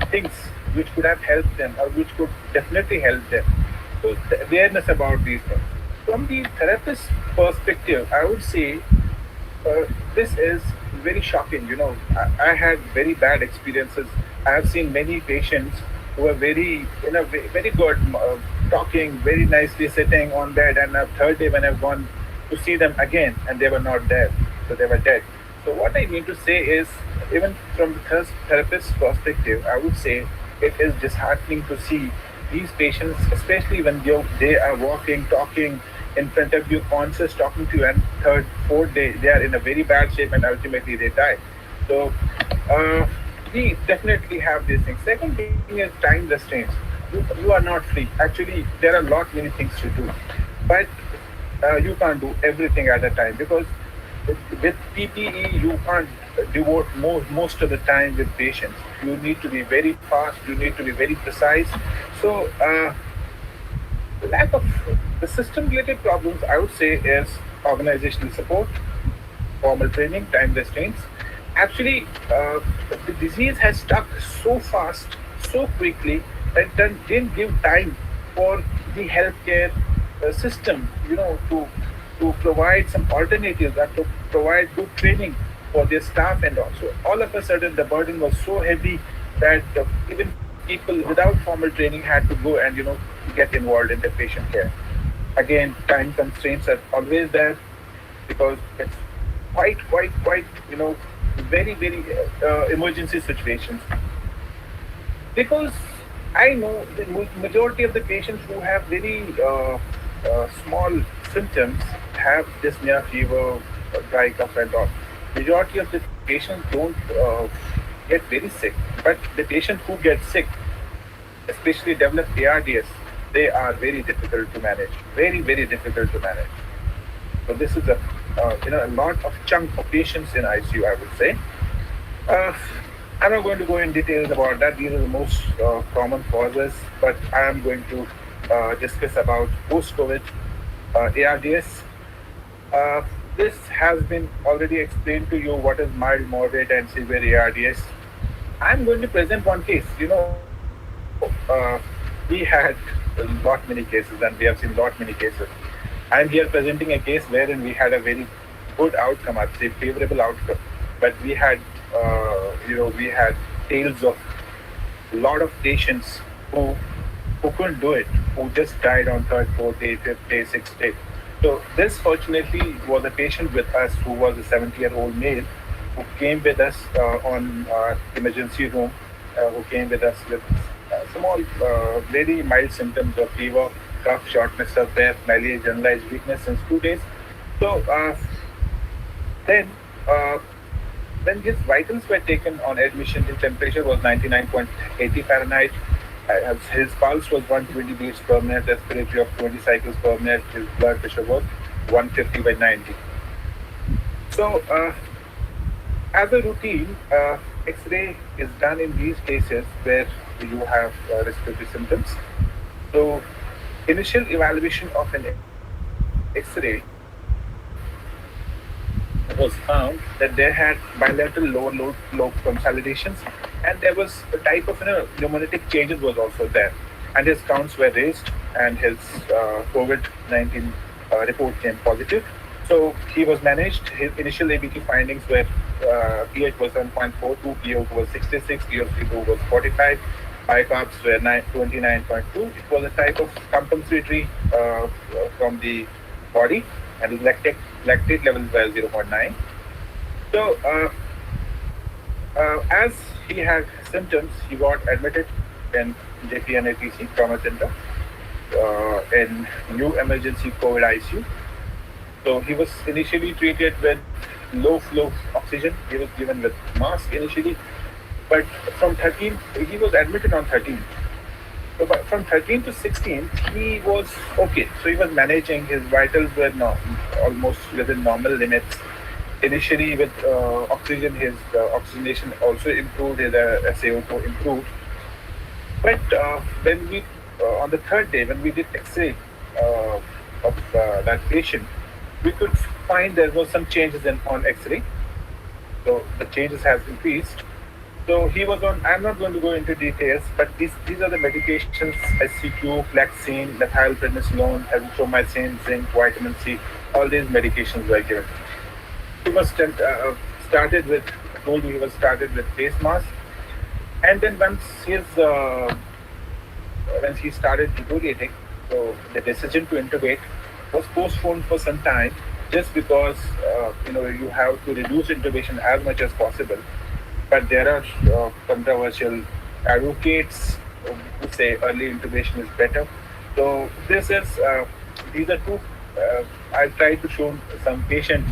things which could have helped them or which could definitely help them. So the awareness about these things. From the therapist perspective, I would say this is very shocking. I had very bad experiences. I have seen many patients who are very good, talking, very nicely sitting on bed, and a third day when I've gone to see them again, and they were not there, so they were dead. So what I mean to say is, even from the therapist's perspective, I would say it is disheartening to see these patients, especially when they are walking, talking in front of you, conscious, talking to you, and third, fourth day, they are in a very bad shape and ultimately they die. So we definitely have these things. Second thing is time restraints. You are not free. Actually, there are many things to do, but you can't do everything at a time because with PPE you can't devote most of the time with patients. You need to be very fast. You need to be very precise. So lack of the system-related problems, I would say, is organizational support, formal training, time restraints. Actually, the disease has stuck so fast, so quickly, that didn't give time for the healthcare system, to provide some alternatives and to provide good training for their staff. And also, all of a sudden, the burden was so heavy that even people without formal training had to go and get involved in the patient care. Again, time constraints are always there because it's quite very emergency situations. Because I know the majority of the patients who have very small symptoms have dyspnea, fever, dry cough, and all. Majority of the patients don't get very sick, but the patients who get sick, especially develop ARDS, they are very difficult to manage. Very difficult to manage. So this is a lot of chunk of patients in ICU, I would say. I'm not going to go in details about that. These are the most common causes, but I am going to discuss about post-COVID ARDS. This has been already explained to you what is mild, moderate, and severe ARDS. I'm going to present one case. We had many cases, and we have seen many cases. I'm here presenting a case wherein we had a very good outcome, I'd say favorable outcome, but we had tales of a lot of patients who couldn't do it, who just died on third, fourth day, fifth day, sixth day. So this fortunately was a patient with us who was a 70-year-old male who came with us on emergency room, who came with us with small, very mild symptoms of fever, cough, shortness of breath, malaise, generalized weakness since 2 days. So then when his vitals were taken on admission, his temperature was 99.80 Fahrenheit. His pulse was 120 beats per minute, respiratory of 20 cycles per minute. His blood pressure was 150/90. So as a routine, X-ray is done in these cases where you have respiratory symptoms. So initial evaluation of an X-ray was found that they had bilateral lower lobe consolidations, and there was a type of pneumotic changes was also there, and his counts were raised, and his COVID-19 report came positive. So he was managed. His initial ABT findings were pH was 7.42, PO2 was 66, PO2 was 45, bicarbs were 29.2. It was a type of compensatory from the body, and his lactate levels were 0.9. So as he had symptoms, he got admitted in JPNATC Trauma Center in new emergency COVID ICU. So he was initially treated with low flow oxygen. He was given with mask initially, but from 13, he was admitted on 13. So from 13 to 16, he was okay. So he was managing. His vitals were almost within normal limits. initially with oxygen, his oxygenation also improved, his SaO2 improved. But when we, on the third day, when we did X-ray of that patient, we could find there was some changes on X-ray. So the changes has increased. So he was on, I'm not going to go into details, but these are the medications: SCQ, Flaxine, methylprednisolone, azithromycin, zinc, vitamin C. All these medications were given. He was started with, told you he was started with face mask, and then once he started deteriorating, so the decision to intubate was postponed for some time, just because you have to reduce intubation as much as possible. But there are controversial advocates who say early intubation is better. So these are two. I've tried to show some patients.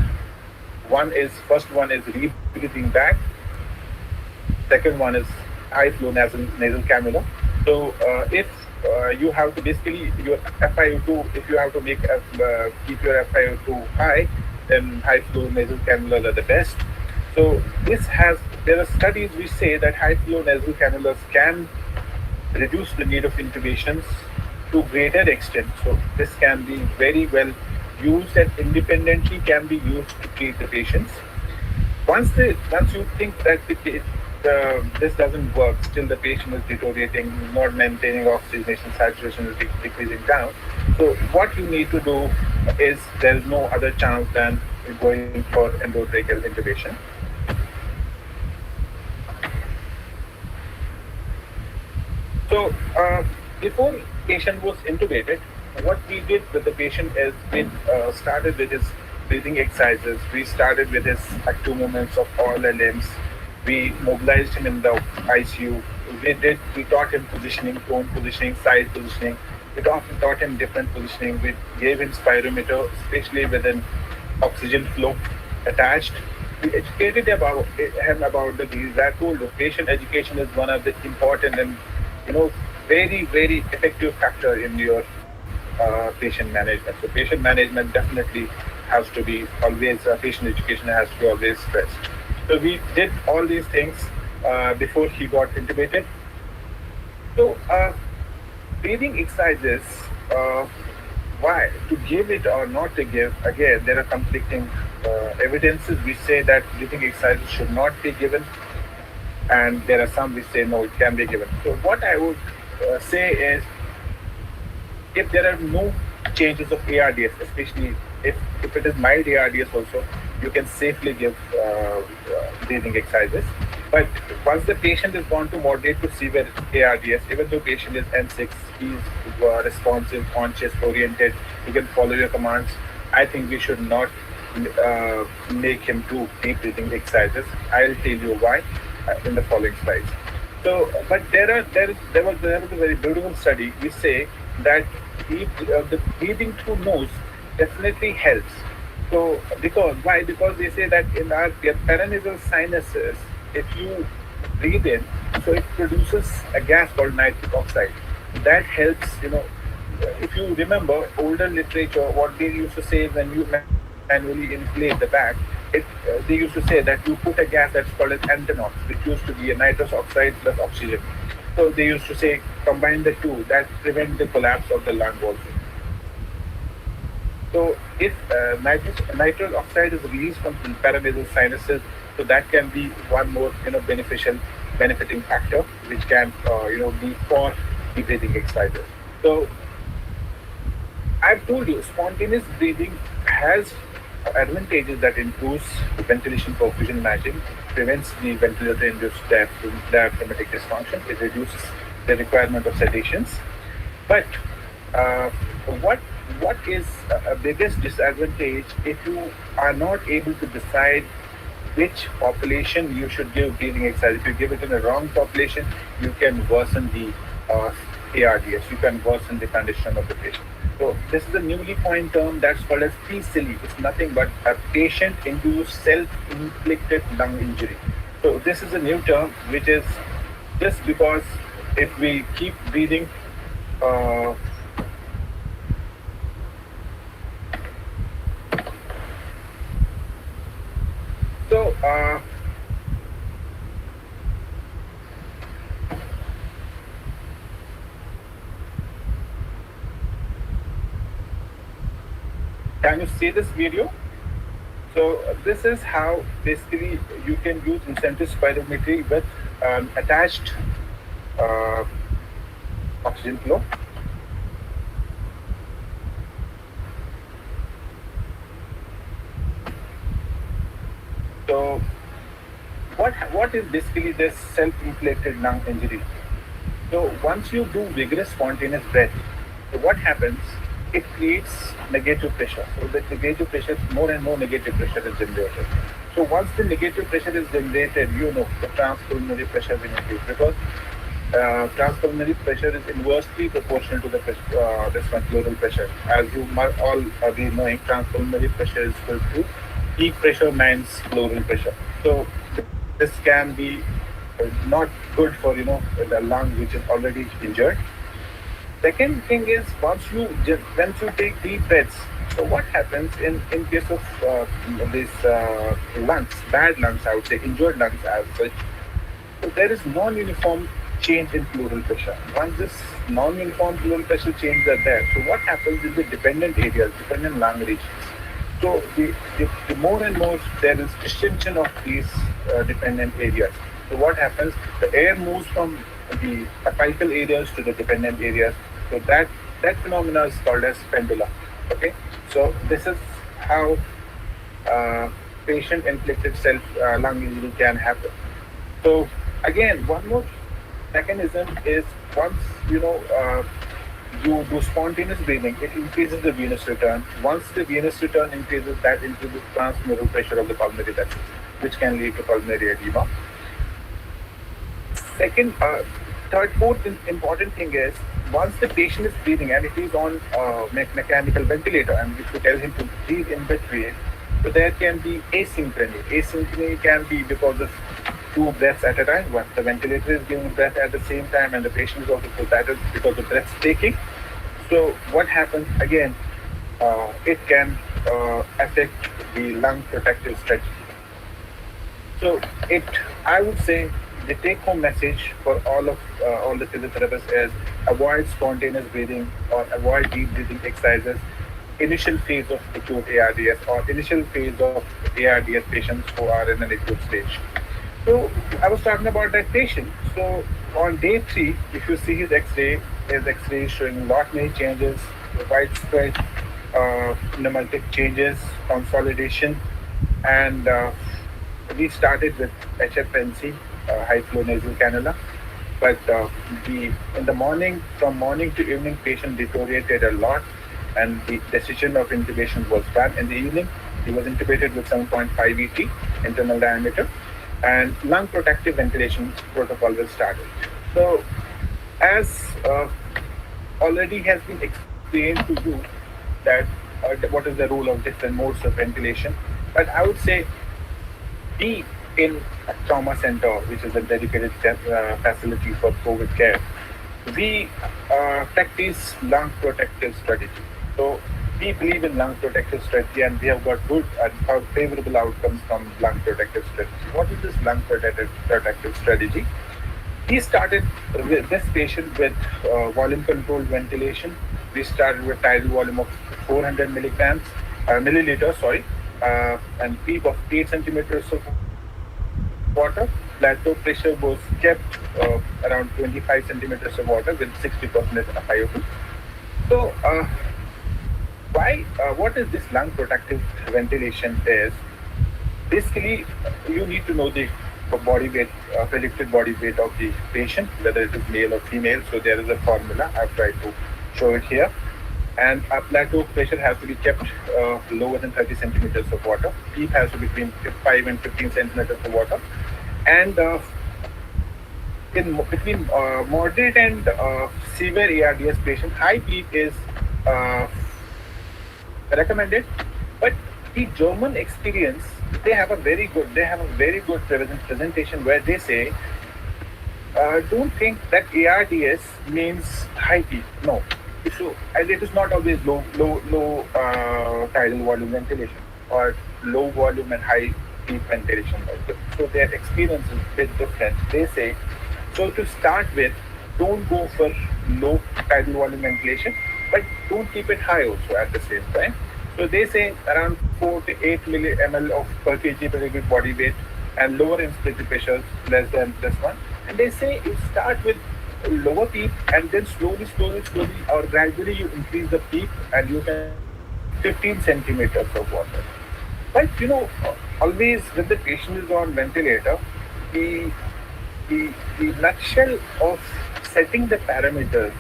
First one is rebreathing back. Second one is high flow nasal cannula. So if you have to basically your FiO2, if you have to keep your FiO2 high, then high flow nasal cannulas are the best. So there are studies which say that high flow nasal cannulas can reduce the need of intubations to greater extent. So this can be very well used and independently can be used to treat the patients. Once you think that this doesn't work, still the patient is deteriorating, not maintaining oxygenation, saturation is decreasing down. So what you need to do is, there is no other chance than going for endotracheal intubation. So before patient was intubated, what we did with the patient is we started with his breathing exercises. We started with his active movements of all the limbs. We mobilized him in the ICU. We taught him positioning, prone positioning, side positioning. We taught him different positioning. We gave him spirometer, especially with an oxygen flow attached. We educated him about the disease. I told you, patient education is one of the important and very, very effective factor in your patient management. So patient management definitely has to be always, patient education has to be always stressed. So we did all these things before he got intubated. So breathing exercises, why to give it or not to give? Again, there are conflicting evidences. We say that breathing exercises should not be given, and there are some which say no, it can be given. So what I would say is, if there are no changes of ARDS, especially if it is mild ARDS also, you can safely give breathing exercises. But once the patient is gone to moderate to severe ARDS, even though patient is N6, he's responsive, conscious, oriented, he can follow your commands, I think we should not make him do deep breathing exercises. I'll tell you why in the following slides. So, but there was a very beautiful study which say that the breathing through nose definitely helps. So why? Because they say that in our paranasal sinuses, if you breathe in, so it produces a gas called nitric oxide. That helps, if you remember older literature, what they used to say when you manually inflate the bag, they used to say that you put a gas that's called as anthanox, which used to be a nitrous oxide plus oxygen. So they used to say combine the two, that prevents the collapse of the lung also. So if nitrous oxide is released from the paranasal sinuses, so that can be one more benefiting factor, which can be for the breathing exercises. So I've told you, spontaneous breathing has advantages that improves ventilation perfusion matching, prevents the ventilator-induced diaphragmatic dysfunction, it reduces the requirement of sedations. But what is a biggest disadvantage if you are not able to decide which population you should give breathing exercise? If you give it in a wrong population, you can worsen the ARDS, you can worsen the condition of the patient. So this is a newly coined term that's called as PCILI. It's nothing but a patient-induced self-inflicted lung injury. So this is a new term which is just because if we keep breathing So, can you see this video? So this is how basically you can use incentive spirometry with attached uh, oxygen flow. So what is basically this self-inflicted lung injury? So once you do vigorous spontaneous breath, so what happens? It creates negative pressure. So the negative pressure, more and more negative pressure is generated. So once the negative pressure is generated, you know the transpulmonary pressure will increase because transpulmonary pressure is inversely proportional to the this one pleural pressure. As you might all be knowing, transpulmonary pressure is equal to peak pressure minus pleural pressure. So this can be not good for the lung which is already injured. Second thing is once you take deep breaths. So what happens in case of these lungs, bad lungs, I would say, injured lungs as such. So there is non-uniform change in pleural pressure. Once this non-uniform pleural pressure changes are there, so what happens in the dependent areas, dependent lung regions? So the more and more there is distinction of these dependent areas. So what happens? The air moves from the apical areas to the dependent areas. So that phenomena is called as pendulum. Okay. So this is how patient-inflicted lung injury can happen. So again, one more mechanism is once you do spontaneous breathing, it increases the venous return. Once the venous return increases, that increases transmural pressure of the pulmonary vessels, which can lead to pulmonary edema. Second, third, fourth important thing is once the patient is breathing and if he's on mechanical ventilator and if you tell him to breathe in between, so there can be asynchrony. Asynchrony can be because of two breaths at a time. When the ventilator is giving breath at the same time and the patient is also that is because the breath taking. So what happens again? It can affect the lung protective strategy. So I would say the take-home message for all the physiotherapists is avoid spontaneous breathing or avoid deep breathing exercises. Initial phase of acute ARDS or initial phase of ARDS patients who are in an acute stage. So I was talking about that patient. So on day 3, if you see his X-ray is showing lot many changes, widespread pneumatic changes, consolidation, and we started with HFNC, high flow nasal cannula. But in the morning, from morning to evening, patient deteriorated a lot, and the decision of intubation was done. In the evening, he was intubated with 7.5 ET internal diameter, and lung protective ventilation protocol was started. So, as already has been explained to you that what is the role of different modes of ventilation, but I would say be in a trauma center, which is a dedicated facility for COVID care, we practice lung protective strategy. So we believe in lung protective strategy, and we have got good and favorable outcomes from lung protective strategy. What is this lung protective strategy? We started with this patient with volume controlled ventilation. We started with tidal volume of 400 milliliters, and peak of 8 centimeters of water. Plateau pressure was kept around 25 centimeters of water with 60% FiO2. So, what is this lung protective ventilation is? Basically, you need to know the body weight, predicted body weight of the patient, whether it is male or female. So there is a formula. I've tried to show it here. And a plateau pressure has to be kept lower than 30 centimeters of water. Peak has to be between 5 and 15 centimeters of water. And between moderate and severe ARDS patient, high peak is recommended. But the German experience, they have a very good presentation where they say, don't think that ARDS means high peak. No. So, and it is not always low tidal volume ventilation or low volume and high deep ventilation method. So their experience is a bit different. They say, so to start with, don't go for low tidal volume ventilation, but don't keep it high also at the same time. So they say around 4 to 8 ml of per kg per liquid body weight and lower inspiratory pressures less than this one. And they say you start with lower peak and then slowly or gradually you increase the peak and you can 15 centimeters of water. But always when the patient is on ventilator, the nutshell of setting the parameters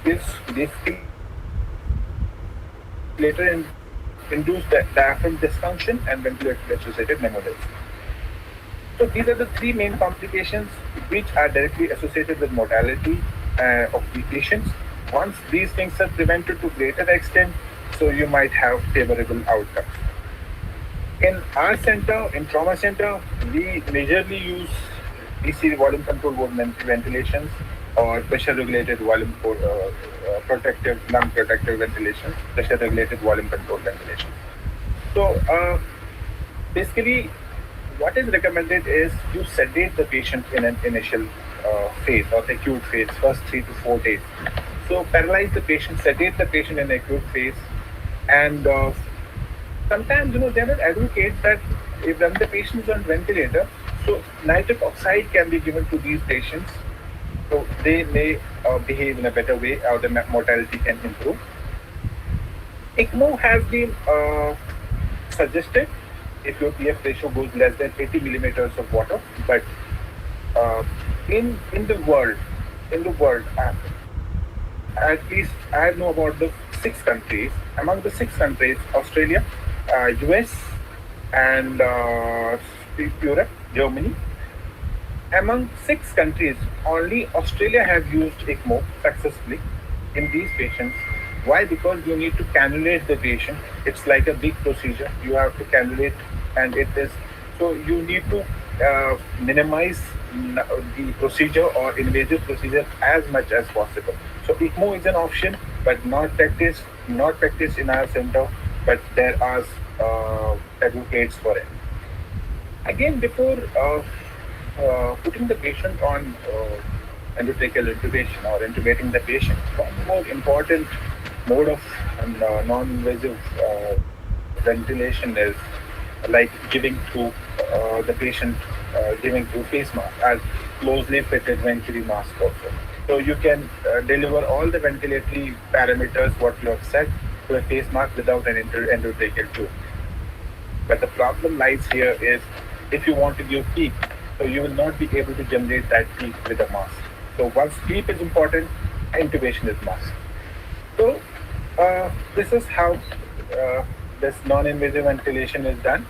is basically later induce diaphragm dysfunction and ventilator-associated pneumonitis. So these are the three main complications which are directly associated with mortality of the patients. Once these things are prevented to greater extent, so you might have favorable outcomes. In our center, in trauma center, we majorly use DC volume controlled ventilations or pressure regulated volume protective, non-protective ventilation, pressure regulated volume controlled ventilation. So basically, what is recommended is you sedate the patient in an initial phase or acute phase, first 3 to 4 days. So paralyze the patient, sedate the patient in acute phase, and sometimes they will advocate that if when the patient is on ventilator, so nitric oxide can be given to these patients, so they may behave in a better way, or the mortality can improve. ECMO has been suggested if your PF ratio goes less than 80 millimeters of water, but in the world, at least I know about the 6 countries. Among the 6 countries, Australia, US, and Europe, Germany. Among 6 countries, only Australia have used ECMO successfully in these patients. Why? Because you need to cannulate the patient. It's like a big procedure. You have to cannulate, and it is so you need to minimize the procedure or invasive procedure as much as possible. So ECMO is an option, but not practiced in our center. But there are advocates for it. Again, before putting the patient on endotracheal intubation or intubating the patient, one more important mode of non-invasive ventilation is like giving to the patient, giving to face mask as closely fitted venturi mask also. So you can deliver all the ventilatory parameters what you have set to a face mask without an endotracheal tube. But the problem lies here is if you want to give PEEP, so you will not be able to generate that PEEP with a mask. So once PEEP is important, intubation is must. So this is how this non-invasive ventilation is done.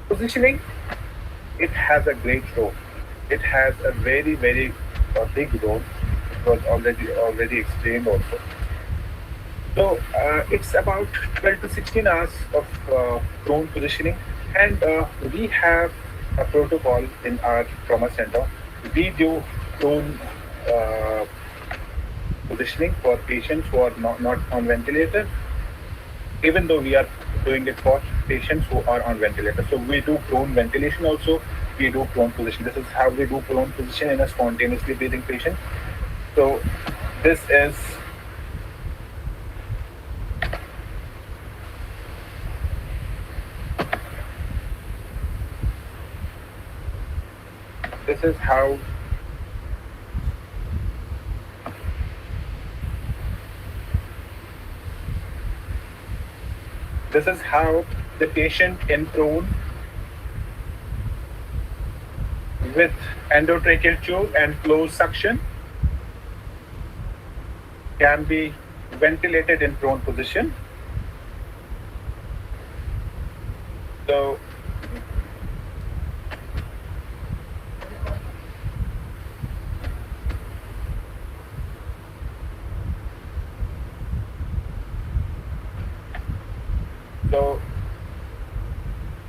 Positioning, it has a great role. It has a very, very big role. It was already explained also. So it's about 12 to 16 hours of prone positioning, and we have a protocol in our trauma center. We do prone positioning for patients who are not on ventilator, even though we are doing it for patients who are on ventilator. So we do prone ventilation also, we do prone position. This is how we do prone position in a spontaneously breathing patient. So this is how the patient in prone with endotracheal tube and closed suction can be ventilated in prone position. So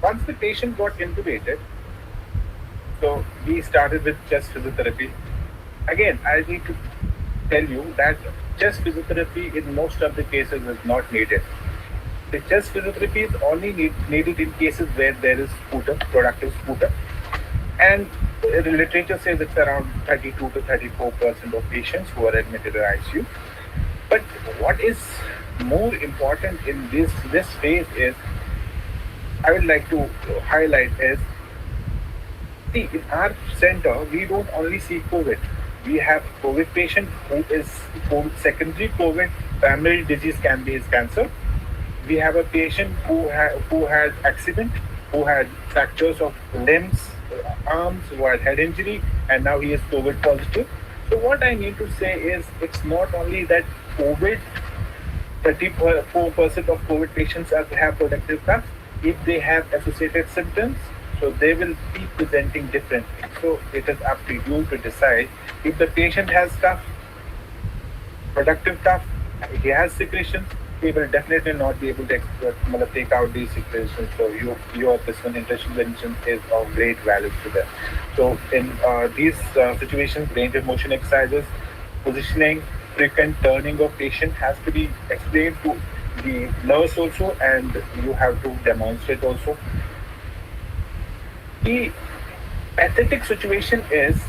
once the patient got intubated, so we started with chest physiotherapy. Again, I need to tell you that chest physiotherapy in most of the cases is not needed. The chest physiotherapy is only needed in cases where there is sputum, productive sputum. And the literature says it's around 32 to 34% of patients who are admitted in ICU. But what is more important in this phase is, I would like to highlight is, see, in our center, we don't only see COVID. We have COVID patient who is secondary COVID, primary disease can be his cancer. We have a patient who had accident, who had fractures of limbs, arms, who had head injury, and now he is COVID positive. So what I need to say is, it's not only that COVID, 34% of COVID patients have productive cough. If they have associated symptoms, so they will be presenting differently. So it is up to you to decide if the patient has cough, productive cough, he has secretions, he will definitely not be able to take out these secretions. So your this one intervention is of great value to them. So in these situations, range of motion exercises, positioning, frequent turning of patient has to be explained to the nurse also, and you have to demonstrate also. The pathetic situation is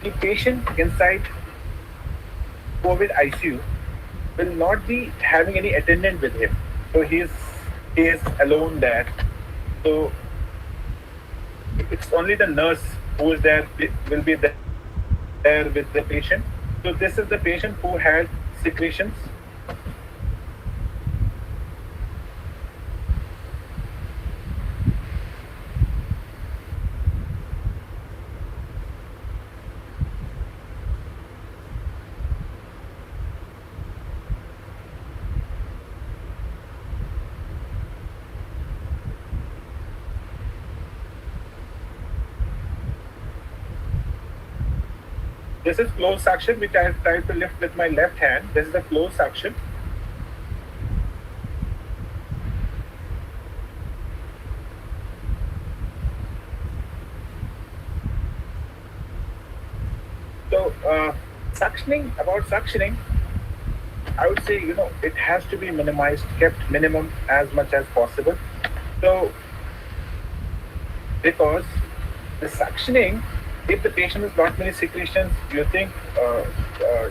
the patient inside COVID ICU will not be having any attendant with him. So he is alone there. So it's only the nurse who is there, will be there with the patient. So this is the patient who had secretions. This is closed suction, which I have tried to lift with my left hand. This is a closed suction. So, suctioning, I would say, it has to be minimized, kept minimum as much as possible. So, because the suctioning, if the patient has got many secretions, you think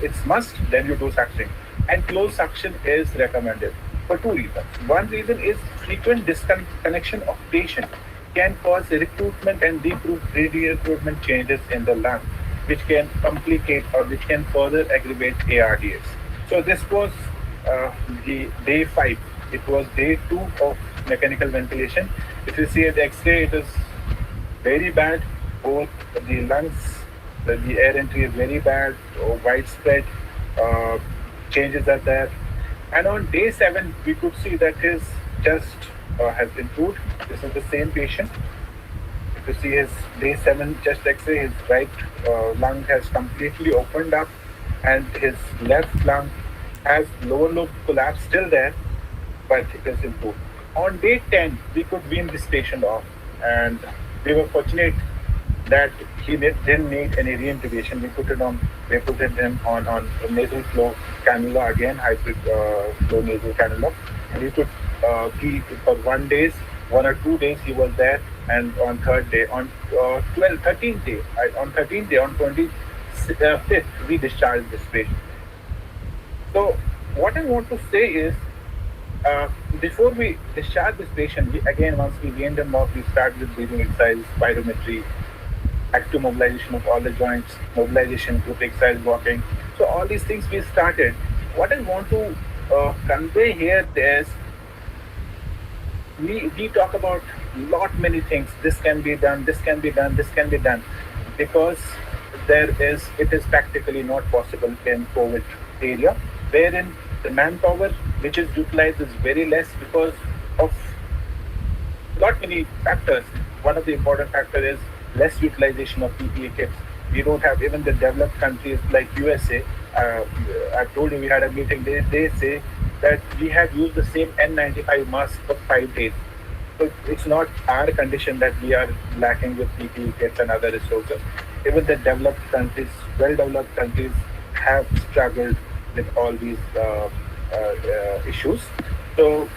it's must, then you do suctioning. And closed suction is recommended for two reasons. One reason is frequent disconnection of patient can cause recruitment and recruitment changes in the lung, which can complicate or which can further aggravate ARDS. So this was the day 5. It was day 2 of mechanical ventilation. If you see at the X-ray, it is very bad. Both the lungs, the air entry is very bad, widespread changes are there. And on day 7, we could see that his chest has improved. This is the same patient. If you see his day 7 chest X-ray, his right lung has completely opened up, and his left lung has lower lobe collapse still there, but it has improved. On day 10, we could wean this patient off, and we were fortunate that he didn't need any reintubation. We put him on nasal flow cannula again, high flow nasal cannula. And he could be for 1 or 2 days he was there, and on 3rd day, on 13th day, on 25th, we discharged this patient. So what I want to say is, before we discharge this patient, once we weaned him off, we started with breathing exercises, spirometry, active mobilization of all the joints, mobilization, group exercise, walking. So all these things we started. What I want to convey here is, we talk about many things. This can be done, this can be done, this can be done, because it is practically not possible in COVID area, wherein the manpower which is utilized is very less because of many factors. One of the important factors is less utilization of PPE kits. We don't have, even the developed countries like USA, I told you we had a meeting, they say that we have used the same N95 mask for 5 days. So it's not our condition that we are lacking with PPE kits and other resources. Even the developed countries, well-developed countries have struggled with all these issues. So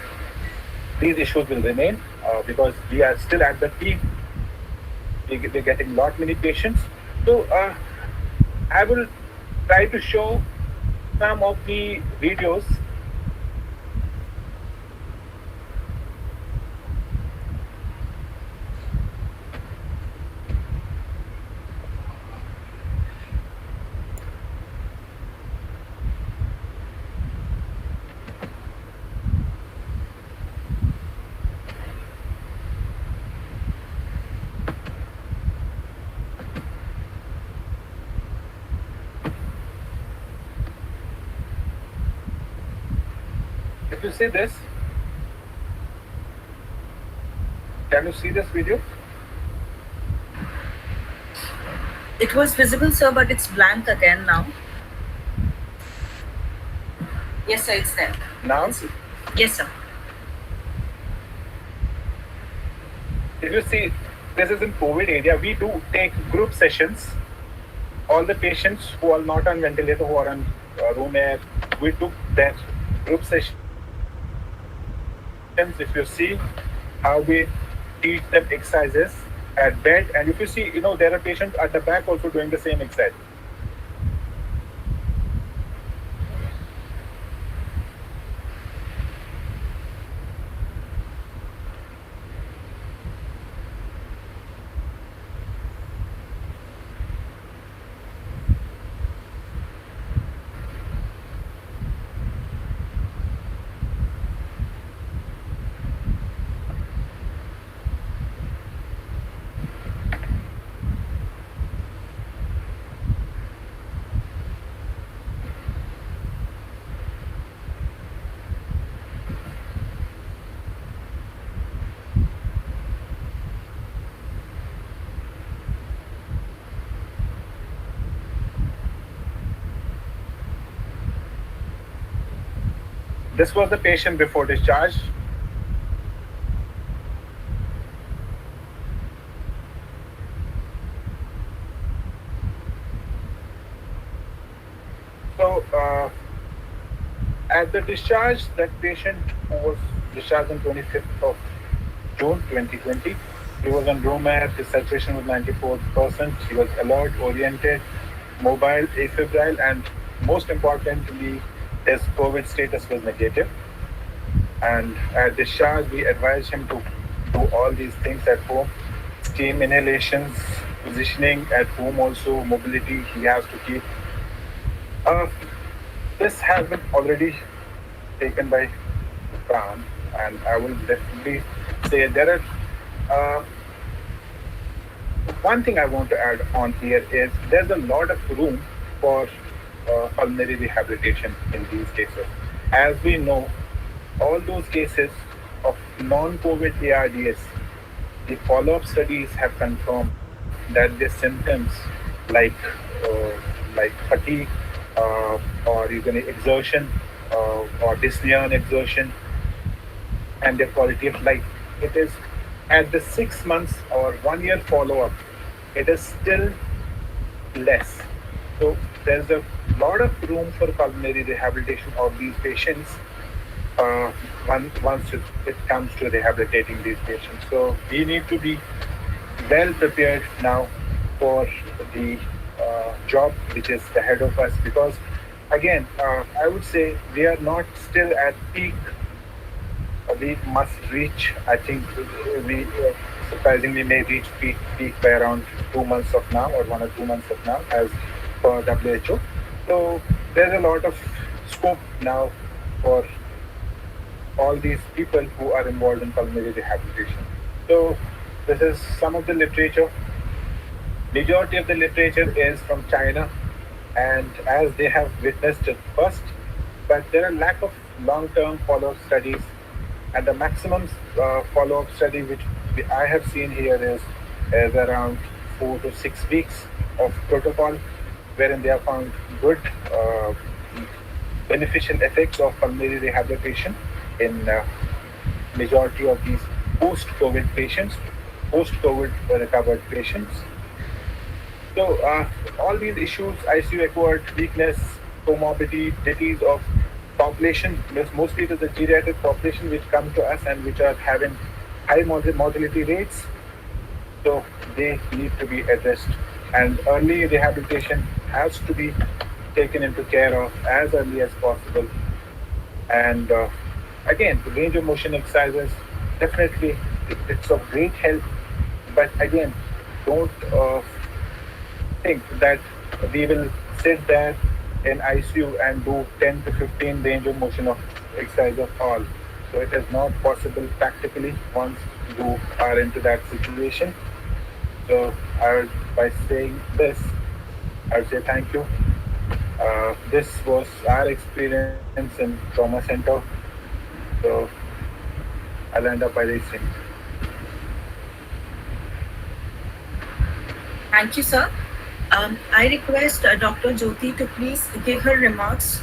these issues will remain because we are still at the peak. We're getting lot many patients. So I will try to show some of the videos. If you see this, can you see this video? It was visible, sir, but it's blank again now. Yes, sir, it's there. Now, Yes, sir. if you see, this is in COVID area. We do take group sessions. All the patients who are not on ventilator, who are on room air, we took their group sessions. If you see how we teach them exercises at bed, and if you see, there are patients at the back also doing the same exercise. This was the patient before discharge. So at the discharge, that patient who was discharged on 25th of June 2020, he was on room air, his saturation was 94%, he was alert, oriented, mobile, afebrile, and most importantly, his COVID status was negative. And at discharge, we advised him to do all these things at home. Steam inhalations, positioning at home also, mobility he has to keep. This has been already taken by Pran, and I will definitely say there are one thing I want to add on here is there's a lot of room for pulmonary rehabilitation in these cases. As we know, all those cases of non-COVID ARDS, the follow-up studies have confirmed that the symptoms like fatigue or even exertion or dyspnea on exertion and their quality of life, it is at the 6 months or 1 year follow-up, it is still less. So there's a lot of room for pulmonary rehabilitation of these patients once it comes to rehabilitating these patients. So we need to be well prepared now for the job which is ahead of us, because again, I would say we are not still at peak. We must reach, I think we surprisingly may reach peak by around 2 months of now, or 1 or 2 months of now, as per WHO. So there's a lot of scope now for all these people who are involved in pulmonary rehabilitation. So this is some of the literature. Majority of the literature is from China, and as they have witnessed it first, but there are lack of long-term follow-up studies, and the maximum follow-up study which I have seen here is around 4 to 6 weeks of protocol, wherein they have found good beneficial effects of pulmonary rehabilitation in majority of these post-COVID patients, post-COVID recovered patients. So all these issues, ICU acquired weakness, comorbidities of population, mostly it is the geriatric population which come to us and which are having high mortality rates. So they need to be addressed, and early rehabilitation has to be taken into care of as early as possible. And again, the range of motion exercises, definitely it's of great help. But again, don't think that we will sit there in ICU and do 10 to 15 range of motion of exercise of all. So it is not possible practically once you are into that situation. So by saying this, I would say thank you. This was our experience in trauma center. So I'll end up by this thing. Thank you, sir. I request Dr. Jyoti to please give her remarks.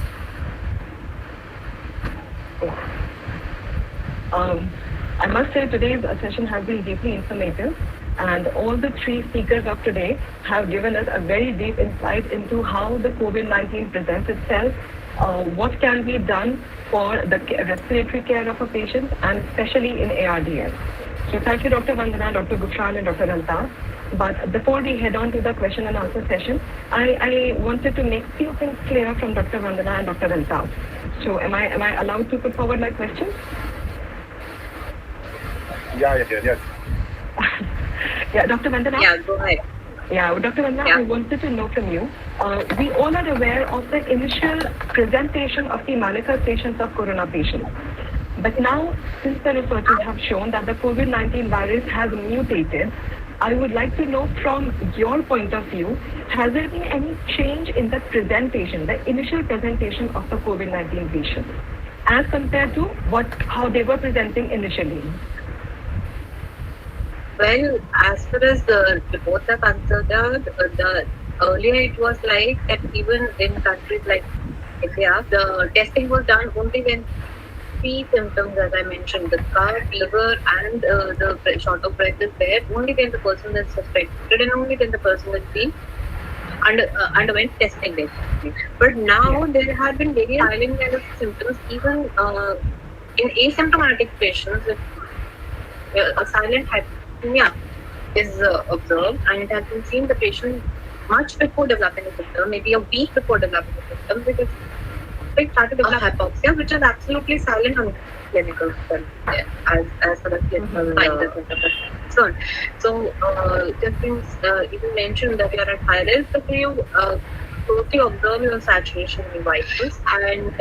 I must say today's session has been deeply informative, and all the three speakers of today have given us a very deep insight into how the COVID-19 presents itself, what can be done for the respiratory care of a patient, and especially in ARDS. So thank you, Dr. Vandana, Dr. Gupshan, and Dr. Altaf. But before we head on to the question and answer session, I wanted to make a few things clear from Dr. Vandana and Dr. Altaf. So am I allowed to put forward my questions? Yes. Yeah, Dr. Vandana? Yeah, go ahead. Yeah, Dr. Vandana, Yeah. I wanted to know from you, we all are aware of the initial presentation of the manifestations of corona patients. But now, since the researchers have shown that the COVID-19 virus has mutated, I would like to know from your point of view, has there been any change in the presentation, the initial presentation of the COVID-19 patients, as compared to how they were presenting initially? Well, as far as the reports are concerned, the earlier it was like that even in countries like India, the testing was done only when three symptoms, as I mentioned, the cough, fever, and the short of breath is there. Only when the person is suspected, and only when the person is being underwent testing basically. But now there have been very silent kind of symptoms, even in asymptomatic patients. A silent hypothermia is observed, and it has been seen the patient much before developing a symptom, maybe a week before developing a symptom, because they started developing hypoxia, which is absolutely silent on clinical study, as far as clinical findings are concerned. So, just things even mentioned that you are at high risk, so you closely observe your saturation in vitals, and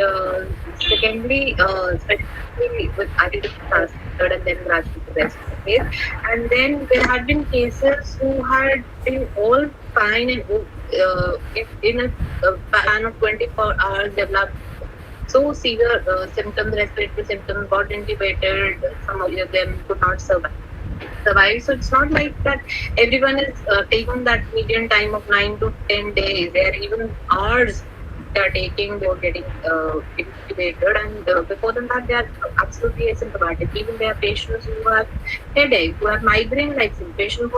secondly, specifically with identical transmitted and then gradually the rest of the case. And then there had been cases who had been all fine and in a span of 24 hours developed so severe symptoms, respiratory symptoms, got intubated, some of them could not survive. So it's not like that everyone is taking that median time of 9 to 10 days. There are even hours they are taking, they are getting intubated, and before that they are absolutely asymptomatic. Even there are patients who have headache, who have migraine-like symptoms, patients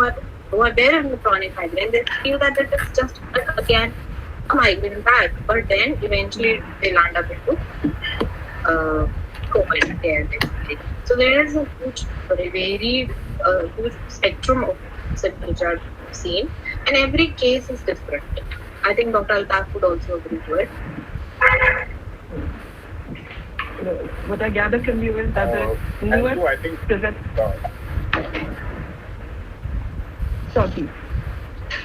who are there in the chronic migraine. They feel that it is just again a migraine back, but then eventually they land up into COVID care basically. So there is a huge, very huge spectrum of symptoms are seen, and every case is different. I think Dr. Altaf would also agree to it. What I gather from you is that the newer I think present. Sorry.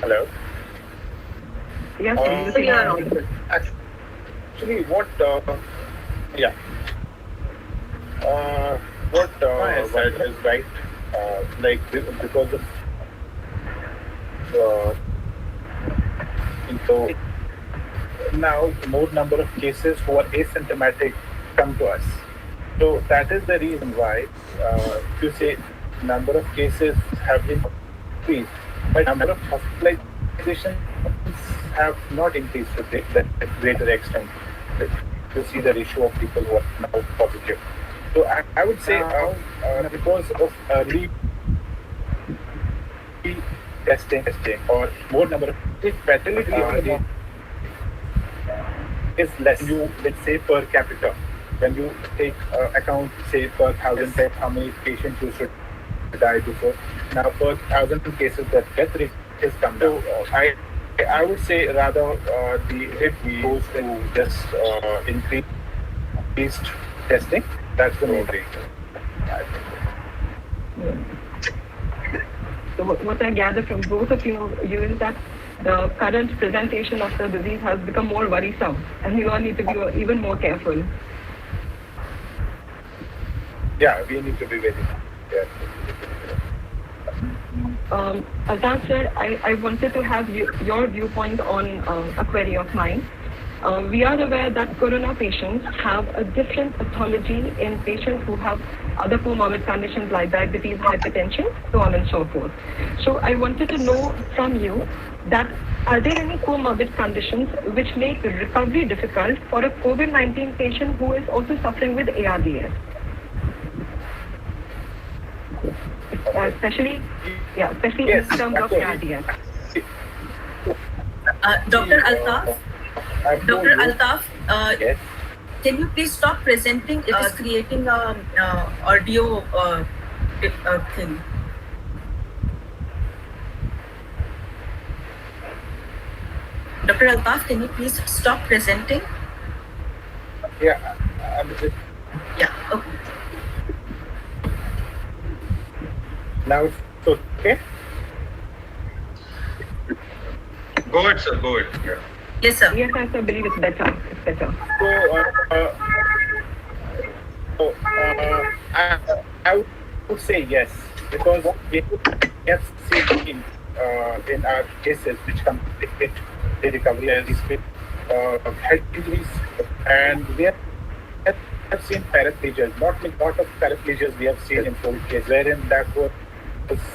hello. Yes, Actually, what said is right. Like because of so now more number of cases who are asymptomatic come to us. So that is the reason why you say number of cases have increased, but number of hospitalizations have not increased to that greater extent. To see the ratio of people who are now positive. So I would say because of early testing or more number of fatality on the is less. You, let's say, per capita, when you take account, say, per 1,000 deaths, how many patients used to die before. Now, per 1,000 cases, the death rate has come down. I would say rather the it goes to just increased testing. That's the main reason. So what I gather from both of you is that the current presentation of the disease has become more worrisome, and you all need to be even more careful. Yeah, we need to be very careful. Azad sir, I wanted to have your viewpoint on a query of mine. We are aware that corona patients have a different pathology in patients who have other comorbid conditions like diabetes, hypertension, so on and so forth. So I wanted to know from you that are there any comorbid conditions which make recovery difficult for a COVID-19 patient who is also suffering with ARDS? Especially Yes, in terms of actually. ARDS. Dr. Altaf, Dr. Altaf, Yes. can you please stop presenting? It is creating a audio thing. Dr. Altaf, can you please stop presenting? Yeah. Yeah. Okay. Now it's okay. Go ahead, sir. Go ahead. Yeah. Yes, sir. Yes, I believe it's better. It's better. So I would say yes, because we have seen in our cases which complete the recovery as head injuries, and we have seen paraplegias. Not of paraplegias we have seen in COVID cases, wherein that was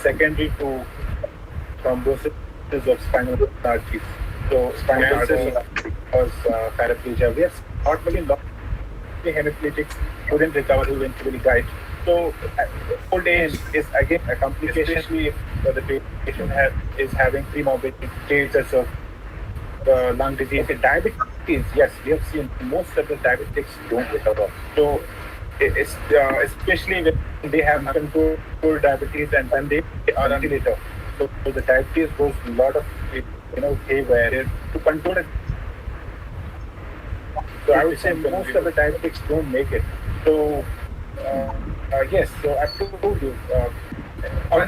secondary to thrombosis of spinal arteries. So spinal arteries was paraplegia. We have not many hemiplegics couldn't recover, who eventually died. So old age is again a complication, especially if the patient is having premorbid stages of lung disease. Diabetes, yes, we have seen most of the diabetics don't recover. So it's especially when they have uncontrolled diabetes and when they are on ventilator. So the diabetes goes a lot of haywire to control it. So I would say most of the diabetics don't make it. So yes, so I told you on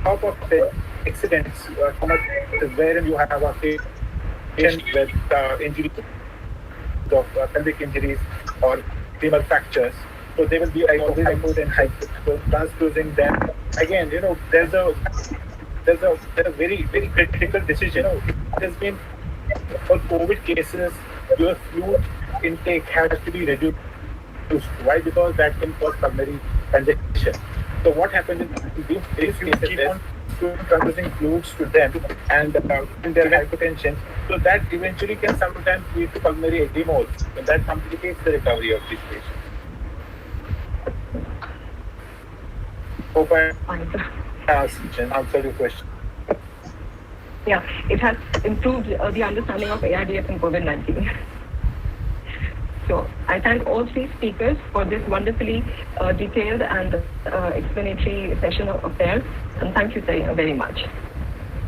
top of the accidents, wherein you have a patient with injuries of pelvic injuries or femur fractures, so they will be hypotensive. So transfusing them again, there's a very critical decision. It has been for COVID cases, your fluid intake has to be reduced. Why? Because that can cause pulmonary congestion. So what happens in these cases keep on transfusing fluids to them and in their hypertension, so that eventually can sometimes lead to pulmonary edema, and that complicates the recovery of these patients. Hope I answered your question. Yeah, it has improved the understanding of ARDS and COVID-19. So I thank all three speakers for this wonderfully detailed and explanatory session of theirs, and thank you very much.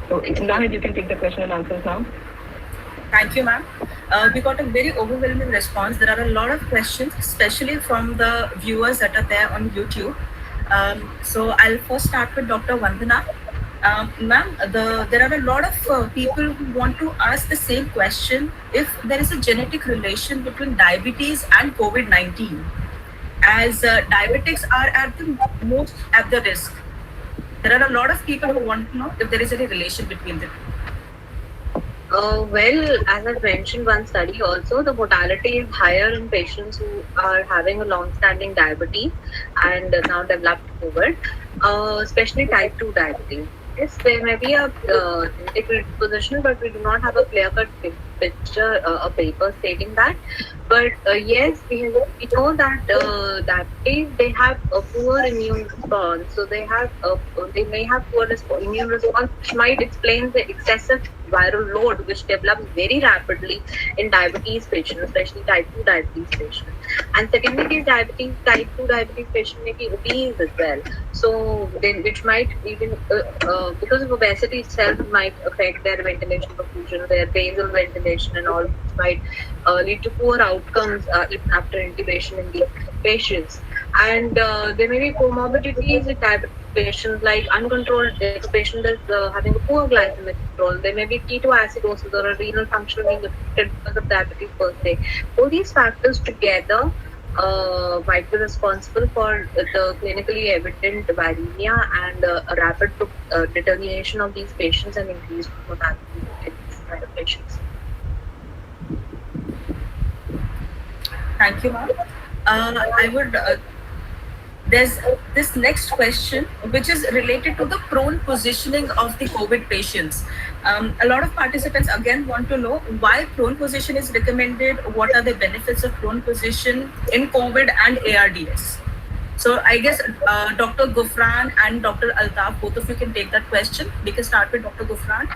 So Nahid, you can take the question and answers now. Thank you, ma'am. We got a very overwhelming response. There are a lot of questions, especially from the viewers that are there on YouTube. So I'll first start with Dr. Vandana. Ma'am, there are a lot of people who want to ask the same question: if there is a genetic relation between diabetes and COVID-19, as diabetics are at the most at the risk. There are a lot of people who want to know if there is any relation between them. Well, as I've mentioned one study also, the mortality is higher in patients who are having a long-standing diabetes and now developed COVID, especially type 2 diabetes. Yes, there may be a genetic predisposition, but we do not have a clear-cut picture, a paper stating that. But yes, we know that diabetes, they have a poor immune response. So they may have poor immune response, which might explain the excessive viral load which develops very rapidly in diabetes patients, especially type 2 diabetes patients. And secondly, type 2 diabetes patient may be obese as well. So then, which might even because of obesity itself might affect their ventilation perfusion, their basal ventilation, and all, which might lead to poor outcomes even after intubation in these patients. And there may be comorbidities with diabetic patients, like uncontrolled, if a patient is having a poor glycemic control, there may be ketoacidosis or a renal function being affected because of diabetes per se. All these factors together might be responsible for the clinically evident viremia and a rapid deterioration of these patients and increased mortality in these kind of patients. Thank you, ma'am. I would. There's this next question, which is related to the prone positioning of the COVID patients. A lot of participants again want to know why prone position is recommended. What are the benefits of prone position in COVID and ARDS? So I guess Dr. Gufran and Dr. Altaf, both of you can take that question. We can start with Dr. Gufran.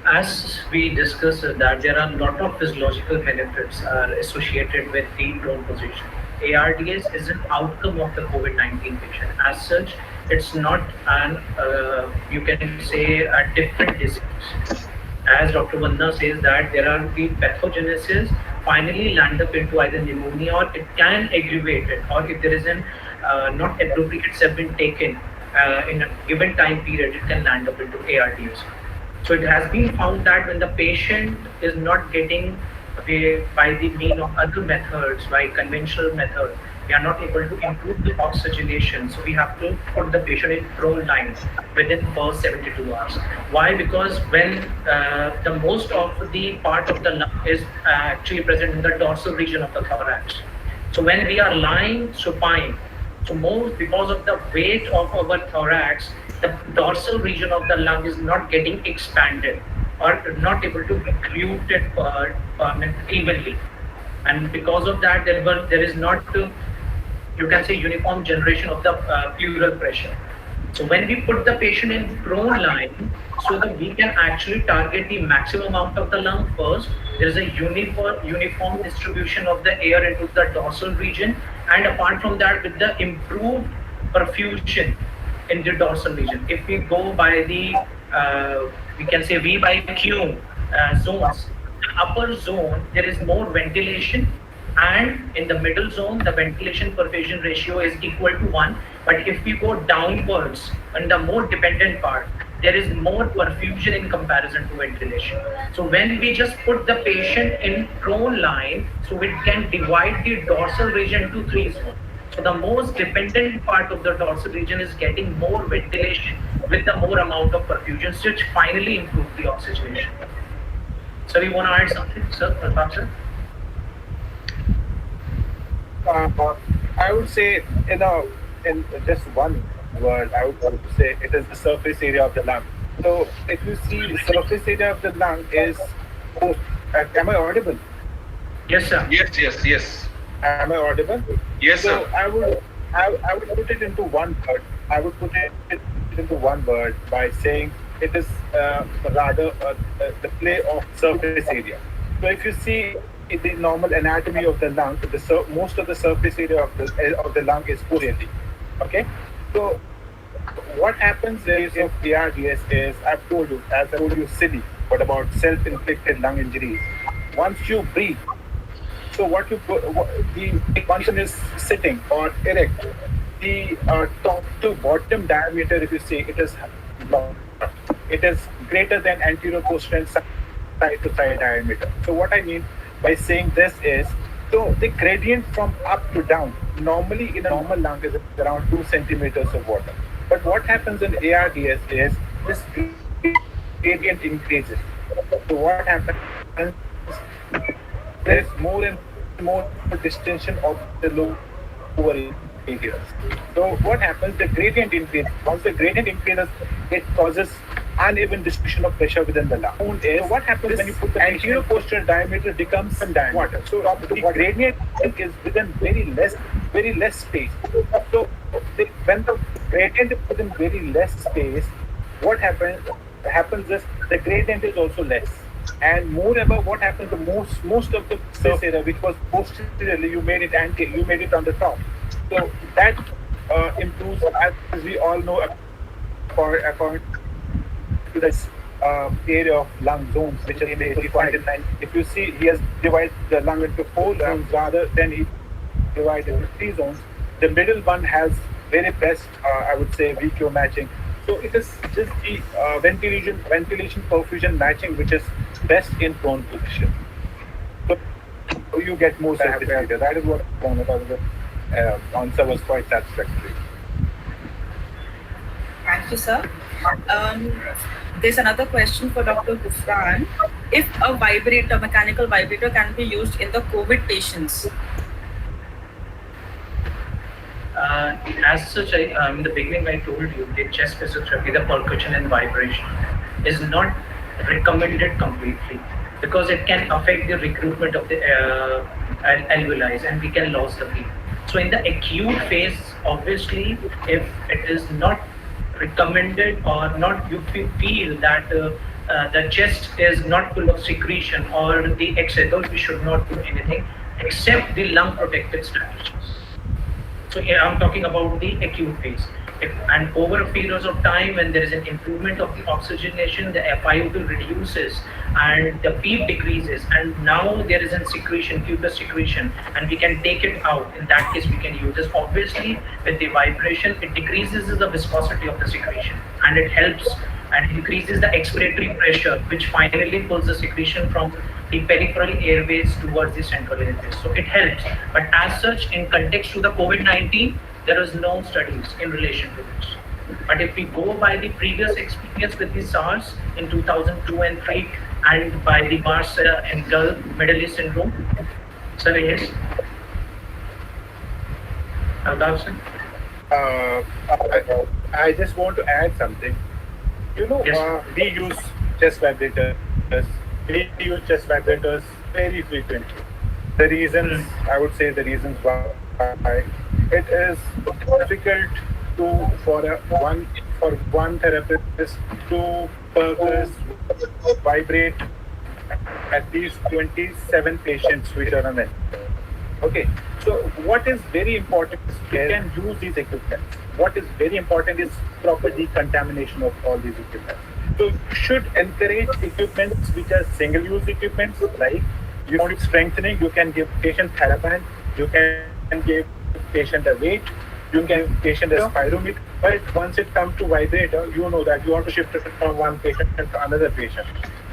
As we discussed that there are a lot of physiological benefits associated with the prone position. ARDS is an outcome of the COVID-19 patient. As such, it's not an, you can say, a different disease. As Dr. Vandana says that there are the pathogenesis finally land up into either pneumonia, or it can aggravate it, or if there is an not appropriate step been taken in a given time period, it can land up into ARDS. So it has been found that when the patient is not getting by the means of other methods, by conventional method, we are not able to improve the oxygenation. So we have to put the patient in prone line within first 72 hours. Why? Because when the most of the part of the lung is actually present in the dorsal region of the thorax. So when we are lying supine, so most because of the weight of our thorax, the dorsal region of the lung is not getting expanded or not able to recruit it evenly. And because of that, there is not, you can say, uniform generation of the pleural pressure. So when we put the patient in prone line, so that we can actually target the maximum amount of the lung first, there is a uniform distribution of the air into the dorsal region, and apart from that, with the improved perfusion in the dorsal region. If we go by the, we can say V by Q zones, the upper zone, there is more ventilation, and in the middle zone, the ventilation perfusion ratio is equal to 1. But if we go downwards on the more dependent part, there is more perfusion in comparison to ventilation. So when we just put the patient in prone line, so we can divide the dorsal region into 3 zones. So the most dependent part of the dorsal region is getting more ventilation with the more amount of perfusion, which finally improves the oxygenation. So you want to add something, sir? Pratap, sir? I would say in just one word, I would say it is the surface area of the lung. So if you see the surface area of the lung is, am I audible? Yes, sir. Yes. Am I audible? Yes, so sir. I would put it into one word. I would put it into one word by saying it is rather the play of surface area. So if you see the normal anatomy of the lung, most of the surface area of the lung is porosity. Okay, so what happens in case of ARDS is, as I told you, silly. What about self-inflicted lung injuries? Once you breathe, so the person is sitting or erect. The top to bottom diameter, if you see, it is greater than anterior posterior side to side diameter. So what I mean by saying this is, so the gradient from up to down, normally in a normal lung is around 2 centimeters of water. But what happens in ARDS is this gradient increases. So what happens? There is more and more distension of the lower areas. So what happens? The gradient increases. Once the gradient increases, it causes uneven distribution of pressure within the lung. So what happens when you put the anterior posterior diameter becomes some diameter. So the gradient is within very less space. So when the gradient is within very less space, what happens? happens is the gradient is also less. And moreover, what happens, the most of the surface area which was posteriorly, you made it on the top. So that improves, as we all know, according to this area of lung zones, which is defined in 9. If you see, he has divided the lung into 4 zones rather than he divided into 3 zones. The middle one has very best, I would say, VQ matching. So it is just the ventilation perfusion matching which is best in prone position. So you get more satisfaction. That is what I wanted. The answer was quite satisfactory. Thank you, sir. There's another question for Dr. Gufran. If a mechanical vibrator can be used in the COVID patients? As such, in the beginning I told you, the chest physiotherapy, the percussion and vibration is not recommended completely because it can affect the recruitment of the alveoli and we can lose the breath. So in the acute phase, obviously, if it is not recommended or not, you feel that the chest is not full of secretion or the exhalation, we should not do anything except the lung protective strategies. So here I'm talking about the acute phase. And over a period of time, when there is an improvement of the oxygenation, the FiO2 reduces and the PEEP decreases, and now there is a secretion, mucus secretion, and we can take it out. In that case, we can use this. Obviously, with the vibration, it decreases the viscosity of the secretion, and it helps and increases the expiratory pressure, which finally pulls the secretion from the peripheral airways towards the central airways. So it helps. But as such, in context to the COVID-19, there is no studies in relation to this. But if we go by the previous experience with the SARS in 2002 and 3 and by the Mars and Gulf Middle East syndrome, sir, yes? I just want to add something. You know, Yes. we use chest vibrators. We use chest vibrators very frequently. The reasons, I would say, the reasons why it is difficult for one therapist to vibrate at least 27 patients which are on it. Okay, so what is very important is you can use these equipments. What is very important is proper decontamination of all these equipments. So you should encourage equipments which are single-use equipments, like you want strengthening, you can give patient TheraBand, you can give patient a weight, you can give patient a spirometer, but once it comes to vibrator, you know that you want to shift it from one patient to another patient.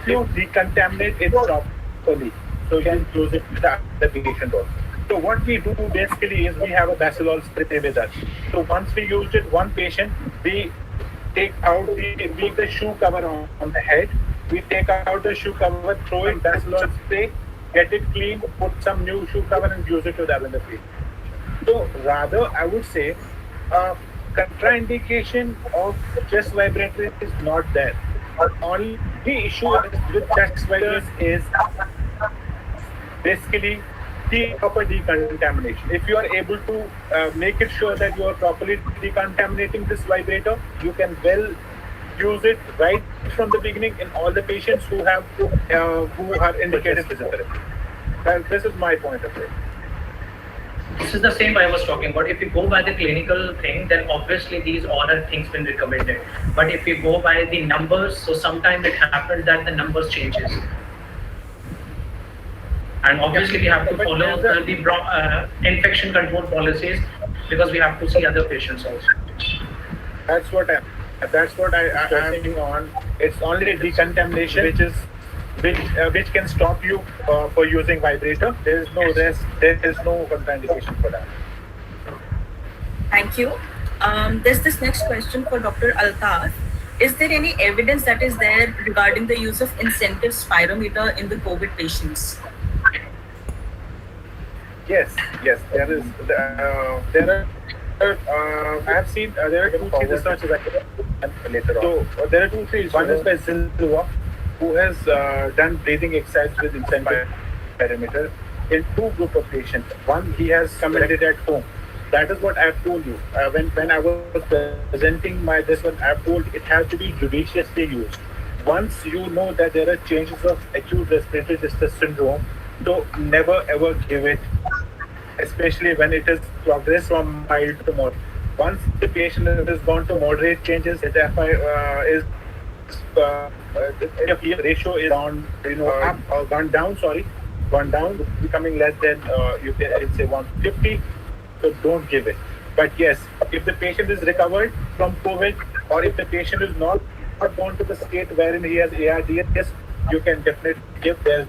You decontaminate it properly, so you can use it to the other patient also. So what we do basically is we have a bacillol spray with us. So once we used it one patient, we take out the shoe cover on the head. We take out the shoe cover, throw in bacillol spray, get it clean, put some new shoe cover and use it to the other patient. So rather, I would say, contraindication of chest vibrator is not there. The only issue with chest vibrators is basically the proper decontamination. If you are able to make it sure that you are properly decontaminating this vibrator, you can well use it right from the beginning in all the patients who are indicated physiotherapy. This is my point of view. This is the same I was talking about. If you go by the clinical thing, then obviously these all are things been recommended. But if you go by the numbers, so sometimes it happens that the numbers changes. And obviously we have to follow the infection control policies because we have to see other patients also. That's what I'm stressing on. It's only decontamination which can stop you for using vibrator. There is no rest. There is no contraindication for that. Thank you. There's this next question for Dr. Altaf. Is there any evidence that is there regarding the use of incentive spirometer in the COVID patients? Yes, there is. I have seen there are 2-3 researches later on. So there are 2-3. One is by Zilwa, who has done breathing exercise with incentive spirometer in 2 group of patients. One he has commented at home. That is what I have told you. When I was presenting this one, I have told it has to be judiciously used. once you know that there are changes of acute respiratory distress syndrome, so never ever give it, especially when it is progressed from mild to moderate. Once the patient has gone to moderate changes, the is the ratio is on, up or gone down, gone down, becoming less than, you can say 150, so don't give it. But yes, if the patient is recovered from COVID, or if the patient is not gone to the state wherein he has ARDS, you can definitely give. There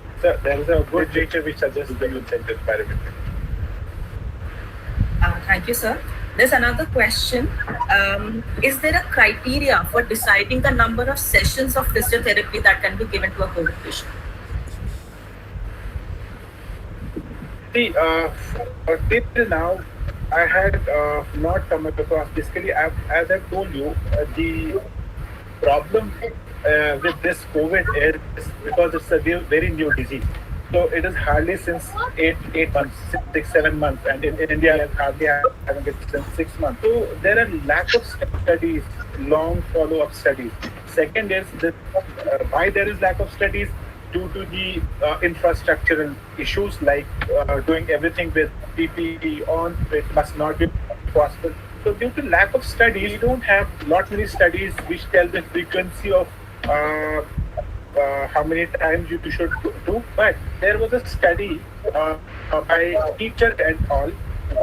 is a good literature which suggests the use of spirometry. Thank you, sir. There's another question. Is there a criteria for deciding the number of sessions of physiotherapy that can be given to a COVID patient? See, till now, I had not come across. Basically, as I've told you, the problem with this COVID is because it's a very new disease. So it is hardly since 8 months, 6-7 months, and in India, hardly having it since 6 months. So there are lack of studies, long follow-up studies. Second is that why there is lack of studies, due to the infrastructural issues, like doing everything with PPE on, it must not be possible. So due to lack of studies, we don't have lot many studies which tell the frequency of how many times you should do. But there was a study by a teacher and all.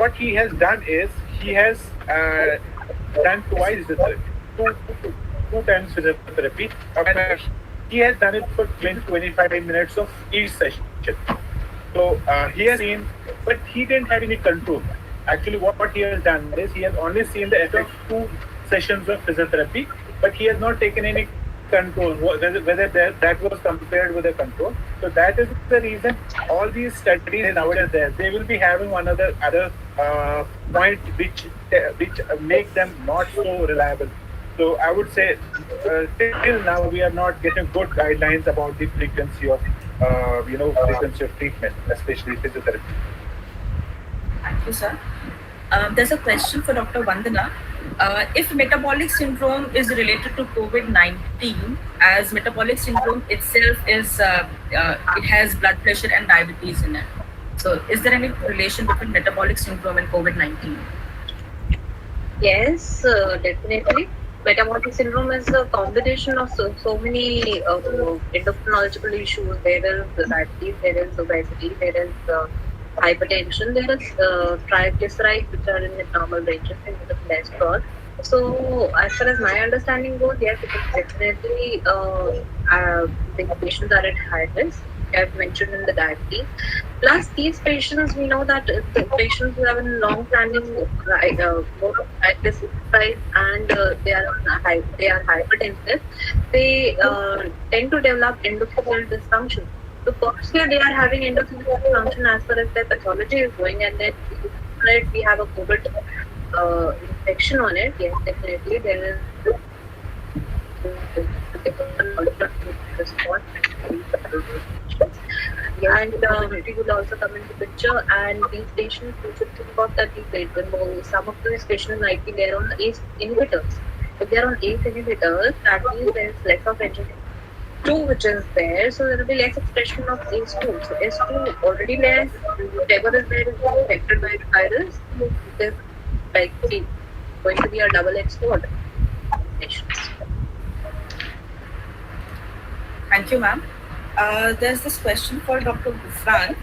What he has done is he has done twice the therapy, two times physiotherapy. And he has done it for 20-25 minutes of each session. So he has seen, but he didn't have any control. Actually, what he has done is he has only seen the effect 2 sessions of physiotherapy, but he has not taken any control, whether that was compared with a control. So that is the reason all these studies nowadays they will be having one other point which make them not so reliable. So I would say till now we are not getting good guidelines about the frequency of frequency of treatment, especially physiotherapy. Thank you, sir. There's a question for Dr. Vandana. If metabolic syndrome is related to COVID-19, as metabolic syndrome itself is, it has blood pressure and diabetes in it. So is there any relation between metabolic syndrome and COVID-19? Yes, definitely. Metabolic syndrome is a combination of so many endocrinological issues. There is diabetes, there is obesity, there is hypertension, there is triglycerides which are in the normal ranges, and the cholesterol. So as far as my understanding goes, yes, it is definitely the patients are at high risk. I've mentioned in the diabetes. Plus, these patients, we know that the patients who have a long-standing more of triglycerides and they are hypertensive, they tend to develop endothelial dysfunction. So firstly, they are having endothelial dysfunction as far as their pathology is going, and then we have a COVID infection on it. Yes, definitely there is response. And it will also come into picture, and these patients, you should think of that some of these patients might be there on ACE inhibitors. If they are on ACE inhibitors, that means there is less of engine 2 which is there, so there will be less expression of ACE2. So ACE2 already less, whatever is there is affected by the virus, it is like going to be a double export. Thank you, ma'am. There's this question for Dr. Gufran.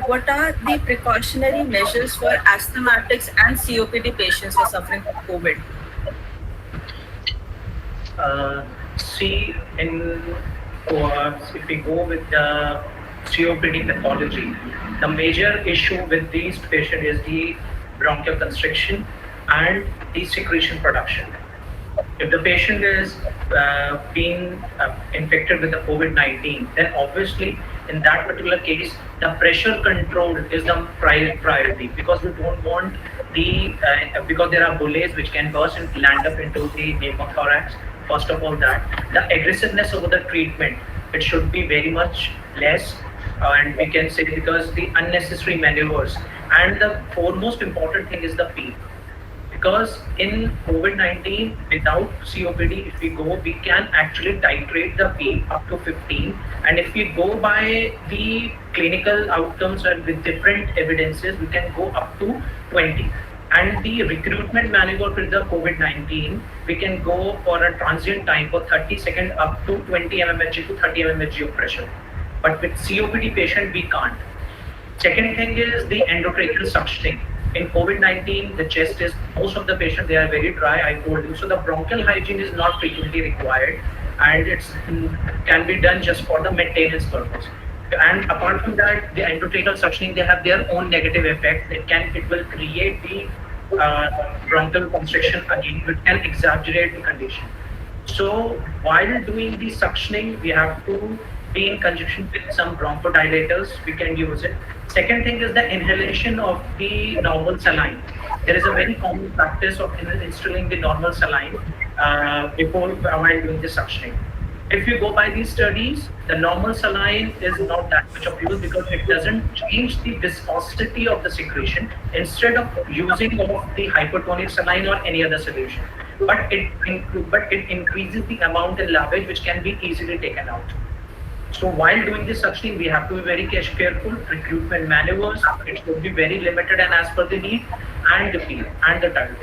What are the precautionary measures for asthmatics and COPD patients who are suffering from COVID? If we go with the COPD pathology, the major issue with these patients is the bronchial constriction and the secretion production. If the patient is being infected with the COVID-19, then obviously in that particular case, the pressure control is the priority, because we don't want because there are bullets which can burst and land up into the pneumothorax. First of all, that the aggressiveness over the treatment, it should be very much less, and we can say because the unnecessary maneuvers, and the foremost important thing is the PEEP. because in COVID-19, without COPD, if we go, we can actually titrate the P up to 15. And if we go by the clinical outcomes and with different evidences, we can go up to 20. And the recruitment maneuver for the COVID-19, we can go for a transient time for 30 seconds up to 20 mmHg to 30 mmHg of pressure. But with COPD patient, we can't. Second thing is the endotracheal suctioning. In COVID-19, the chest is, most of the patients, they are very dry, I told you. So the bronchial hygiene is not frequently required, and it can be done just for the maintenance purpose. And apart from that, the endotracheal suctioning, they have their own negative effect. It will create the bronchial constriction again, which can exaggerate the condition. So while doing the suctioning, we have to be in conjunction with some bronchodilators, we can use it. Second thing is the inhalation of the normal saline. There is a very common practice of instilling the normal saline while doing the suctioning. If you go by these studies, the normal saline is not that much of use because it doesn't change the viscosity of the secretion instead of using of the hypertonic saline or any other solution. But it increases the amount in lavage which can be easily taken out. So while doing this suctioning, we have to be very careful. Recruitment maneuvers, it should be very limited and as per the need, and the feel and the time.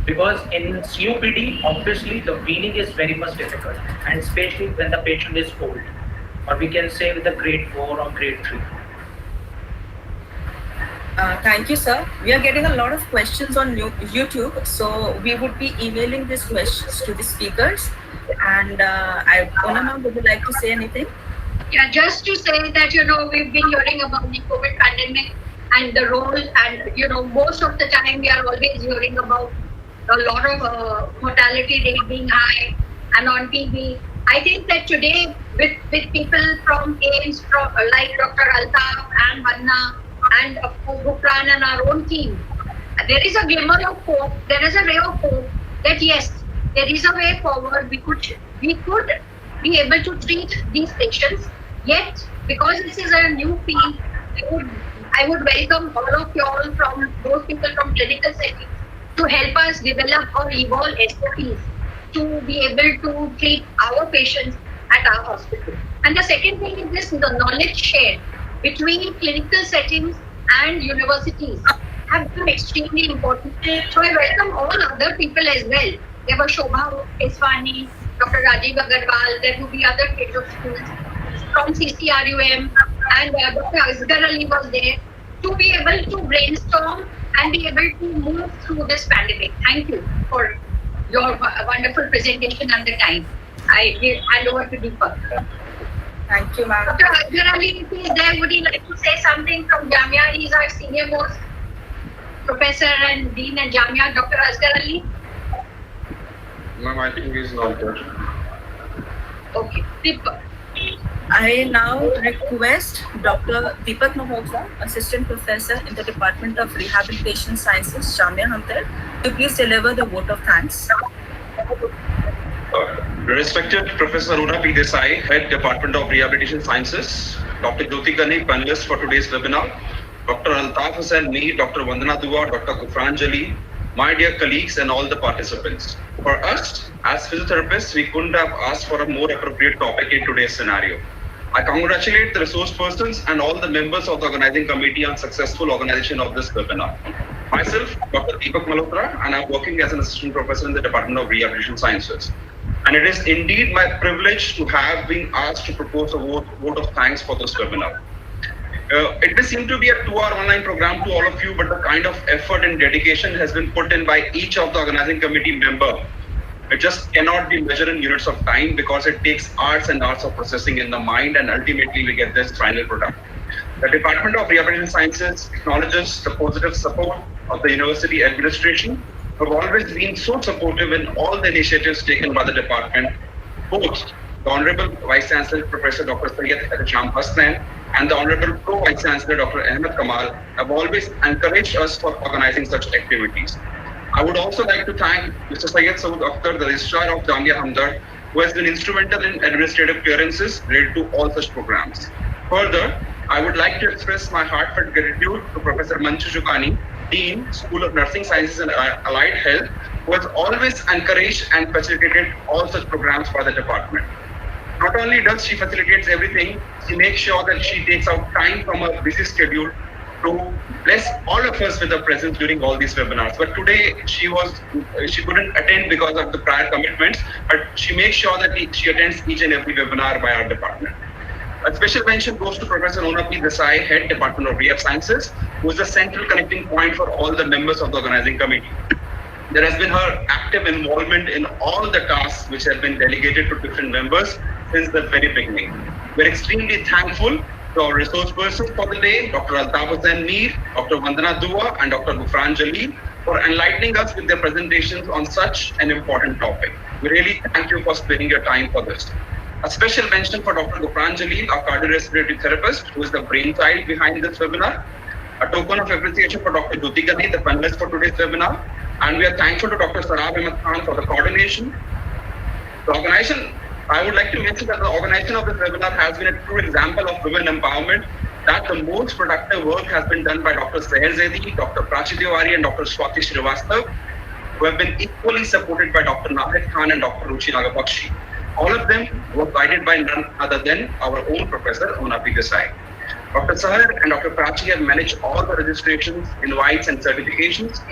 Because in COPD, obviously the weaning is very much difficult, and especially when the patient is old, or we can say with a grade 4 or grade 3. Thank you, sir. We are getting a lot of questions on YouTube, so we would be emailing these questions to the speakers. And Ona ma'am, would you like to say anything? Yeah, just to say that, we've been hearing about the COVID pandemic and the role, and, most of the time we are always hearing about a lot of mortality rate being high and on TB. I think that today with people from AIMS, like Dr. Altaf and Vanna and of course Gupran and our own team, there is a glimmer of hope, there is a ray of hope that yes, there is a way forward. We could be able to treat these patients. Yet, because this is a new field, I would welcome all of you all, from those people from clinical settings, to help us develop or evolve SOPs to be able to treat our patients at our hospital. And the second thing is this: the knowledge shared between clinical settings and universities have become extremely important. So I welcome all other people as well. There were Shobha Keswani, Dr. Rajiv Agarwal, there will be other heads of schools from CCRUM, and Dr. Asghar Ali was there, to be able to brainstorm and be able to move through this pandemic. Thank you for your wonderful presentation and the time. I hand over to Deepak. Thank you, ma'am. Dr. Asghar Ali, if he is there, would he like to say something from Jamia? He is our senior most professor and dean at Jamia, Dr. Asghar Ali. Ma'am, I think he's not there. Okay, Deepak. I now request Dr. Deepak Malhotra, Assistant Professor in the Department of Rehabilitation Sciences, Jamia Hamdard, to please deliver the vote of thanks. Respected Professor Aruna P. Desai, Head Department of Rehabilitation Sciences, Dr. Jyoti Gani, panelist for today's webinar, Dr. Altaf Hussain, me, Dr. Vandana Dua, Dr. Gufran Jali, my dear colleagues and all the participants. For us, as physiotherapists, we couldn't have asked for a more appropriate topic in today's scenario. I congratulate the resource persons and all the members of the organizing committee on successful organization of this webinar. Myself, Dr. Deepak Malhotra, and I'm working as an assistant professor in the Department of Rehabilitation Sciences. And it is indeed my privilege to have been asked to propose a vote of thanks for this webinar. It may seem to be a 2-hour online program to all of you, but the kind of effort and dedication has been put in by each of the organizing committee member. It just cannot be measured in units of time because it takes hours and hours of processing in the mind, and ultimately we get this final product. The Department of Rehabilitation Sciences acknowledges the positive support of the university administration, who have always been so supportive in all the initiatives taken by the department. Both the Honorable Vice Chancellor Professor Dr. Syed Sham Hasnain and the Honorable Pro Vice Chancellor Dr. Ahmed Kamal have always encouraged us for organizing such activities. I would also like to thank Mr. Syed Saud Akhtar, the Registrar of Jamia Hamdard, who has been instrumental in administrative clearances related to all such programs. Further, I would like to express my heartfelt gratitude to Professor Manchu Jukani, Dean, School of Nursing Sciences and Allied Health, who has always encouraged and facilitated all such programs for the department. Not only does she facilitates everything, she makes sure that she takes out time from her busy schedule to bless all of us with her presence during all these webinars. But today she couldn't attend because of the prior commitments, but she makes sure that she attends each and every webinar by our department. A special mention goes to Professor Onapi Desai, Head Department of Rehab Sciences, who is the central connecting point for all the members of the organizing committee. There has been her active involvement in all the tasks which have been delegated to different members since the very beginning. We're extremely thankful to our resource persons for the day, Dr. Altaf Hussain Mir, Dr. Vandana Dua, and Dr. Gufran Jalil, for enlightening us with their presentations on such an important topic. We really thank you for sparing your time for this. A special mention for Dr. Gufran Jalil, our cardiorespiratory therapist, who is the brainchild behind this webinar. A token of appreciation for Dr. Jyoti Gandhi, the panelist for today's webinar. And we are thankful to Dr. Sarab Ahmed Khan for the coordination. The organization, I would like to mention that the organization of this webinar has been a true example of women empowerment, that the most productive work has been done by Dr. Seher Zaidi, Dr. Prachi Tiwari, and Dr. Swati Srivastav, who have been equally supported by Dr. Nahid Khan and Dr. Ruchi Nagabakshi. All of them were guided by none other than our own Professor Onapi Desai. Dr. Sahar and Dr. Prachi have managed all the registrations, invites, and certifications.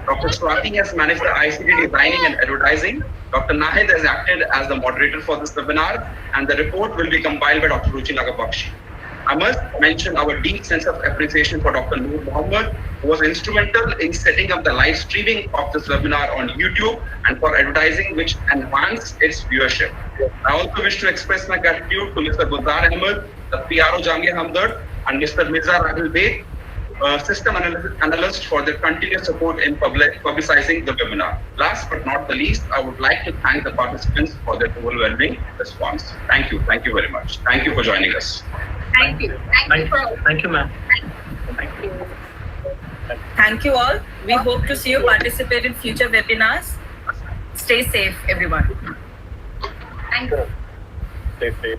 Dr. Swati has managed the ICT designing and advertising. Dr. Nahid has acted as the moderator for this webinar, and the report will be compiled by Dr. Ruchi Nagabakshi. I must mention our deep sense of appreciation for Dr. Noor Mohammed, who was instrumental in setting up the live streaming of this webinar on YouTube and for advertising, which enhanced its viewership. I also wish to express my gratitude to Mr. Gulzar Ahmed, the PRO Jamia Hamdard, and Mr. Mirza Rahul Beg, system analyst, for their continuous support in publicizing the webinar. Last but not the least, I would like to thank the participants for their overwhelming response. Thank you very much. Thank you for joining us. Thank you. Thank you, ma'am. Thank you. Thank you all. We hope to see you participate in future webinars. Stay safe, everyone. Thank you. Stay safe.